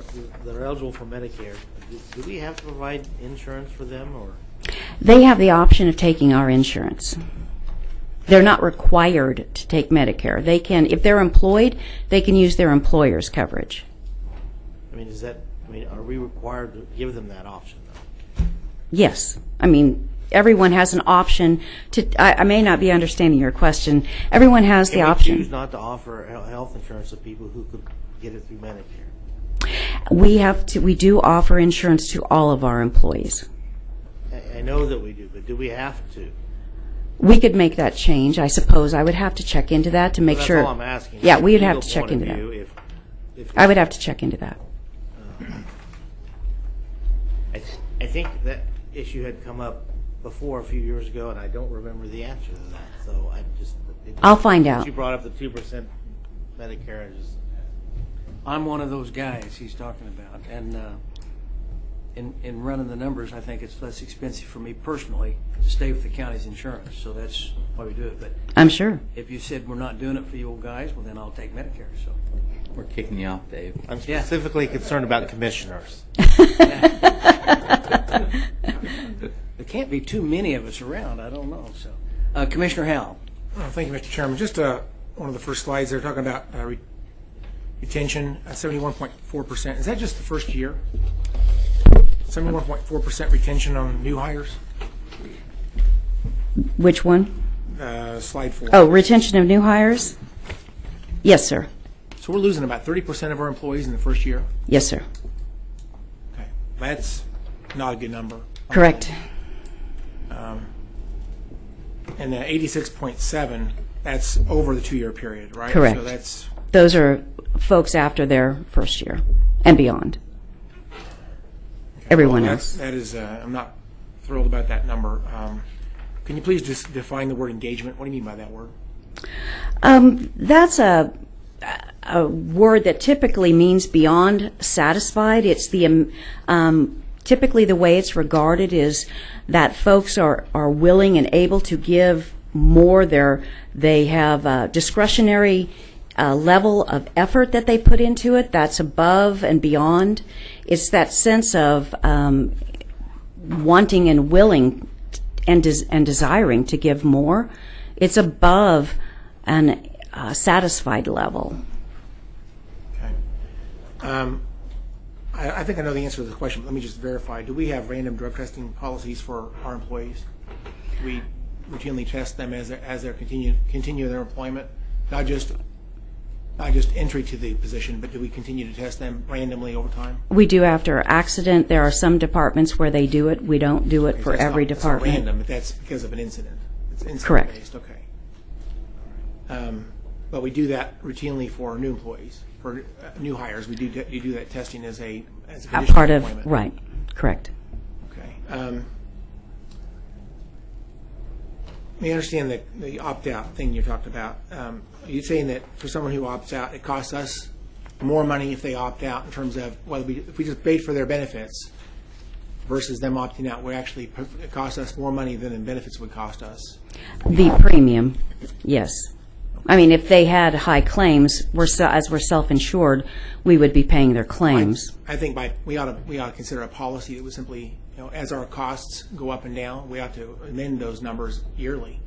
[SPEAKER 11] are eligible for Medicare, do we have to provide insurance for them, or?
[SPEAKER 17] They have the option of taking our insurance. They're not required to take Medicare. They can, if they're employed, they can use their employer's coverage.
[SPEAKER 11] I mean, are we required to give them that option, though?
[SPEAKER 17] Yes. I mean, everyone has an option to, I may not be understanding your question. Everyone has the option.
[SPEAKER 11] Can we choose not to offer health insurance to people who could get it through Medicare?
[SPEAKER 17] We do offer insurance to all of our employees.
[SPEAKER 11] I know that we do, but do we have to?
[SPEAKER 17] We could make that change, I suppose. I would have to check into that to make
[SPEAKER 11] That's
[SPEAKER 17] sure.
[SPEAKER 11] all I'm asking.
[SPEAKER 17] Yeah,
[SPEAKER 11] From
[SPEAKER 17] we
[SPEAKER 11] a
[SPEAKER 17] would have
[SPEAKER 11] legal
[SPEAKER 17] to check
[SPEAKER 11] point of
[SPEAKER 17] into
[SPEAKER 11] view,
[SPEAKER 17] that.
[SPEAKER 11] if
[SPEAKER 17] I would have to check into that.
[SPEAKER 11] I think that issue had come up before a few years ago, and I don't remember the answer to that. So
[SPEAKER 17] I'll find out.
[SPEAKER 11] You brought up the 2% Medicare.
[SPEAKER 1] I'm one of those guys he's talking about, and in running the numbers, I think it's less expensive for me personally to stay with the county's insurance, so that's why we do it. But
[SPEAKER 17] I'm sure.
[SPEAKER 1] If you said we're not doing it for you old guys, well, then I'll take Medicare. So
[SPEAKER 13] we're kicking you off, Dave.
[SPEAKER 11] I'm specifically concerned about commissioners.
[SPEAKER 1] There can't be too many of us around. I don't know. So, Commissioner Howell.
[SPEAKER 4] Thank you, Mr. Chairman. Just one of the first slides there talking about retention, 71.4%. Is that just the first year? 71.4% retention on new hires?
[SPEAKER 17] Which one?
[SPEAKER 4] Slide 4.
[SPEAKER 17] Oh, retention of new hires? Yes, sir.
[SPEAKER 4] So we're losing about 30% of our employees in the first year?
[SPEAKER 17] Yes, sir.
[SPEAKER 4] Okay. That's not a good number.
[SPEAKER 17] Correct.
[SPEAKER 4] And the 86.7, that's over the 2-year period, right?
[SPEAKER 17] Correct.
[SPEAKER 4] So
[SPEAKER 17] those are folks after their first year and beyond. Everyone else.
[SPEAKER 4] That is, I'm not thrilled about that number. Can you please just define the word engagement? What do you mean by that word?
[SPEAKER 17] That's a word that typically means beyond satisfied. It's the typically the way it's regarded is that folks are willing and able to give more. They have a discretionary level of effort that they put into it that's above and beyond. It's that sense of wanting and willing and desiring to give more. It's above an satisfied level.
[SPEAKER 4] Okay. I think I know the answer to this question, but let me just verify. Do we have random drug testing policies for our employees? Do we routinely test them as they continue their employment? Not just entry to the position, but do we continue to test them randomly over time?
[SPEAKER 17] We do after accident. There are some departments where they do it. We don't do it for every department.
[SPEAKER 4] It's not random, but that's because of an incident. It's incident
[SPEAKER 17] Correct.
[SPEAKER 4] based. Okay. But we do that routinely for new employees, for new hires. We do that testing as a condition
[SPEAKER 17] part
[SPEAKER 4] of
[SPEAKER 17] of
[SPEAKER 4] employment.
[SPEAKER 17] right. Correct.
[SPEAKER 4] Okay. I understand the opt-out thing you talked about. Are you saying that for someone who opts out, it costs us more money if they opt out in terms of if we just paid for their benefits versus them opting out, it costs us more money than the benefits would cost us?
[SPEAKER 17] The premium, yes. I mean, if they had high claims, as we're self-insured, we would be paying their claims.
[SPEAKER 4] I think we ought to consider a policy that would simply, as our costs go up and down, we ought to amend those numbers yearly.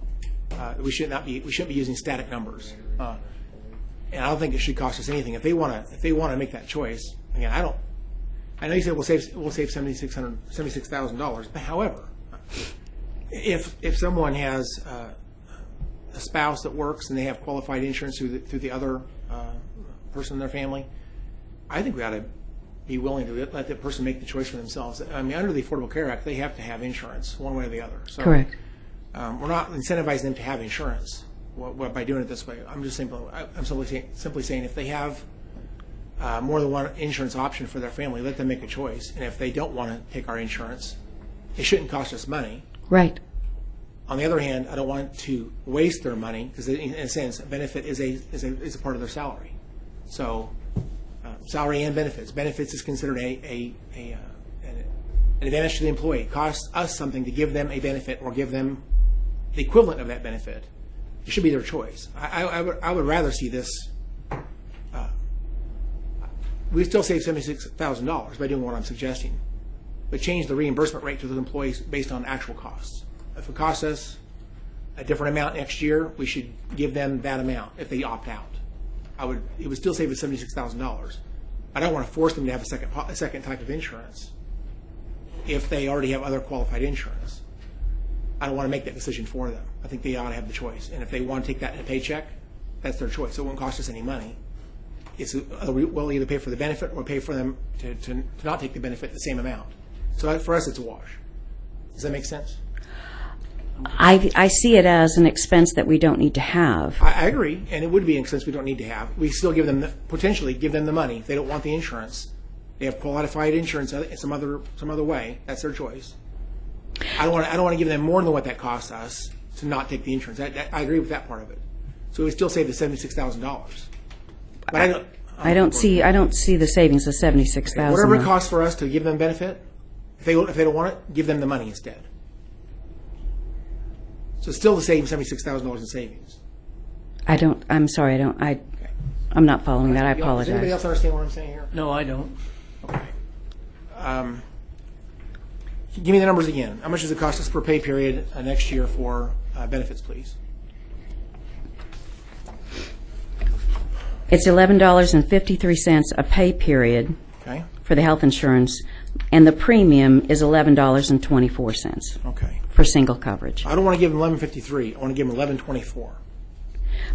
[SPEAKER 4] We shouldn't be using static numbers. And I don't think it should cost us anything. If they want to make that choice, again, I know you said we'll save $76,000. But however, if someone has a spouse that works and they have qualified insurance through the other person in their family, I think we ought to be willing to let that person make the choice for themselves. I mean, under the Affordable Care Act, they have to have insurance one way or the other. So,
[SPEAKER 17] correct.
[SPEAKER 4] We're not incentivizing them to have insurance by doing it this way. I'm simply saying if they have more than one insurance option for their family, let them make a choice. And if they don't want to take our insurance, it shouldn't cost us money.
[SPEAKER 17] Right.
[SPEAKER 4] On the other hand, I don't want to waste their money because, in a sense, a benefit is a part of their salary. So, salary and benefits. Benefits is considered an advantage to the employee. It costs us something to give them a benefit or give them the equivalent of that benefit. It should be their choice. I would rather see this. We still save $76,000 by doing what I'm suggesting, but change the reimbursement rate to those employees based on actual costs. If it costs us a different amount next year, we should give them that amount if they opt out. It would still save us $76,000. I don't want to force them to have a second type of insurance if they already have other qualified insurance. I don't want to make that decision for them. I think they ought to have the choice. And if they want to take that in a paycheck, that's their choice. It won't cost us any money. We'll either pay for the benefit or pay for them to not take the benefit the same amount. So for us, it's a wash. Does that make sense?
[SPEAKER 17] I see it as an expense that we don't need to have.
[SPEAKER 4] I agree, and it would be an expense we don't need to have. We still potentially give them the money if they don't want the insurance. They have qualified insurance in some other way. That's their choice. I don't want to give them more than what that costs us to not take the insurance. I agree with that part of it. So we still save the $76,000. But I don't
[SPEAKER 17] see the savings of $76,000.
[SPEAKER 4] Whatever it costs for us to give them benefit, if they don't want it, give them the money instead. So it's still the same $76,000 in savings.
[SPEAKER 17] I'm sorry, I'm not following that. I apologize.
[SPEAKER 4] Does anybody else understand what I'm saying here?
[SPEAKER 1] No, I don't.
[SPEAKER 4] Okay. Give me the numbers again. How much does it cost us per pay period next year for benefits, please?
[SPEAKER 17] It's $11.53 a pay period for the health insurance, and the premium is $11.24 for single coverage.
[SPEAKER 4] I don't want to give them $11.53. I want to give them $11.24.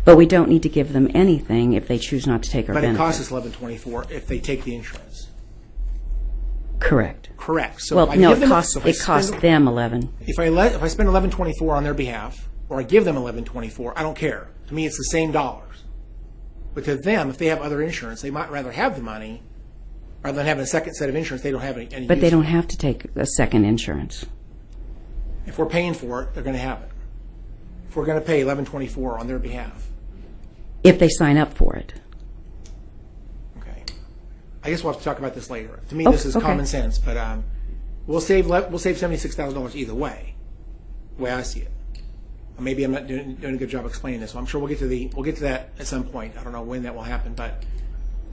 [SPEAKER 17] But we don't need to give them anything if they choose not to take our benefit.
[SPEAKER 4] But it costs us $11.24 if they take the insurance.
[SPEAKER 17] Correct.
[SPEAKER 4] So
[SPEAKER 17] well, no, it costs them 11.
[SPEAKER 4] If I spend $11.24 on their behalf, or I give them $11.24, I don't care. To me, it's the same dollars. But to them, if they have other insurance, they might rather have the money rather than having a second set of insurance they don't have any
[SPEAKER 17] But
[SPEAKER 4] use
[SPEAKER 17] they don't
[SPEAKER 4] for.
[SPEAKER 17] have to take a second insurance.
[SPEAKER 4] If we're paying for it, they're going to have it. If we're going to pay $11.24 on their behalf.
[SPEAKER 17] If they sign up for it.
[SPEAKER 4] Okay. I guess we'll have to talk about this later. To me, this is common sense, but we'll save $76,000 either way, the way I see it. Maybe I'm not doing a good job explaining this. So I'm sure we'll get to that at some point. I don't know when that will happen, but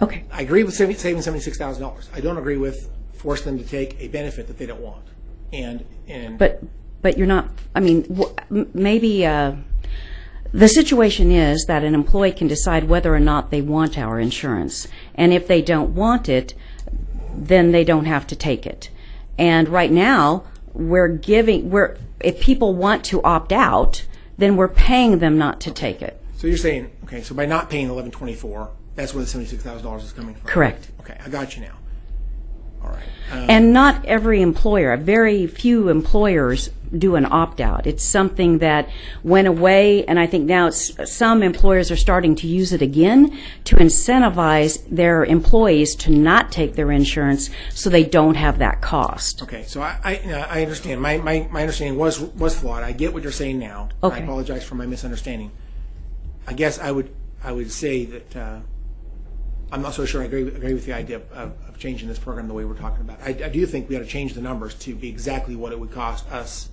[SPEAKER 4] I agree with saving $76,000. I don't agree with forcing them to take a benefit that they don't want.
[SPEAKER 17] But you're not. I mean, maybe the situation is that an employee can decide whether or not they want our insurance, and if they don't want it, then they don't have to take it. And right now, if people want to opt out, then we're paying them not to take it.
[SPEAKER 4] So you're saying, okay, so by not paying $11.24, that's where the $76,000 is coming from.
[SPEAKER 17] Correct.
[SPEAKER 4] Okay, I got you now. All right.
[SPEAKER 17] And not every employer, very few employers do an opt-out. It's something that went away, and I think now some employers are starting to use it again to incentivize their employees to not take their insurance so they don't have that cost.
[SPEAKER 4] Okay, so I understand. My understanding was flawed. I get what you're saying now.
[SPEAKER 17] Okay.
[SPEAKER 4] I apologize for my misunderstanding. I guess I would say that I'm not so sure I agree with the idea of changing this program the way we're talking about. I do think we ought to change the numbers to be exactly what it would cost us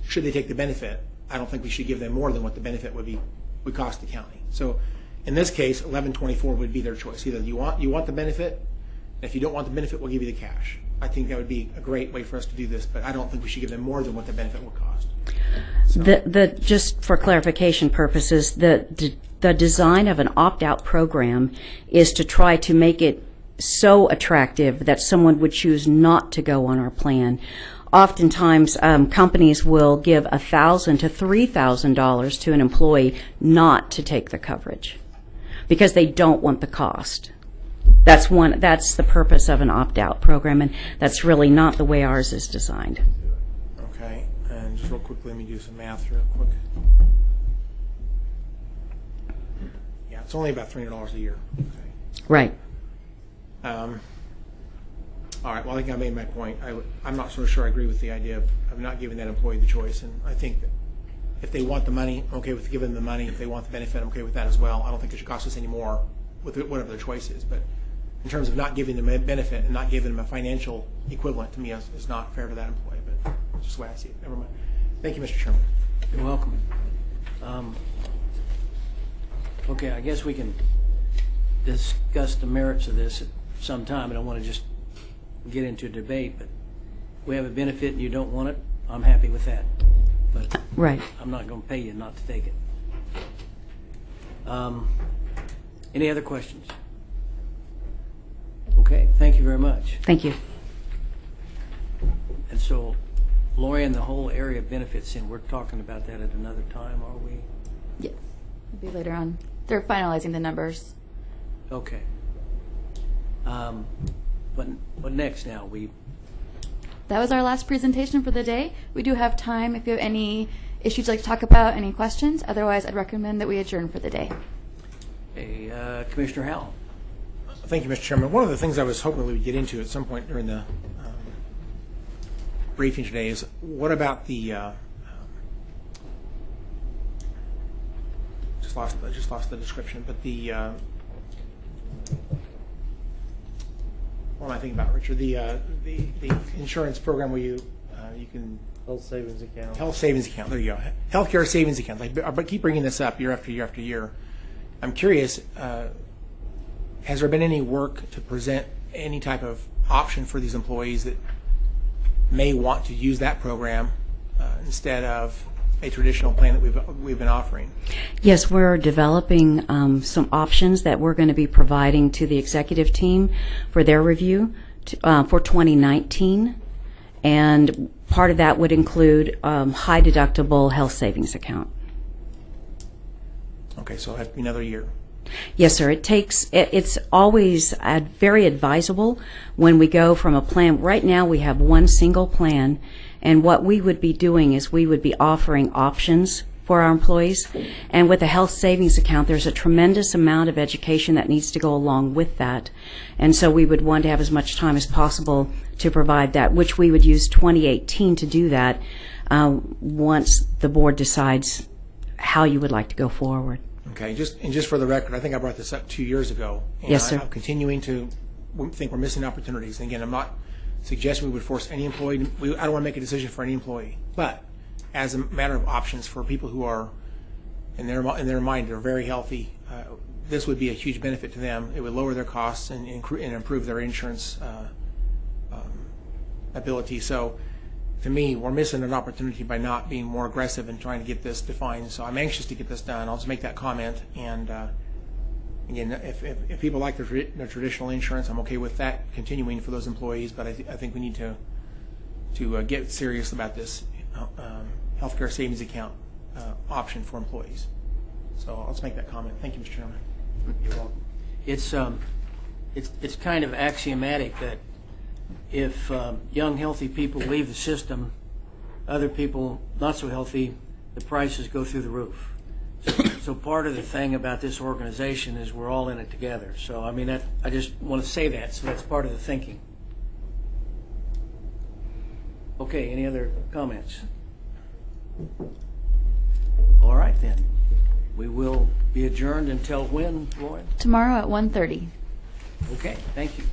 [SPEAKER 4] should they take the benefit. I don't think we should give them more than what the benefit would cost the county. So in this case, $11.24 would be their choice. Either you want the benefit, and if you don't want the benefit, we'll give you the cash. I think that would be a great way for us to do this, but I don't think we should give them more than what the benefit would cost. So.
[SPEAKER 17] Just for clarification purposes, the design of an opt-out program is to try to make it so attractive that someone would choose not to go on our plan. Oftentimes, companies will give $1,000 to $3,000 to an employee not to take the coverage because they don't want the cost. That's the purpose of an opt-out program, and that's really not the way ours is designed.
[SPEAKER 4] Okay, and just real quickly, let me do some math real quick. Yeah, it's only about $300 a year. Okay.
[SPEAKER 17] Right.
[SPEAKER 4] All right, well, I think I made my point. I'm not so sure I agree with the idea of not giving that employee the choice, and I think that if they want the money, I'm okay with giving them the money. If they want the benefit, I'm okay with that as well. I don't think it should cost us any more with whatever their choice is, but in terms of not giving them a benefit and not giving them a financial equivalent, to me, is not fair to that employee, but it's just the way I see it. Never mind. Thank you, Mr. Chairman.
[SPEAKER 1] You're welcome. Okay, I guess we can discuss the merits of this at some time. I don't want to just get into a debate, but we have a benefit and you don't want it, I'm happy with that. But
[SPEAKER 17] Right.
[SPEAKER 1] I'm not going to pay you not to take it. Any other questions? Okay, thank you very much.
[SPEAKER 17] Thank you.
[SPEAKER 1] And so, Lori, and the whole area benefits, and we're talking about that at another time, are we?
[SPEAKER 2] Yes, it'll be later on. They're finalizing the numbers.
[SPEAKER 1] Okay. What next now?
[SPEAKER 2] That was our last presentation for the day. We do have time if you have any issues you'd like to talk about, any questions. Otherwise, I'd recommend that we adjourn for the day.
[SPEAKER 1] Hey, Commissioner Howell.
[SPEAKER 4] Thank you, Mr. Chairman. One of the things I was hoping we would get into at some point during the briefing today is what about the just lost the description, but the what am I thinking about, Richard? The insurance program where you can
[SPEAKER 11] Health savings account.
[SPEAKER 4] health savings account. There you go. Healthcare savings account. I keep bringing this up year after year after year. I'm curious. Has there been any work to present any type of option for these employees that may want to use that program instead of a traditional plan that we've been offering?
[SPEAKER 17] Yes, we're developing some options that we're going to be providing to the executive team for their review for 2019. And part of that would include high deductible health savings account.
[SPEAKER 4] Okay, so it'll have to be another year.
[SPEAKER 17] Yes, sir. It's always very advisable when we go from a plan. Right now we have one single plan, and what we would be doing is we would be offering options for our employees. And with a health savings account, there's a tremendous amount of education that needs to go along with that. And so we would want to have as much time as possible to provide that, which we would use 2018 to do that once the board decides how you would like to go forward.
[SPEAKER 4] Okay, just for the record, I think I brought this up 2 years ago. And
[SPEAKER 17] Yes, sir.
[SPEAKER 4] I'm continuing to think we're missing opportunities. And again, I'm not suggesting we would force any employee. I don't want to make a decision for any employee, but as a matter of options for people who are, in their mind, they're very healthy, this would be a huge benefit to them. It would lower their costs and improve their insurance ability. So, to me, we're missing an opportunity by not being more aggressive in trying to get this defined. So I'm anxious to get this done. I'll just make that comment. And again, if people like their traditional insurance, I'm okay with that continuing for those employees. But I think we need to get serious about this healthcare savings account option for employees. So let's make that comment. Thank you, Mr. Chairman.
[SPEAKER 1] You're welcome. It's kind of axiomatic that if young, healthy people leave the system, other people not so healthy, the prices go through the roof. So part of the thing about this organization is we're all in it together. So I mean, I just want to say that. So that's part of the thinking. Okay. Any other comments? All right then. We will be adjourned until when, Lloyd?
[SPEAKER 2] Tomorrow at 1:30.
[SPEAKER 1] Okay. Thank you.